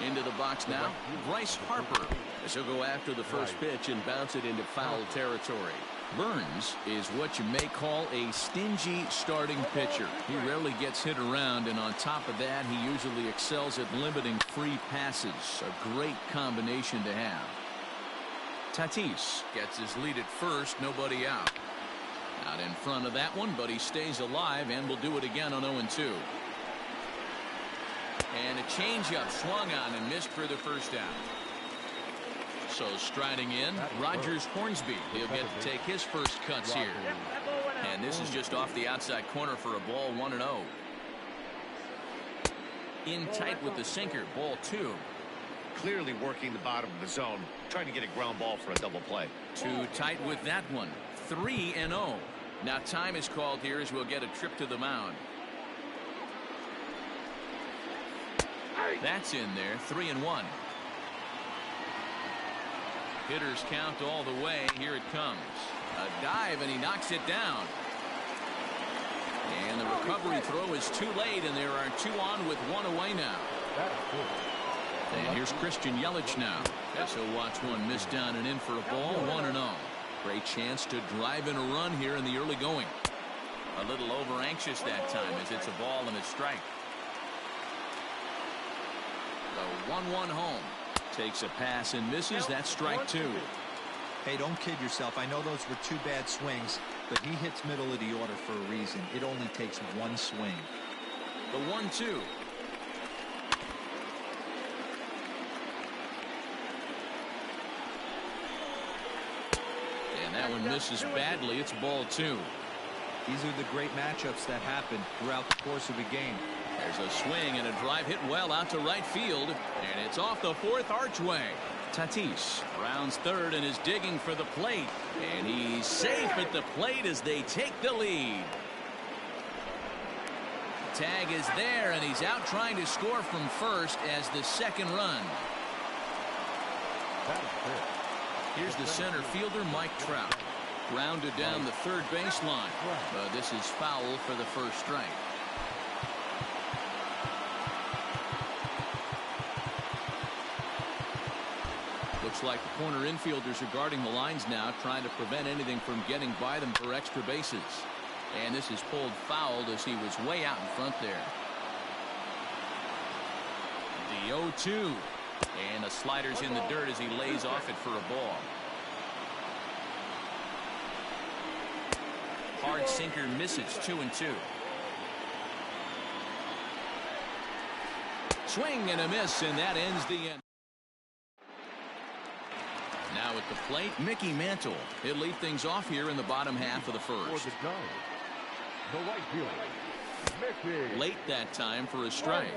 Speaker 1: Into the box now, Bryce Harper, as he'll go after the first pitch and bounce it into foul territory. Burns is what you may call a stingy starting pitcher. He rarely gets hit around, and on top of that, he usually excels at limiting free passes. A great combination to have. Tatis gets his lead at first, nobody out. Out in front of that one, but he stays alive and will do it again on 0-2. And a changeup swung on and missed for the first out. So striding in, Rogers Hornsby. He'll get to take his first cuts here. And this is just off the outside corner for a ball, 1-0. In tight with the sinker, ball 2.
Speaker 3: Clearly working the bottom of the zone, trying to get a ground ball for a double play.
Speaker 1: Too tight with that one. 3-0. Now time is called here as we'll get a trip to the mound. That's in there. 3-1. Hitters count all the way. Here it comes. A dive, and he knocks it down. And the recovery throw is too late, and there are 2 on with 1 away now. And here's Christian Yelich now. As he'll watch one miss down and in for a ball, 1-0. Great chance to drive in a run here in the early going. A little over anxious that time as it's a ball and a strike. The 1-1 home. Takes a pass and misses. That's strike 2.
Speaker 4: Hey, don't kid yourself. I know those were 2 bad swings, but he hits middle of the order for a reason. It only takes 1 swing.
Speaker 1: The 1-2. And that one misses badly. It's ball 2.
Speaker 4: These are the great matchups that happen throughout the course of a game.
Speaker 1: There's a swing and a drive hit well out to right field, and it's off the 4th archway. Tatis rounds third and is digging for the plate, and he's safe at the plate as they take the lead. Tag is there, and he's out trying to score from first as the second run. Here's the center fielder, Mike Trout. Grounded down the third baseline. But this is foul for the first strike. Looks like the corner infielders are guarding the lines now, trying to prevent anything from getting by them for extra bases. And this is pulled fouled as he was way out in front there. The 0-2. And the slider's in the dirt as he lays off it for a ball. Hard sinker misses. 2-2. Swing and a miss, and that ends the end. Now at the plate, Mickey Mantle. He'll lead things off here in the bottom half of the first.
Speaker 2: The right fielder, Mickey.
Speaker 1: Late that time for a strike.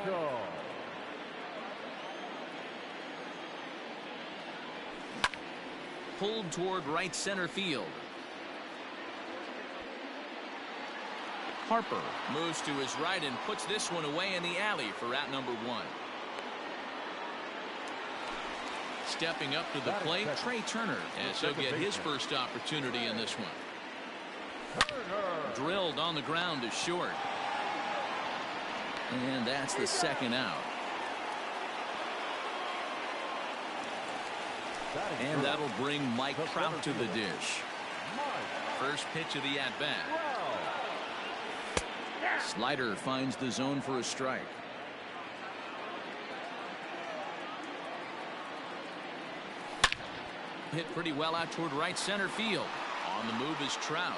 Speaker 1: Pulled toward right center field. Harper moves to his right and puts this one away in the alley for out number 1. Stepping up to the plate, Trey Turner, as he'll get his first opportunity in this one. Drilled on the ground to short. And that's the second out. And that'll bring Mike Trout to the dish. First pitch of the at-bat. Slider finds the zone for a strike. hit pretty well out toward right center field. On the move is Trout.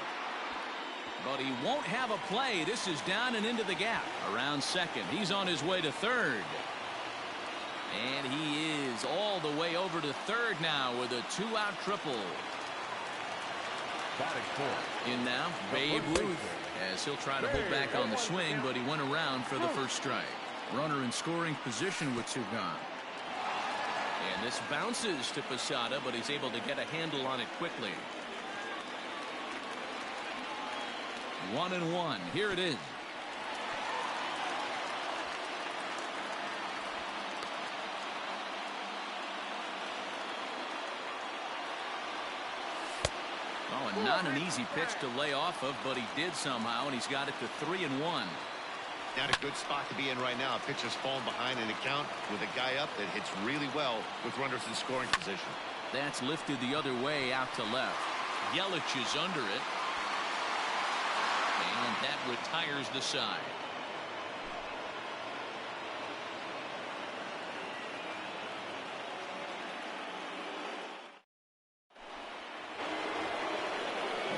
Speaker 1: But he won't have a play. This is down and into the gap. Around second. He's on his way to third. And he is all the way over to third now with a 2-out triple. In now, Babe Ruth, as he'll try to hold back on the swing, but he went around for the first strike. Runner in scoring position with 2 gone. And this bounces to Posada, but he's able to get a handle on it quickly. 1-1. Here it is. Oh, and not an easy pitch to lay off of, but he did somehow, and he's got it to 3-1.
Speaker 3: Not a good spot to be in right now. A pitcher's falling behind in the count with a guy up that hits really well with runners in scoring position.
Speaker 1: That's lifted the other way out to left. Yelich is under it. And that retires the side.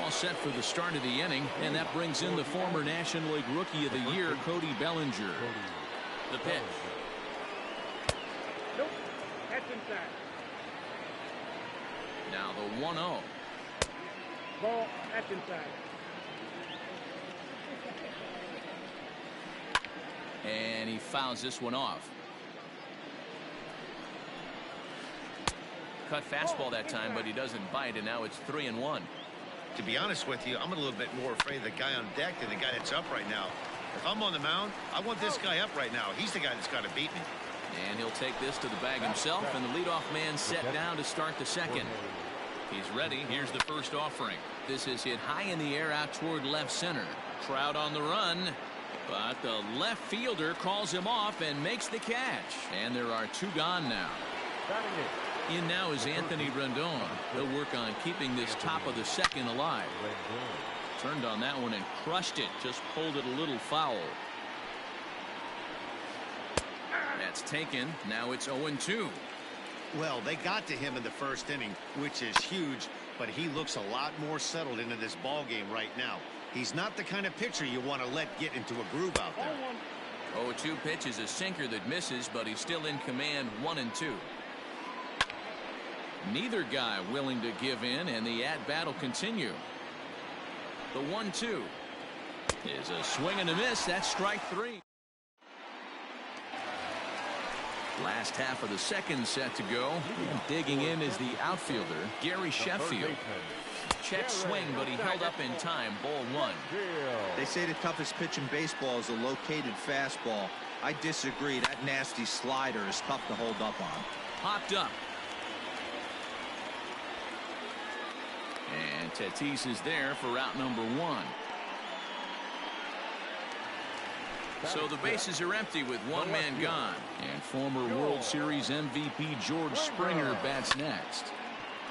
Speaker 1: All set for the start of the inning, and that brings in the former National League Rookie of the Year, Cody Bellinger. The pitch.
Speaker 6: Nope. That's inside.
Speaker 1: Now the 1-0.
Speaker 6: Ball. That's inside.
Speaker 1: And he fouls this one off. Cut fastball that time, but he doesn't bite, and now it's 3-1.
Speaker 3: To be honest with you, I'm a little bit more afraid of the guy on deck than the guy that's up right now. If I'm on the mound, I want this guy up right now. He's the guy that's got to beat me.
Speaker 1: And he'll take this to the bag himself, and the leadoff man set down to start the second. He's ready. Here's the first offering. This is hit high in the air out toward left center. Trout on the run, but the left fielder calls him off and makes the catch. And there are 2 gone now. In now is Anthony Rendon. He'll work on keeping this top of the second alive. Turned on that one and crushed it. Just pulled it a little foul. That's taken. Now it's 0-2.
Speaker 3: Well, they got to him in the first inning, which is huge, but he looks a lot more settled into this ball game right now. He's not the kind of pitcher you want to let get into a groove out there.
Speaker 1: 0-2 pitch is a sinker that misses, but he's still in command. 1-2. Neither guy willing to give in, and the at-bat will continue. The 1-2 is a swing and a miss. That's strike 3. Last half of the second set to go. And digging in is the outfielder, Gary Sheffield. Check swing, but he held up in time. Ball 1.
Speaker 4: They say the toughest pitch in baseball is a located fastball. I disagree. That nasty slider is tough to hold up on.
Speaker 1: Popped up. And Tatis is there for out number 1. So the bases are empty with 1 man gone. And former World Series MVP George Springer bats next.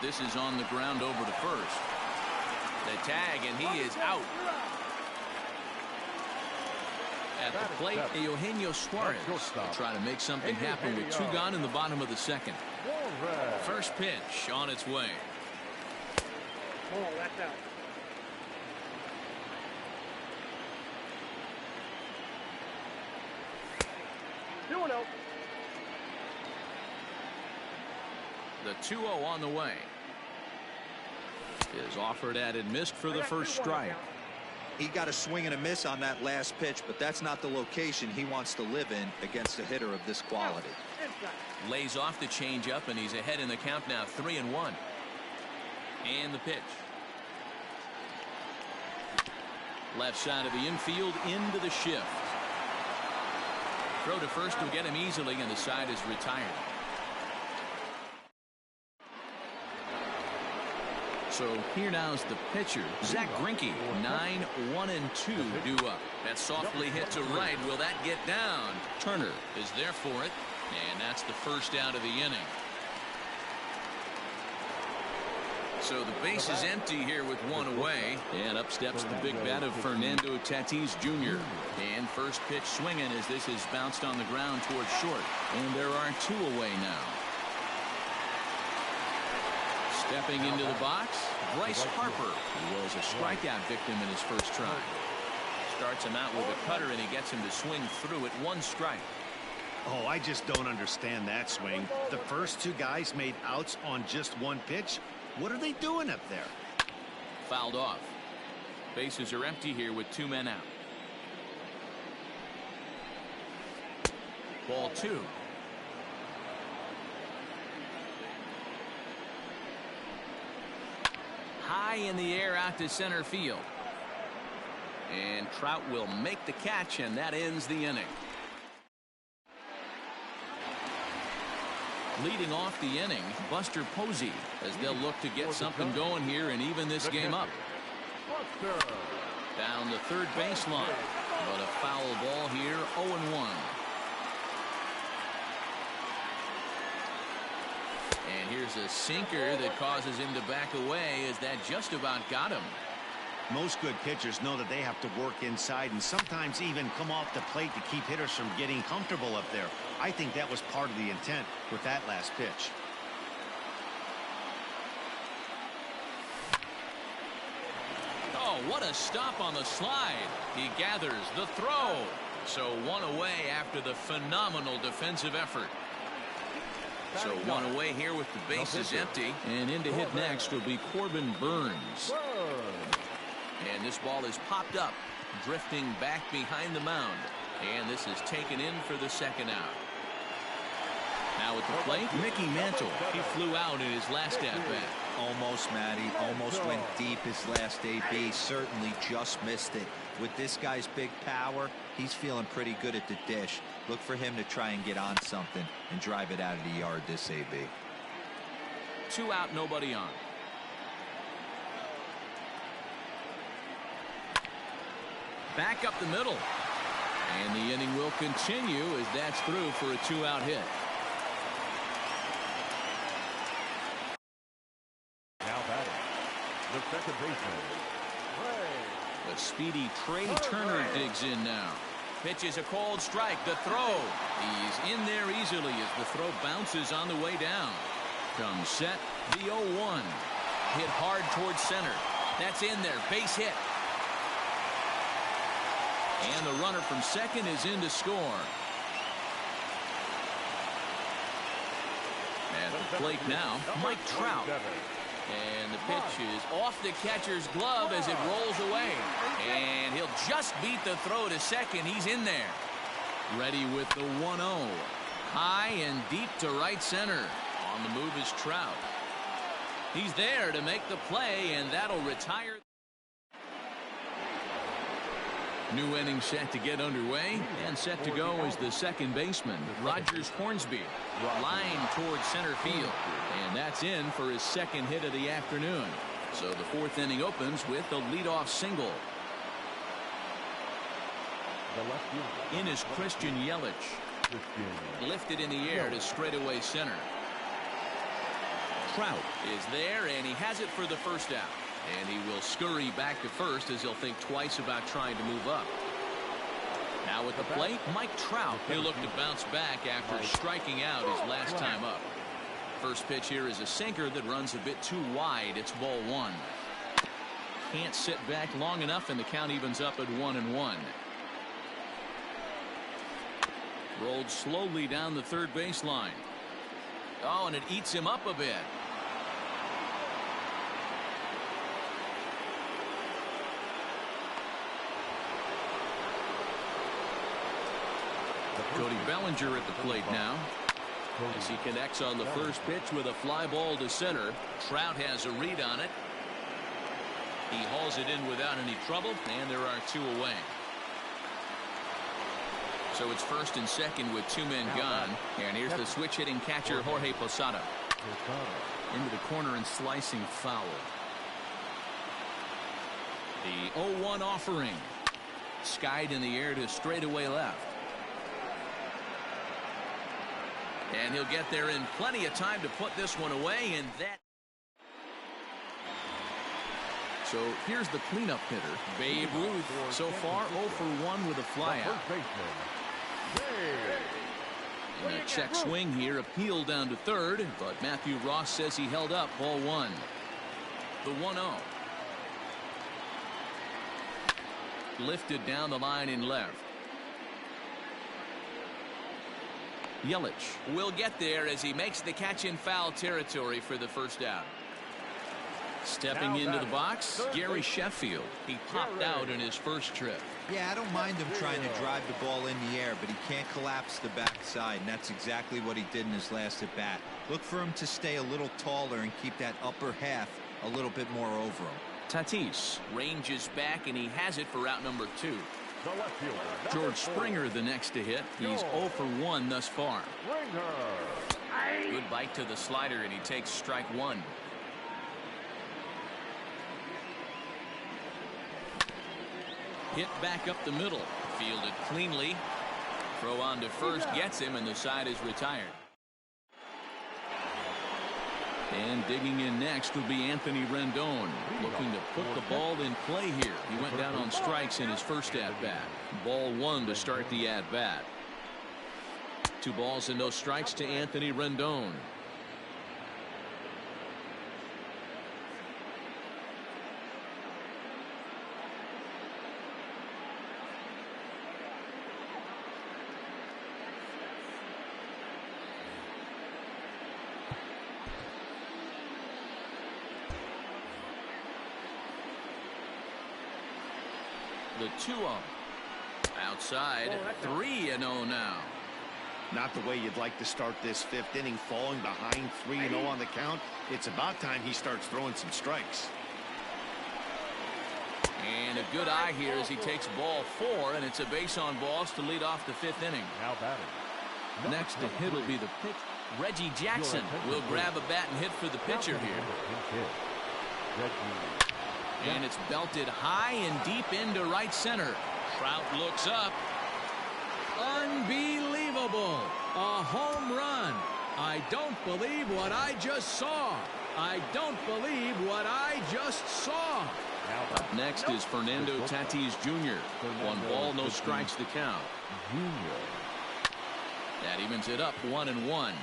Speaker 1: This is on the ground over to first. The tag, and he is out. At the plate, Eugenio Suarez will try to make something happen with 2 gone in the bottom of the second. First pitch on its way.
Speaker 6: Oh, that's out.
Speaker 1: The 2-0 on the way. Is offered at and missed for the first strike.
Speaker 4: He got a swing and a miss on that last pitch, but that's not the location he wants to live in against a hitter of this quality.
Speaker 1: Lays off the changeup, and he's ahead in the count now. 3-1. And the pitch. Left side of the infield into the shift. Throw to first will get him easily, and the side is retired. So here now is the pitcher, Zach Greinke. 9-1-2 due up. That softly hit to right. Will that get down? Turner is there for it, and that's the first out of the inning. So the base is empty here with 1 away, and up steps the big bat of Fernando Tatis Jr. And first pitch swinging as this is bounced on the ground towards short, and there are 2 away now. Stepping into the box, Bryce Harper. He was a strikeout victim in his first try. Starts him out with a cutter, and he gets him to swing through it. 1 strike.
Speaker 3: Oh, I just don't understand that swing. The first 2 guys made outs on just 1 pitch. What are they doing up there?
Speaker 1: Fouled off. Bases are empty here with 2 men out. Ball 2. High in the air out to center field. And Trout will make the catch, and that ends the inning. Leading off the inning, Buster Posey, as they'll look to get something going here and even this game up. Down the third baseline, but a foul ball here, 0-1. And here's a sinker that causes him to back away, as that just about got him.
Speaker 3: Most good pitchers know that they have to work inside and sometimes even come off the plate to keep hitters from getting comfortable up there. I think that was part of the intent with that last pitch.
Speaker 1: Oh, what a stop on the slide. He gathers the throw. So 1 away after the phenomenal defensive effort. So 1 away here with the bases empty. And in to hit next will be Corbin Burns. And this ball is popped up, drifting back behind the mound. And this is taken in for the 2nd out. Now at the plate, Mickey Mantle. He flew out in his last at-bat.
Speaker 4: Almost, Matty. Almost went deep his last AB. Certainly just missed it. With this guy's big power, he's feeling pretty good at the dish. Look for him to try and get on something and drive it out of the yard this AB.
Speaker 1: 2 out, nobody on. Back up the middle. And the inning will continue as that's through for a 2-out hit.
Speaker 2: Now batting, the second baseman.
Speaker 1: The speedy Trey Turner digs in now. Pitches a cold strike. The throw. He's in there easily as the throw bounces on the way down. Comes set. The 0-1. Hit hard towards center. That's in there. Base hit. And the runner from second is in to score. At the plate now, Mike Trout. And the pitch is off the catcher's glove as it rolls away. And he'll just beat the throw to second. He's in there. Ready with the 1-0. High and deep to right center. On the move is Trout. He's there to make the play, and that'll retire. New inning set to get underway, and set to go is the second baseman, Rogers Hornsby. Line towards center field, and that's in for his 2nd hit of the afternoon. So the 4th inning opens with a leadoff single. In is Christian Yelich. Lifted in the air to straightaway center. Trout is there, and he has it for the 1st out. And he will scurry back to first as he'll think twice about trying to move up. Now at the plate, Mike Trout. He'll look to bounce back after striking out his last time up. First pitch here is a sinker that runs a bit too wide. It's ball 1. Can't sit back long enough, and the count evens up at 1-1. Rolled slowly down the third baseline. Oh, and it eats him up a bit. Cody Bellinger at the plate now. As he connects on the first pitch with a fly ball to center. Trout has a read on it. He hauls it in without any trouble, and there are 2 away. So it's 1st and 2nd with 2 men gone. And here's the switch hitting catcher Jorge Posada. Into the corner and slicing foul. The 0-1 offering. Skied in the air to straightaway left. And he'll get there in plenty of time to put this one away, and that. So here's the cleanup hitter, Babe Ruth. So far 0 for 1 with a flyout. And a check swing here, appeal down to third, but Matthew Ross says he held up. Ball one. The 1-0. Lifted down the line in left. Yelich will get there as he makes the catch in foul territory for the first out. Stepping into the box, Gary Sheffield. He popped out in his first trip.
Speaker 4: Yeah, I don't mind him trying to drive the ball in the air, but he can't collapse the backside, and that's exactly what he did in his last at bat. Look for him to stay a little taller and keep that upper half a little bit more over him.
Speaker 1: Tatis ranges back, and he has it for out number 2.
Speaker 2: The left fielder,
Speaker 1: George Springer the next to hit. He's 0 for 1 thus far. Good bite to the slider, and he takes strike 1. Hit back up the middle. Fielded cleanly. Throw on to first gets him, and the side is retired. And digging in next will be Anthony Rendon, looking to put the ball in play here. He went down on strikes in his first at-bat. Ball 1 to start the at-bat. 2 balls and no strikes to Anthony Rendon. The 2-0. Outside, 3-0 now.
Speaker 3: Not the way you'd like to start this 5th inning, falling behind 3-0 on the count. It's about time he starts throwing some strikes.
Speaker 1: And a good eye here as he takes ball 4, and it's a base on balls to lead off the 5th inning.
Speaker 2: Now batting.
Speaker 1: Next to hit will be the pitch. Reggie Jackson will grab a bat and hit for the pitcher here. And it's belted high and deep into right center. Trout looks up. Unbelievable. A home run. I don't believe what I just saw. I don't believe what I just saw. Up next is Fernando Tatis Jr. 1 ball, no strikes to count. That evens it up 1-1.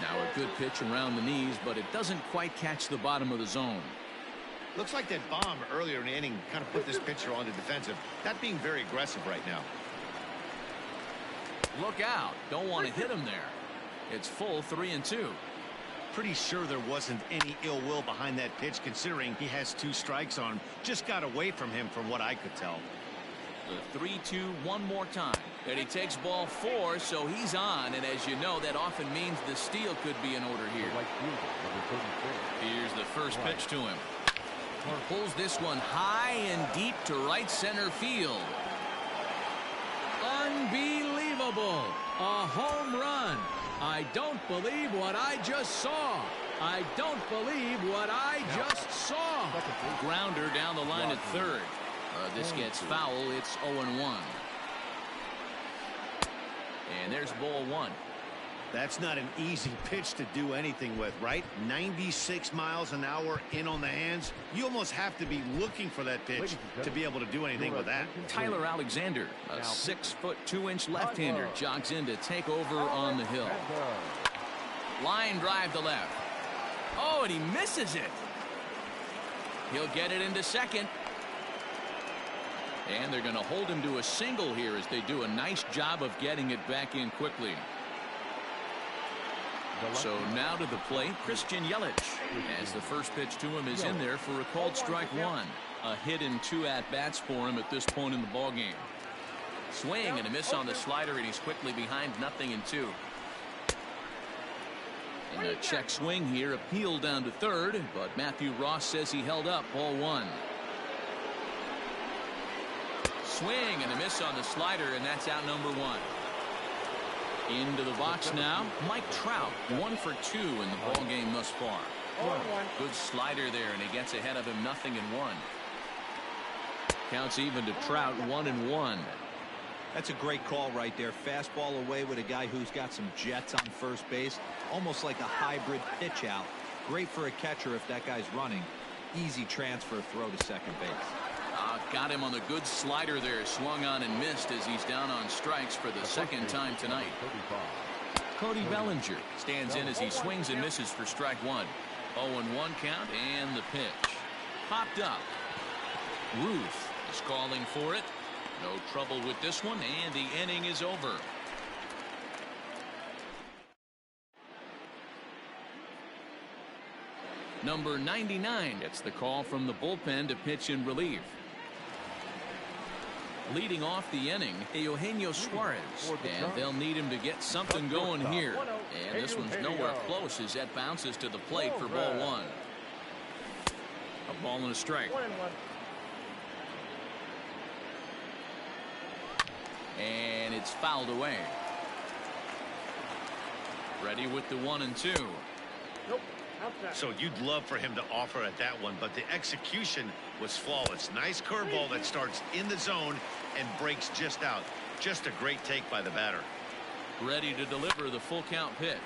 Speaker 1: Now a good pitch around the knees, but it doesn't quite catch the bottom of the zone.
Speaker 3: Looks like that bomb earlier in the inning kind of put this pitcher on the defensive. Not being very aggressive right now.
Speaker 1: Look out. Don't want to hit him there. It's full 3-2.
Speaker 3: Pretty sure there wasn't any ill will behind that pitch, considering he has 2 strikes on him. Just got away from him from what I could tell.
Speaker 1: The 3-2 one more time. And he takes ball 4, so he's on. And as you know, that often means the steal could be in order here. Here's the first pitch to him. Pulls this one high and deep to right center field. Unbelievable. A home run. I don't believe what I just saw. I don't believe what I just saw. Grounder down the line at third. This gets foul. It's 0-1. And there's ball 1.
Speaker 3: That's not an easy pitch to do anything with, right? 96 miles an hour in on the hands. You almost have to be looking for that pitch to be able to do anything with that.
Speaker 1: Tyler Alexander, a 6'2" left-hander, jogs in to take over on the hill. Line drive to left. Oh, and he misses it. He'll get it into second. And they're going to hold him to a single here as they do a nice job of getting it back in quickly. So now to the plate, Christian Yelich, as the first pitch to him is in there for a called strike 1. A hit in 2 at-bats for him at this point in the ballgame. Swing and a miss on the slider, and he's quickly behind 0-2. And a check swing here, appeal down to third, but Matthew Ross says he held up. Ball 1. Swing and a miss on the slider, and that's out number 1. Into the box now, Mike Trout, 1 for 2 in the ball game thus far. Good slider there, and he gets ahead of him 0-1. Counts even to Trout 1-1.
Speaker 4: That's a great call right there. Fastball away with a guy who's got some jets on first base, almost like a hybrid pitch out. Great for a catcher if that guy's running. Easy transfer throw to second base.
Speaker 1: Got him on the good slider there. Swung on and missed as he's down on strikes for the second time tonight. Cody Bellinger stands in as he swings and misses for strike one. 0-1 count and the pitch. Popped up. Ruth is calling for it. No trouble with this one, and the inning is over. Number 99 gets the call from the bullpen to pitch in relief. Leading off the inning, Eugenio Suarez, and they'll need him to get something going here. And this one's nowhere close as that bounces to the plate for ball one. A ball and a strike. And it's fouled away. Ready with the 1-2.
Speaker 6: Nope. Outside.
Speaker 3: So you'd love for him to offer at that one, but the execution was flawless. Nice curveball that starts in the zone and breaks just out. Just a great take by the batter.
Speaker 1: Ready to deliver the full count pitch.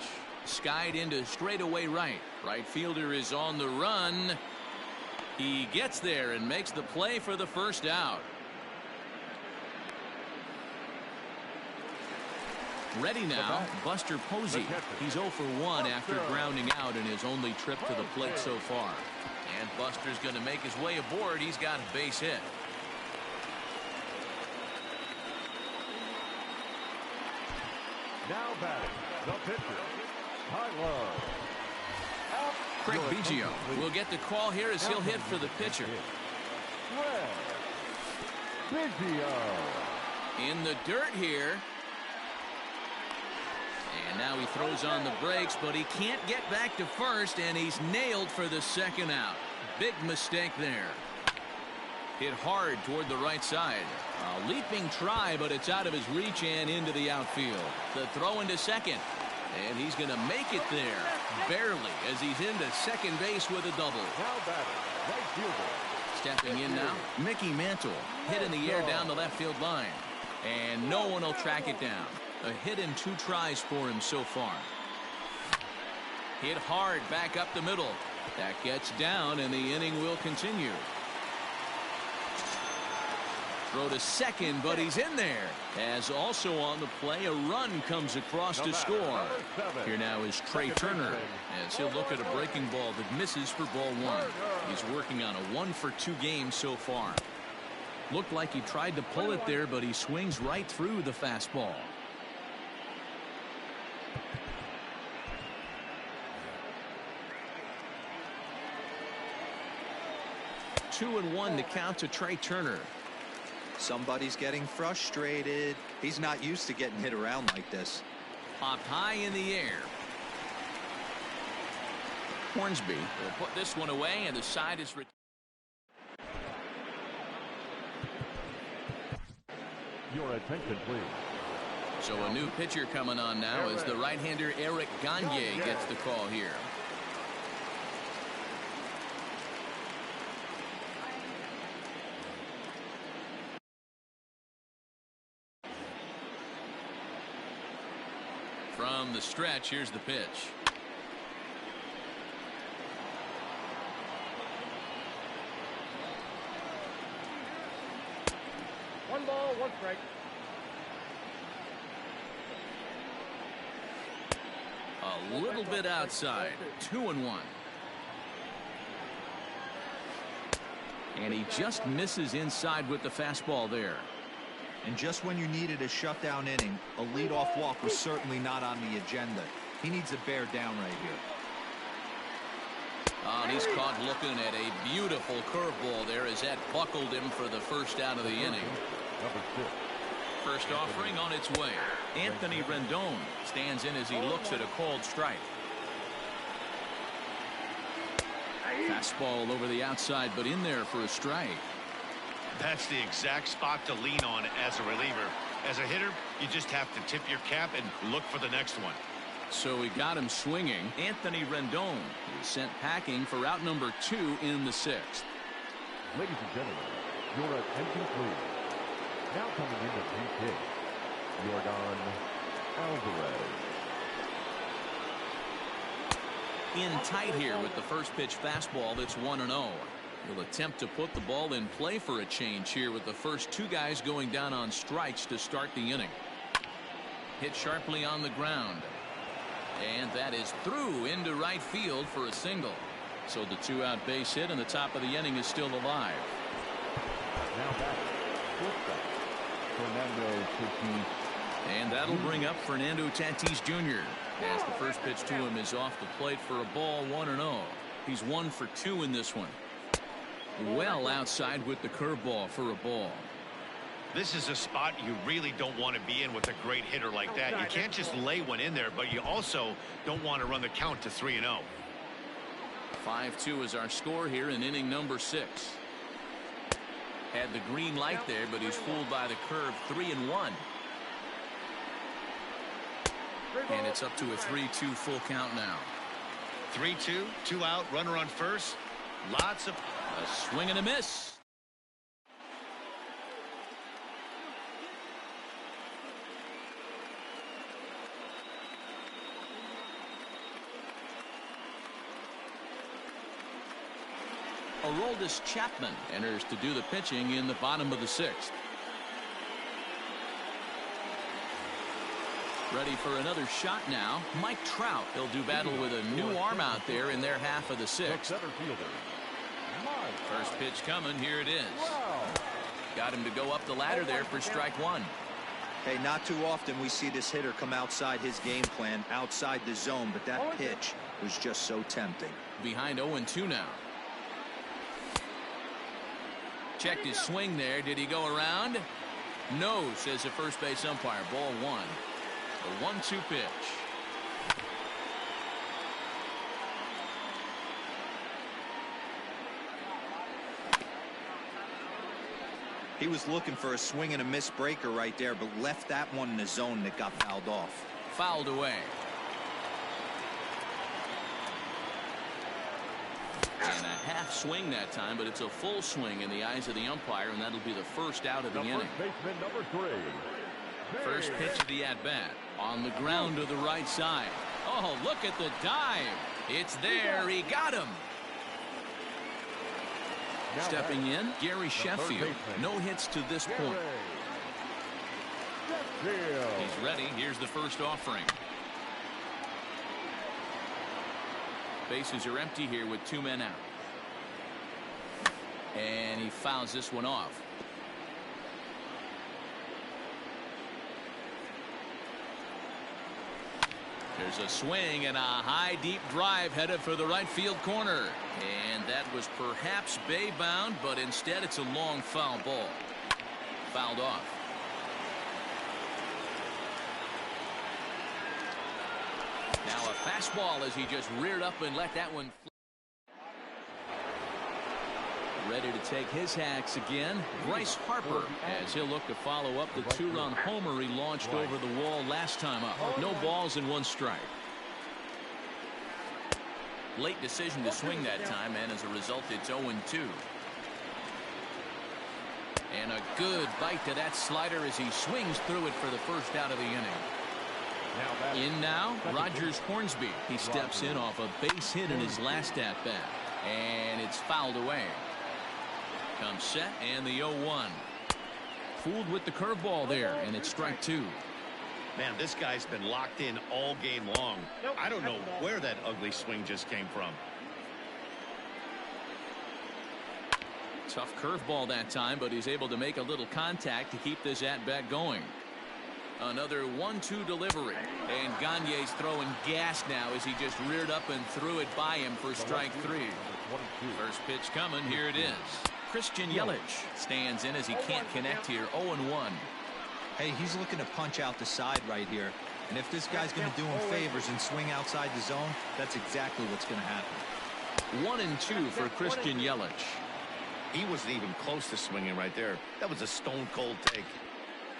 Speaker 1: Skied into straightaway right. Right fielder is on the run. He gets there and makes the play for the first out. Ready now, Buster Posey. He's 0 for 1 after grounding out in his only trip to the plate so far. And Buster's going to make his way aboard. He's got a base hit.
Speaker 2: Now batting, the pitcher, Tyler.
Speaker 1: Craig Biggio will get the call here as he'll hit for the pitcher.
Speaker 2: Biggio.
Speaker 1: In the dirt here. And now he throws on the brakes, but he can't get back to first, and he's nailed for the second out. Big mistake there. Hit hard toward the right side. A leaping try, but it's out of his reach and into the outfield. The throw into second, and he's going to make it there. Barely, as he's into second base with a double.
Speaker 2: Now batting, right fielder.
Speaker 1: Stepping in now, Mickey Mantle. Hit in the air down the left field line. And no one will track it down. A hit in 2 tries for him so far. Hit hard back up the middle. That gets down, and the inning will continue. Throw to second, but he's in there. As also on the play, a run comes across to score. Here now is Trey Turner, as he'll look at a breaking ball that misses for ball one. He's working on a 1 for 2 game so far. Looked like he tried to pull it there, but he swings right through the fastball. 2-1 to count to Trey Turner.
Speaker 4: Somebody's getting frustrated. He's not used to getting hit around like this.
Speaker 1: Popped high in the air. Hornsby will put this one away, and the side is
Speaker 2: Your attention, please.
Speaker 1: So a new pitcher coming on now as the right-hander Eric Gagne gets the call here. From the stretch, here's the pitch.
Speaker 6: One ball, one strike.
Speaker 1: A little bit outside. 2-1. And he just misses inside with the fastball there.
Speaker 4: And just when you needed a shutdown inning, a leadoff walk was certainly not on the agenda. He needs to bear down right here.
Speaker 1: And he's caught looking at a beautiful curveball there as that buckled him for the first out of the inning.
Speaker 2: Number 6.
Speaker 1: First offering on its way. Anthony Rendon stands in as he looks at a called strike. Fastball over the outside, but in there for a strike.
Speaker 3: That's the exact spot to lean on as a reliever. As a hitter, you just have to tip your cap and look for the next one.
Speaker 1: So he got him swinging. Anthony Rendon is sent packing for out number 2 in the 6th.
Speaker 2: Ladies and gentlemen, your attention, please. Now coming in to PK, Yordan Alvarez.
Speaker 1: In tight here with the first pitch fastball that's 1-0. He'll attempt to put the ball in play for a change here with the first two guys going down on strikes to start the inning. Hit sharply on the ground. And that is through into right field for a single. So the two-out base hit and the top of the inning is still alive.
Speaker 2: Now back, Fernando Tatis.
Speaker 1: And that'll bring up Fernando Tatis Jr. as the first pitch to him is off the plate for a ball, 1-0. He's 1 for 2 in this one. Well outside with the curveball for a ball.
Speaker 3: This is a spot you really don't want to be in with a great hitter like that. You can't just lay one in there, but you also don't want to run the count to 3-0.
Speaker 1: 5-2 is our score here in inning number 6. Had the green light there, but he's fooled by the curve. 3-1. And it's up to a 3-2 full count now.
Speaker 3: 3-2, 2 out, runner on first. Lots of
Speaker 1: a swing and a miss. Aroldis Chapman enters to do the pitching in the bottom of the 6th. Ready for another shot now. Mike Trout. He'll do battle with a new arm out there in their half of the 6th. First pitch coming. Here it is. Got him to go up the ladder there for strike 1.
Speaker 4: Hey, not too often we see this hitter come outside his game plan, outside the zone, but that pitch was just so tempting.
Speaker 1: Behind 0-2 now. Checked his swing there. Did he go around? No, says the first base umpire. Ball 1. The 1-2 pitch.
Speaker 4: He was looking for a swing and a miss breaker right there, but left that one in the zone that got fouled off.
Speaker 1: Fouled away. And a half swing that time, but it's a full swing in the eyes of the umpire, and that'll be the first out of the inning.
Speaker 2: Baseman number 3.
Speaker 1: First pitch of the at-bat. On the ground to the right side. Oh, look at the dive. It's there. He got him. Stepping in, Gary Sheffield. No hits to this point. He's ready. Here's the first offering. Bases are empty here with 2 men out. And he fouls this one off. There's a swing and a high deep drive headed for the right field corner. And that was perhaps bay bound, but instead it's a long foul ball. Fouled off. Now a fastball as he just reared up and let that one fly. Ready to take his hacks again. Bryce Harper as he'll look to follow up the 2-run homer he launched over the wall last time up. No balls and 1 strike. Late decision to swing that time, and as a result it's 0-2. And a good bite to that slider as he swings through it for the first out of the inning. In now, Rogers Hornsby. He steps in off a base hit in his last at-bat. And it's fouled away. Comes set and the 0-1. Fooled with the curveball there, and it's strike 2.
Speaker 3: Man, this guy's been locked in all game long. I don't know where that ugly swing just came from.
Speaker 1: Tough curveball that time, but he's able to make a little contact to keep this at-bat going. Another 1-2 delivery, and Gagne's throwing gas now as he just reared up and threw it by him for strike 3. First pitch coming. Here it is. Christian Yelich stands in as he can't connect here. 0-1.
Speaker 4: Hey, he's looking to punch out the side right here, and if this guy's going to do him favors and swing outside the zone, that's exactly what's going to happen.
Speaker 1: 1-2 for Christian Yelich.
Speaker 3: He wasn't even close to swinging right there. That was a stone cold take.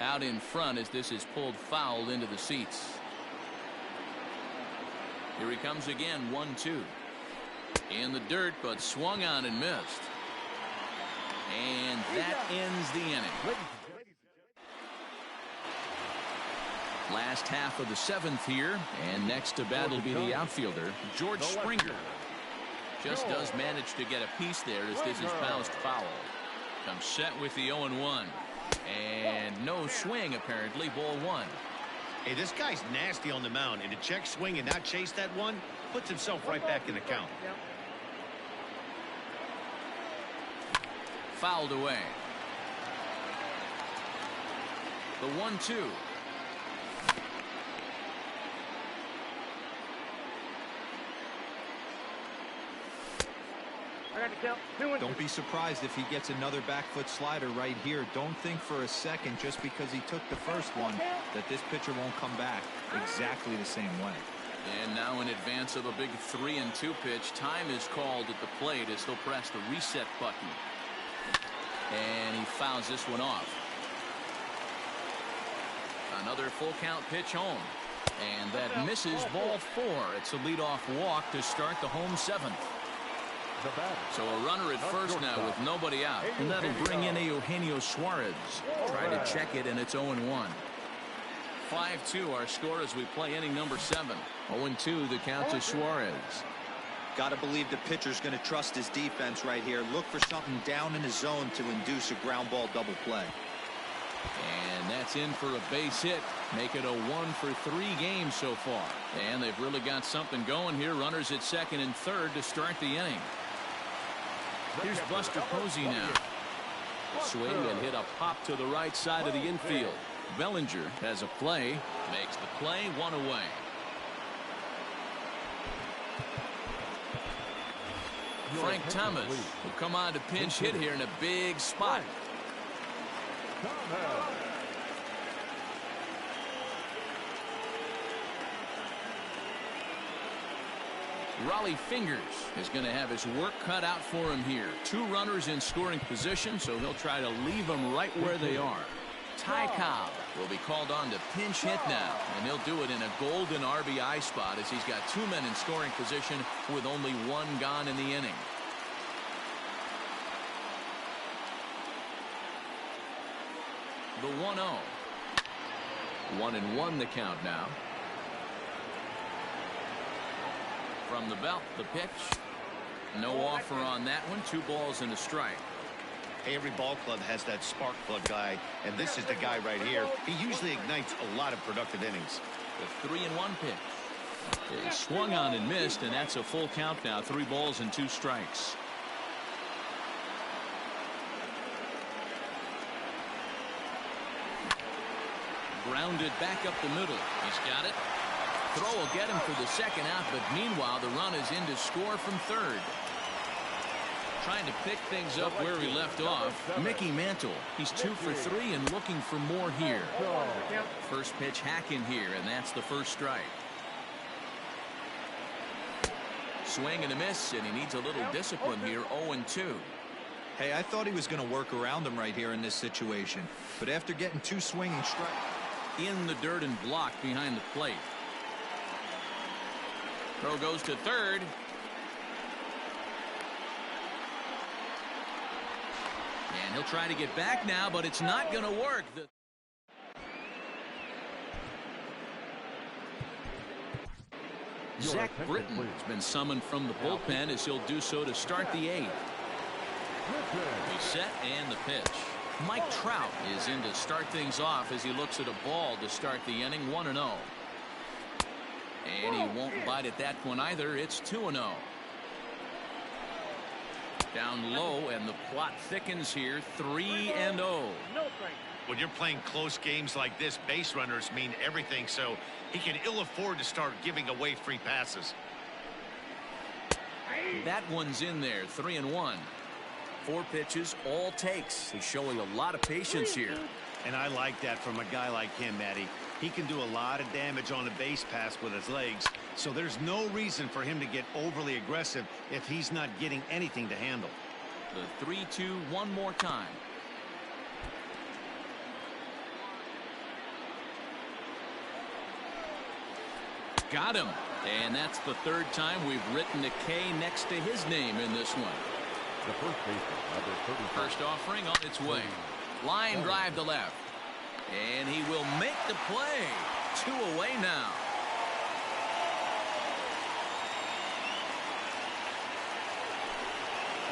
Speaker 1: Out in front as this is pulled foul into the seats. Here he comes again. 1-2 in the dirt, but swung on and missed, and that ends the inning. Last half of the 7th here, and next to bat will be the outfielder George Springer. Just does manage to get a piece there as this is bounced foul. Comes set with the 0-1. And no swing, apparently. Ball 1.
Speaker 3: Hey, this guy's nasty on the mound, and to check swing and not chase that one puts himself right back in the count.
Speaker 1: Fouled away. The 1-2.
Speaker 6: I got to count. 2-2.
Speaker 4: Don't be surprised if he gets another back foot slider right here. Don't think for a second, just because he took the first one, that this pitcher won't come back exactly the same way.
Speaker 1: And now in advance of a big 3-2 pitch, time is called at the plate as he'll press the reset button. And he fouls this one off. Another full count pitch home. And that misses ball 4. It's a leadoff walk to start the home 7th. So a runner at first now with nobody out. And that'll bring in Eugenio Suarez. Try to check it, and it's 0-1. 5-2 our score as we play inning number 7. 0-2 the count to Suarez.
Speaker 4: Got to believe the pitcher's going to trust his defense right here. Look for something down in his zone to induce a ground ball double play.
Speaker 1: And that's in for a base hit. Make it a 1-for-3 game so far. And they've really got something going here. Runners at second and third to start the inning. Here's Buster Posey now. Swing and hit a pop to the right side of the infield. Bellinger has a play. Makes the play, 1 away. Frank Thomas will come on to pinch hit here in a big spot. Raleigh Fingers is going to have his work cut out for him here. 2 runners in scoring position, so he'll try to leave them right where they are. Ty Cobb will be called on to pinch hit now, and he'll do it in a golden RBI spot as he's got 2 men in scoring position with only 1 gone in the inning. The 1-0. 1-1 the count now. From the belt, the pitch. No offer on that one. 2 balls and a strike.
Speaker 3: Hey, every ball club has that spark plug guy, and this is the guy right here. He usually ignites a lot of productive innings.
Speaker 1: The 3-1 pitch. He swung on and missed, and that's a full count now. 3 balls and 2 strikes. Grounded back up the middle. He's got it. Throw will get him for the second out, but meanwhile the run is in to score from third. Trying to pick things up where he left off. Mickey Mantle. He's 2 for 3 and looking for more here. First pitch hack in here, and that's the first strike. Swing and a miss, and he needs a little discipline here. 0-2.
Speaker 4: Hey, I thought he was going to work around him right here in this situation, but after getting 2 swinging strikes
Speaker 1: in the dirt and blocked behind the plate. Throw goes to third. And he'll try to get back now, but it's not going to work. Zach Britton has been summoned from the bullpen as he'll do so to start the 8th. He's set and the pitch. Mike Trout is in to start things off as he looks at a ball to start the inning. 1-0. And he won't bite at that one either. It's 2-0. Down low, and the plot thickens here. 3-0.
Speaker 3: When you're playing close games like this, base runners mean everything, so he can ill afford to start giving away free passes.
Speaker 1: That one's in there. 3-1. 4 pitches, all takes. He's showing a lot of patience here.
Speaker 3: And I like that from a guy like him, Matty. He can do a lot of damage on a base pass with his legs, so there's no reason for him to get overly aggressive if he's not getting anything to handle.
Speaker 1: The 3-2 one more time. Got him. And that's the 3rd time we've written a K next to his name in this one.
Speaker 2: The first baseman, number 35.
Speaker 1: First offering on its way. Line drive to left. And he will make the play. 2 away now.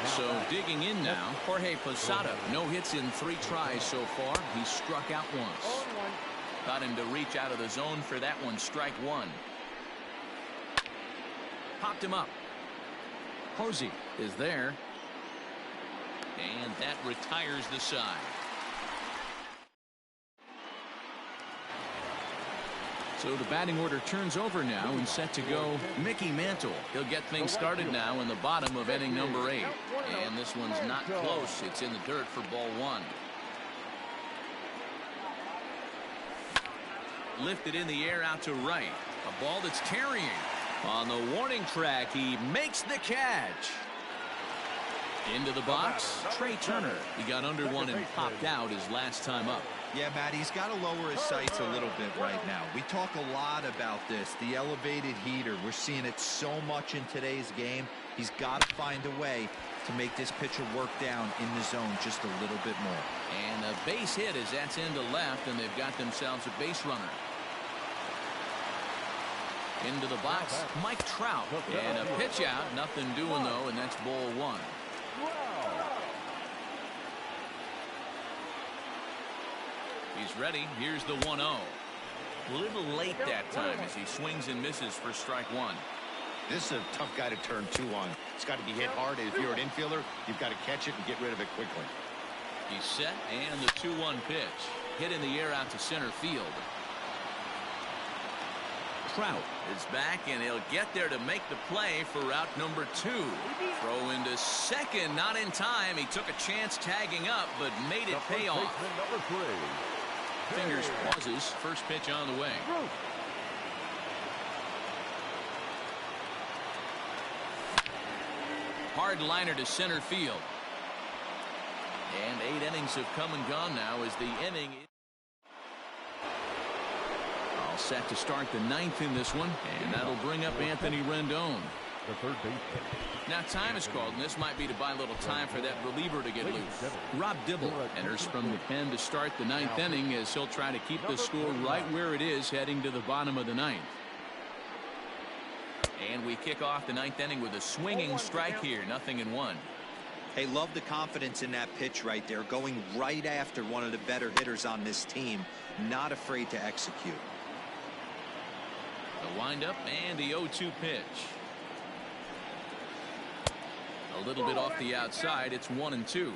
Speaker 1: So digging in now, Jorge Posada. No hits in 3 tries so far. He struck out once.
Speaker 6: 0-1.
Speaker 1: Got him to reach out of the zone for that one. Strike one. Popped him up. Posey is there. And that retires the side. So the batting order turns over now and set to go Mickey Mantle. He'll get things started now in the bottom of inning number 8. And this one's not close. It's in the dirt for ball 1. Lifted in the air out to right. A ball that's carrying. On the warning track, he makes the catch. Into the box, Trey Turner. He got under one and popped out his last time up.
Speaker 4: Yeah, Matt, he's got to lower his sights a little bit right now. We talk a lot about this, the elevated heater. We're seeing it so much in today's game. He's got to find a way to make this pitcher work down in the zone just a little bit more.
Speaker 1: And a base hit as that's into left, and they've got themselves a base runner. Into the box, Mike Trout. And a pitch out, nothing doing though, and that's ball 1. He's ready. Here's the 1-0. A little late that time as he swings and misses for strike 1.
Speaker 3: This is a tough guy to turn 2 on. It's got to be hit hard. If you're an infielder, you've got to catch it and get rid of it quickly.
Speaker 1: He's set, and the 2-1 pitch. Hit in the air out to center field. Trout is back, and he'll get there to make the play for route number 2. Throw into second, not in time. He took a chance tagging up, but made it pay off. Fingers pauses. First pitch on the way. Hard liner to center field. And 8 innings have come and gone now as the inning. All set to start the 9th in this one, and that'll bring up Anthony Rendon.
Speaker 2: The third baseman.
Speaker 1: Now time is called, and this might be to buy a little time for that reliever to get loose. Rob Dibble enters from the pen to start the 9th inning as he'll try to keep the score right where it is heading to the bottom of the 9th. And we kick off the 9th inning with a swinging strike here, 0-1.
Speaker 4: Hey, love the confidence in that pitch right there, going right after one of the better hitters on this team, not afraid to execute.
Speaker 1: The windup and the 0-2 pitch. A little bit off the outside. It's 1-2.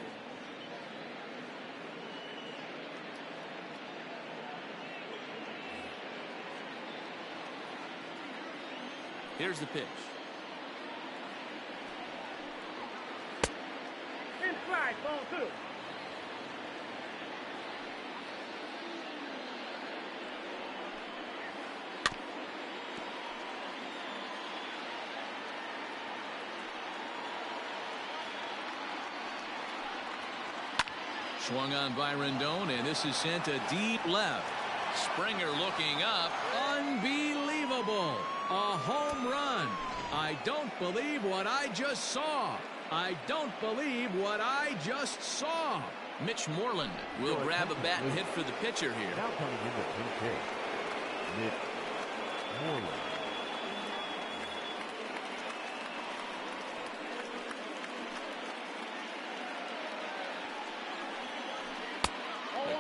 Speaker 1: Here's the pitch.
Speaker 6: Inside, ball 2.
Speaker 1: Swung on by Rendon, and this is sent to deep left. Springer looking up. Unbelievable. A home run. I don't believe what I just saw. I don't believe what I just saw. Mitch Moreland will grab a bat and hit for the pitcher here.
Speaker 2: Now coming into PK, Mitch Moreland.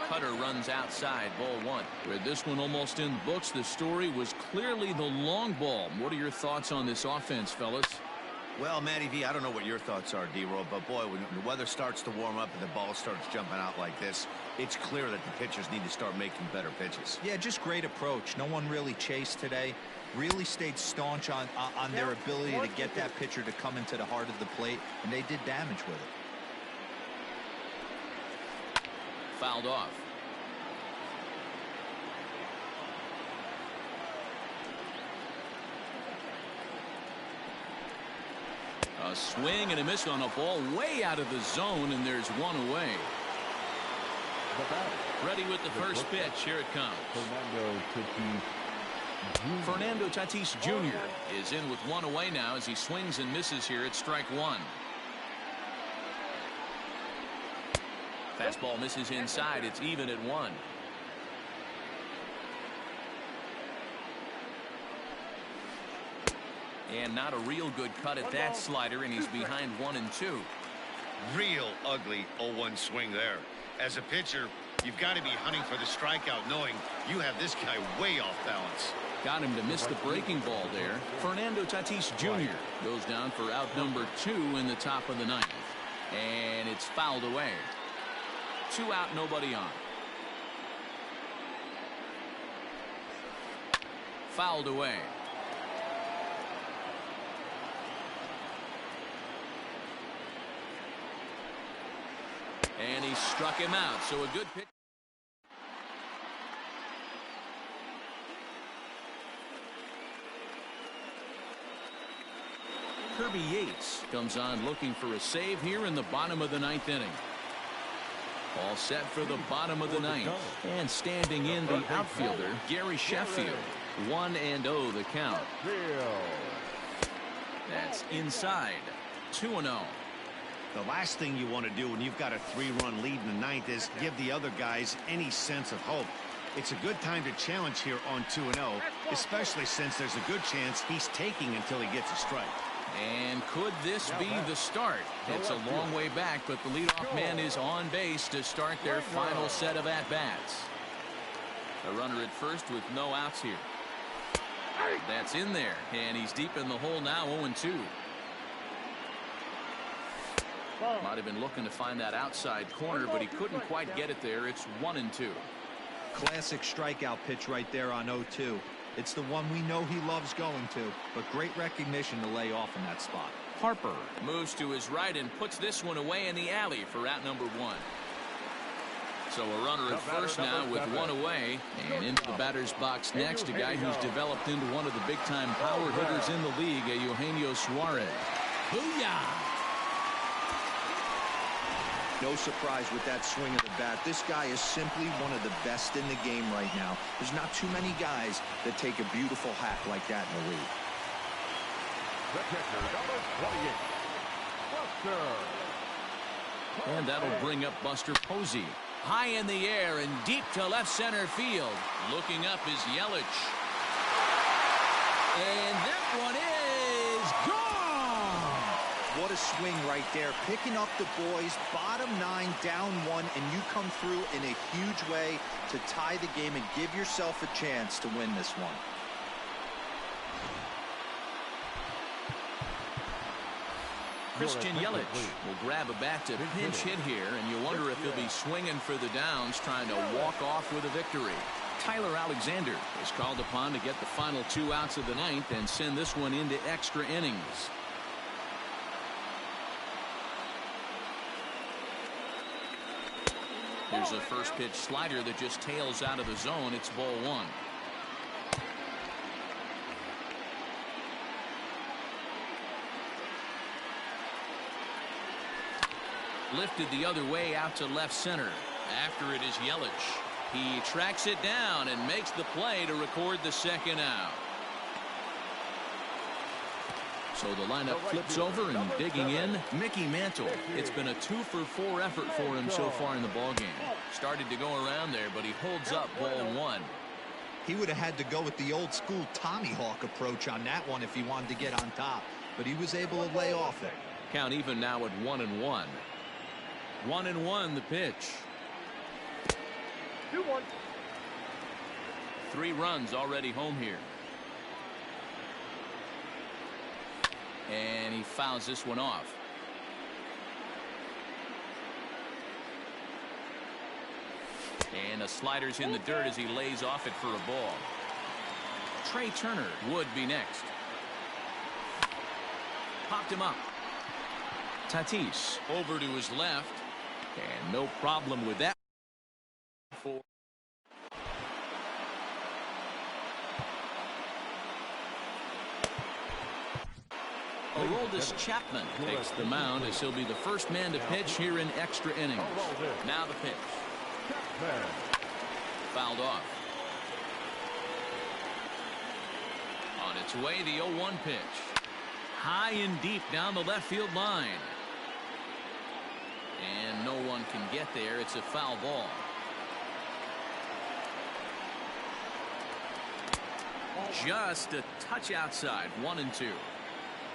Speaker 1: Cutter runs outside, ball 1. With this one almost in books, the story was clearly the long ball. What are your thoughts on this offense, fellas?
Speaker 3: Well, Matty V, I don't know what your thoughts are, D-Roll, but boy, when the weather starts to warm up and the ball starts jumping out like this, it's clear that the pitchers need to start making better pitches.
Speaker 4: Yeah, just great approach. No one really chased today. Really stayed staunch on their ability to get that pitcher to come into the heart of the plate, and they did damage with it.
Speaker 1: Fouled off. A swing and a miss on a ball way out of the zone, and there's one away. Ready with the first pitch. Here it comes. Fernando Tatis Jr. is in with one away now as he swings and misses here at strike 1. Fastball misses inside. It's even at 1. And not a real good cut at that slider, and he's behind 1-2.
Speaker 3: Real ugly 0-1 swing there. As a pitcher, you've got to be hunting for the strikeout, knowing you have this guy way off balance.
Speaker 1: Got him to miss the breaking ball there. Fernando Tatis Jr. goes down for out number 2 in the top of the 9th. And it's fouled away. 2 out, nobody on. Fouled away. And he struck him out, so a good pitch. Kirby Yates comes on looking for a save here in the bottom of the 9th inning. All set for the bottom of the 9th. And standing in the outfielder, Gary Sheffield. 1-0 the count. That's inside. 2-0.
Speaker 3: The last thing you want to do when you've got a 3-run lead in the 9th is give the other guys any sense of hope. It's a good time to challenge here on 2-0, especially since there's a good chance he's taking until he gets a strike.
Speaker 1: And could this be the start? It's a long way back, but the leadoff man is on base to start their final set of at-bats. A runner at first with no outs here. That's in there, and he's deep in the hole now, 0-2. Might have been looking to find that outside corner, but he couldn't quite get it there. It's 1-2.
Speaker 4: Classic strikeout pitch right there on 0-2. It's the one we know he loves going to, but great recognition to lay off in that spot.
Speaker 1: Harper moves to his right and puts this one away in the alley for out number 1. So a runner at first now with 1 away, and into the batter's box next, a guy who's developed into one of the big-time power hitters in the league, Eugenio Suarez.
Speaker 5: Booyah!
Speaker 4: No surprise with that swing of the bat. This guy is simply one of the best in the game right now. There's not too many guys that take a beautiful hack like that in the league.
Speaker 2: The pitcher, number 28, Buster.
Speaker 1: And that'll bring up Buster Posey. High in the air and deep to left center field. Looking up is Yelich.
Speaker 5: And that one is gone!
Speaker 4: What a swing right there. Picking up the boys, bottom 9, down 1, and you come through in a huge way to tie the game and give yourself a chance to win this one.
Speaker 1: Christian Yelich will grab a bat to pinch hit here, and you wonder if he'll be swinging for the downs, trying to walk off with a victory. Tyler Alexander is called upon to get the final 2 outs of the 9th and send this one into extra innings. Here's a first pitch slider that just tails out of the zone. It's ball 1. Lifted the other way out to left center. After it is Yelich. He tracks it down and makes the play to record the 2nd out. So the lineup flips over, and digging in, Mickey Mantle. It's been a 2-for-4 effort for him so far in the ballgame. Started to go around there, but he holds up ball 1.
Speaker 4: He would have had to go with the old school Tommy Hawk approach on that one if he wanted to get on top, but he was able to lay off it.
Speaker 1: Count even now at 1-1. 1-1 the pitch.
Speaker 6: 2-1.
Speaker 1: 3 runs already home here. And he fouls this one off. And the slider's in the dirt as he lays off it for a ball. Trey Turner would be next. Popped him up. Tatis over to his left. And no problem with that. Aroldis Chapman takes the mound as he'll be the first man to pitch here in extra innings. Now the pitch. Fouled off. On its way, the 0-1 pitch. High and deep down the left field line. And no one can get there. It's a foul ball. Just a touch outside. 1-2.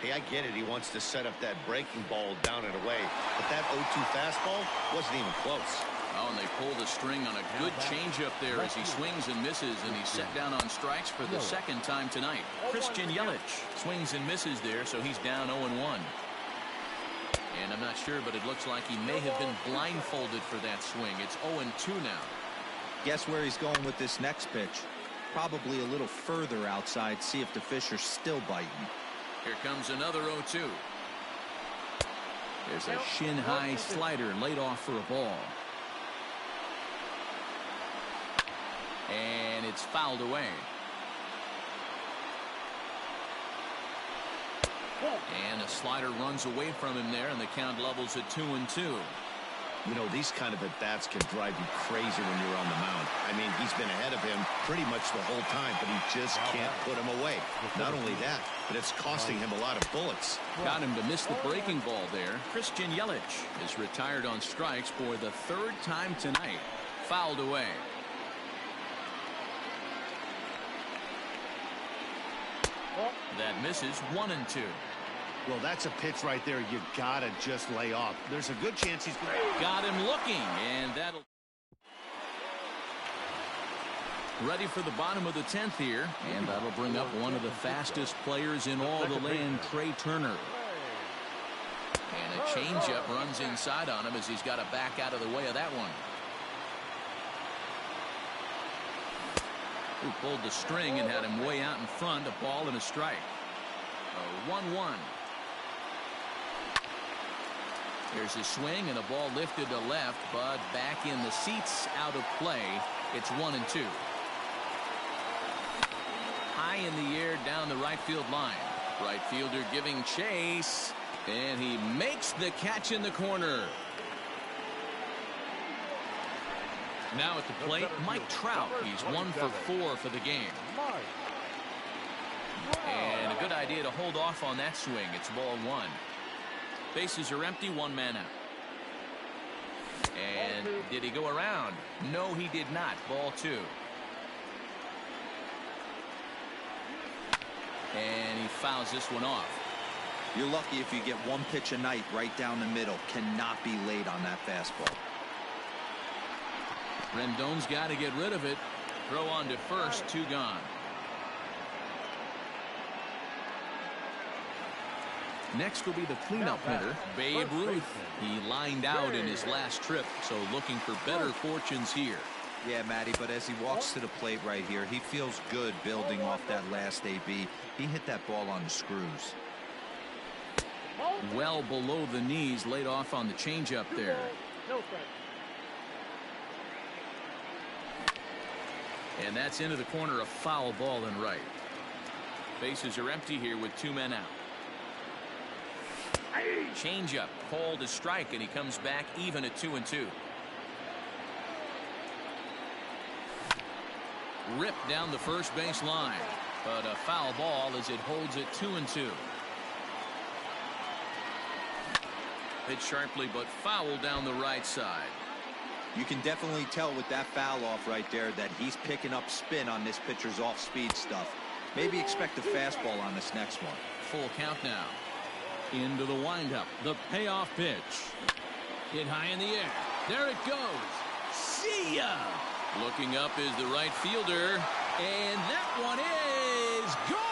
Speaker 3: Hey, I get it. He wants to set up that breaking ball down and away, but that that 0-2 fastball wasn't even close.
Speaker 1: Oh, and they pulled a string on a good changeup there as he swings and misses, and he's set down on strikes for the second time tonight. Christian Yelich swings and misses there, so he's down 0-1. And I'm not sure, but it looks like he may have been blindfolded for that swing. It's 0-2 now.
Speaker 4: Guess where he's going with this next pitch? Probably a little further outside, see if the fish are still biting.
Speaker 1: Here comes another 0-2. There's a shin-high slider laid off for a ball. And it's fouled away. And a slider runs away from him there, and the count levels at 2-2.
Speaker 3: You know, these kind of at-bats can drive you crazy when you're on the mound. I mean, he's been ahead of him pretty much the whole time, but he just can't put him away. Not only that, but it's costing him a lot of bullets.
Speaker 1: Got him to miss the breaking ball there. Christian Yelich is retired on strikes for the third time tonight. Fouled away. That misses. 1-2.
Speaker 3: Well, that's a pitch right there you gotta just lay off. There's a good chance he's
Speaker 1: got him looking, and that'll ready for the bottom of the 10th here, and that'll bring up one of the fastest players in all the land, Trey Turner. And a changeup runs inside on him as he's got to back out of the way of that one. Who pulled the string and had him way out in front, a ball and a strike. 1-1. Here's a swing and a ball lifted to left, but back in the seats, out of play. It's 1-2. High in the air down the right field line. Right fielder giving chase, and he makes the catch in the corner. Now at the plate, Mike Trout. He's 1 for 4 for the game. And a good idea to hold off on that swing. It's ball 1. Bases are empty, 1 man out. And did he go around? No, he did not. Ball 2. And he fouls this one off.
Speaker 4: You're lucky if you get one pitch a night right down the middle. Cannot be late on that fastball.
Speaker 1: Rendon's got to get rid of it. Throw on to first, 2 gone. Next will be the cleanup hitter, Babe Ruth. He lined out in his last trip, so looking for better fortunes here.
Speaker 4: Yeah, Matty, but as he walks to the plate right here, he feels good building off that last AB. He hit that ball on the screws.
Speaker 1: Well below the knees, laid off on the changeup there. And that's into the corner, a foul ball and right. Bases are empty here with 2 men out. Changeup called a strike, and he comes back even at 2-2. Ripped down the first base line, but a foul ball as it holds it 2-2. Hit sharply, but foul down the right side.
Speaker 4: You can definitely tell with that foul off right there that he's picking up spin on this pitcher's off-speed stuff. Maybe expect a fastball on this next one.
Speaker 1: Full count now. Into the windup. The payoff pitch. Hit high in the air. There it goes. See ya! Looking up is the right fielder. And that one is gone!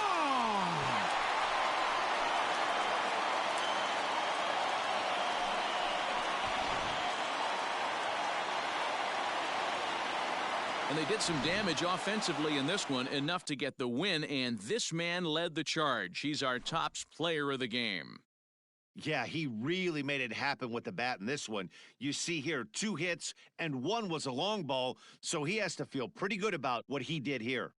Speaker 1: And they did some damage offensively in this one, enough to get the win, and this man led the charge. He's our top player of the game.
Speaker 3: Yeah, he really made it happen with the bat in this one. You see here, 2 hits, and 1 was a long ball, so he has to feel pretty good about what he did here.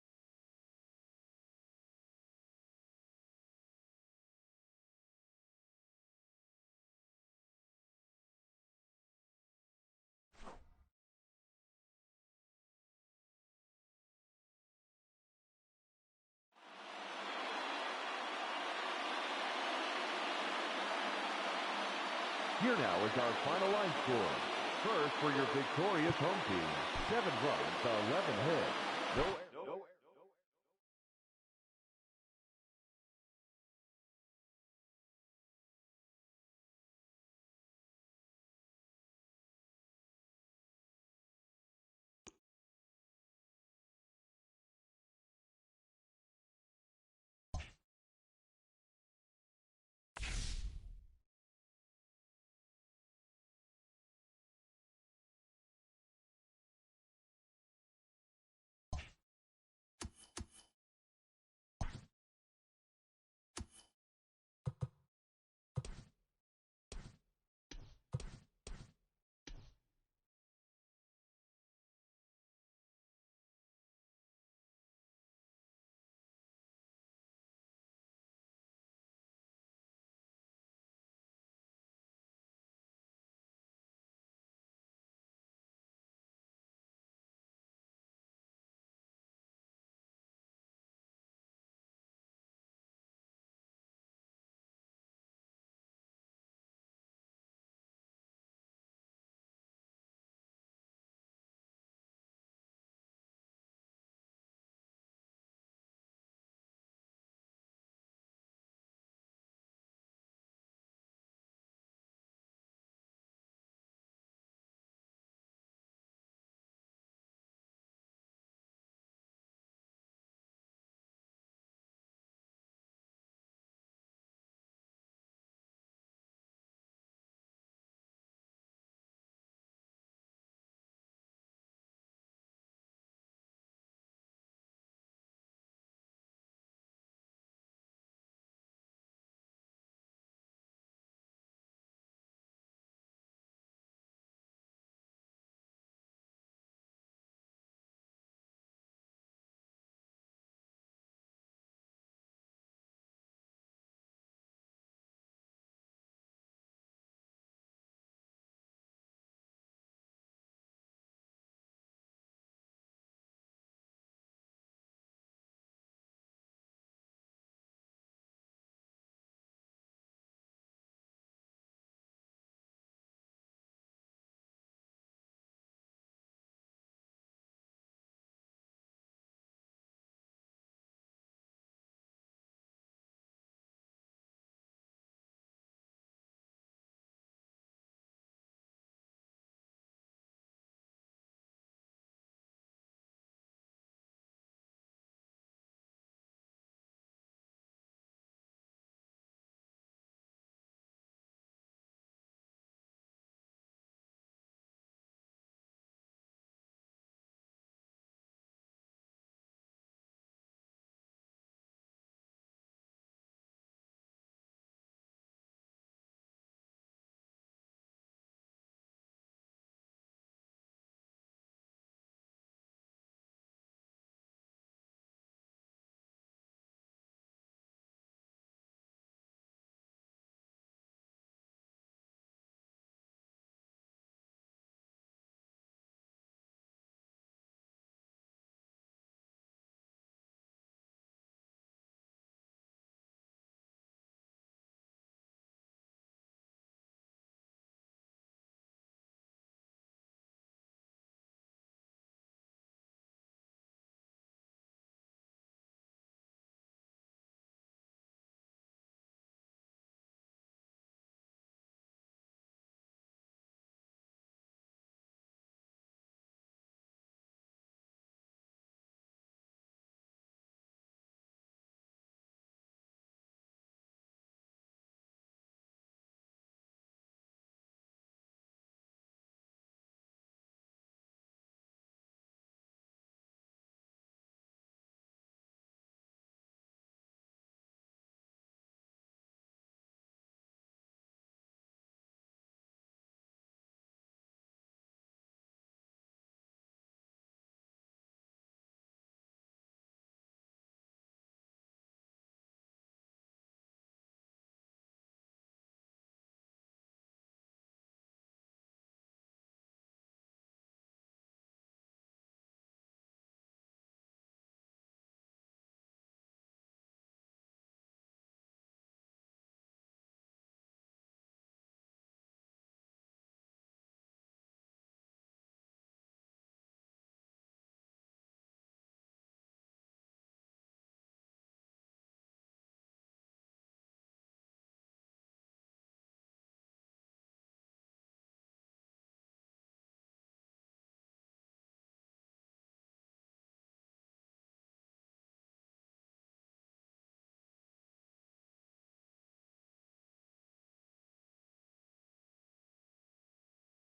Speaker 2: Here now is our final line score. First for your victorious home team, 7 runs, 11 hits, no errors.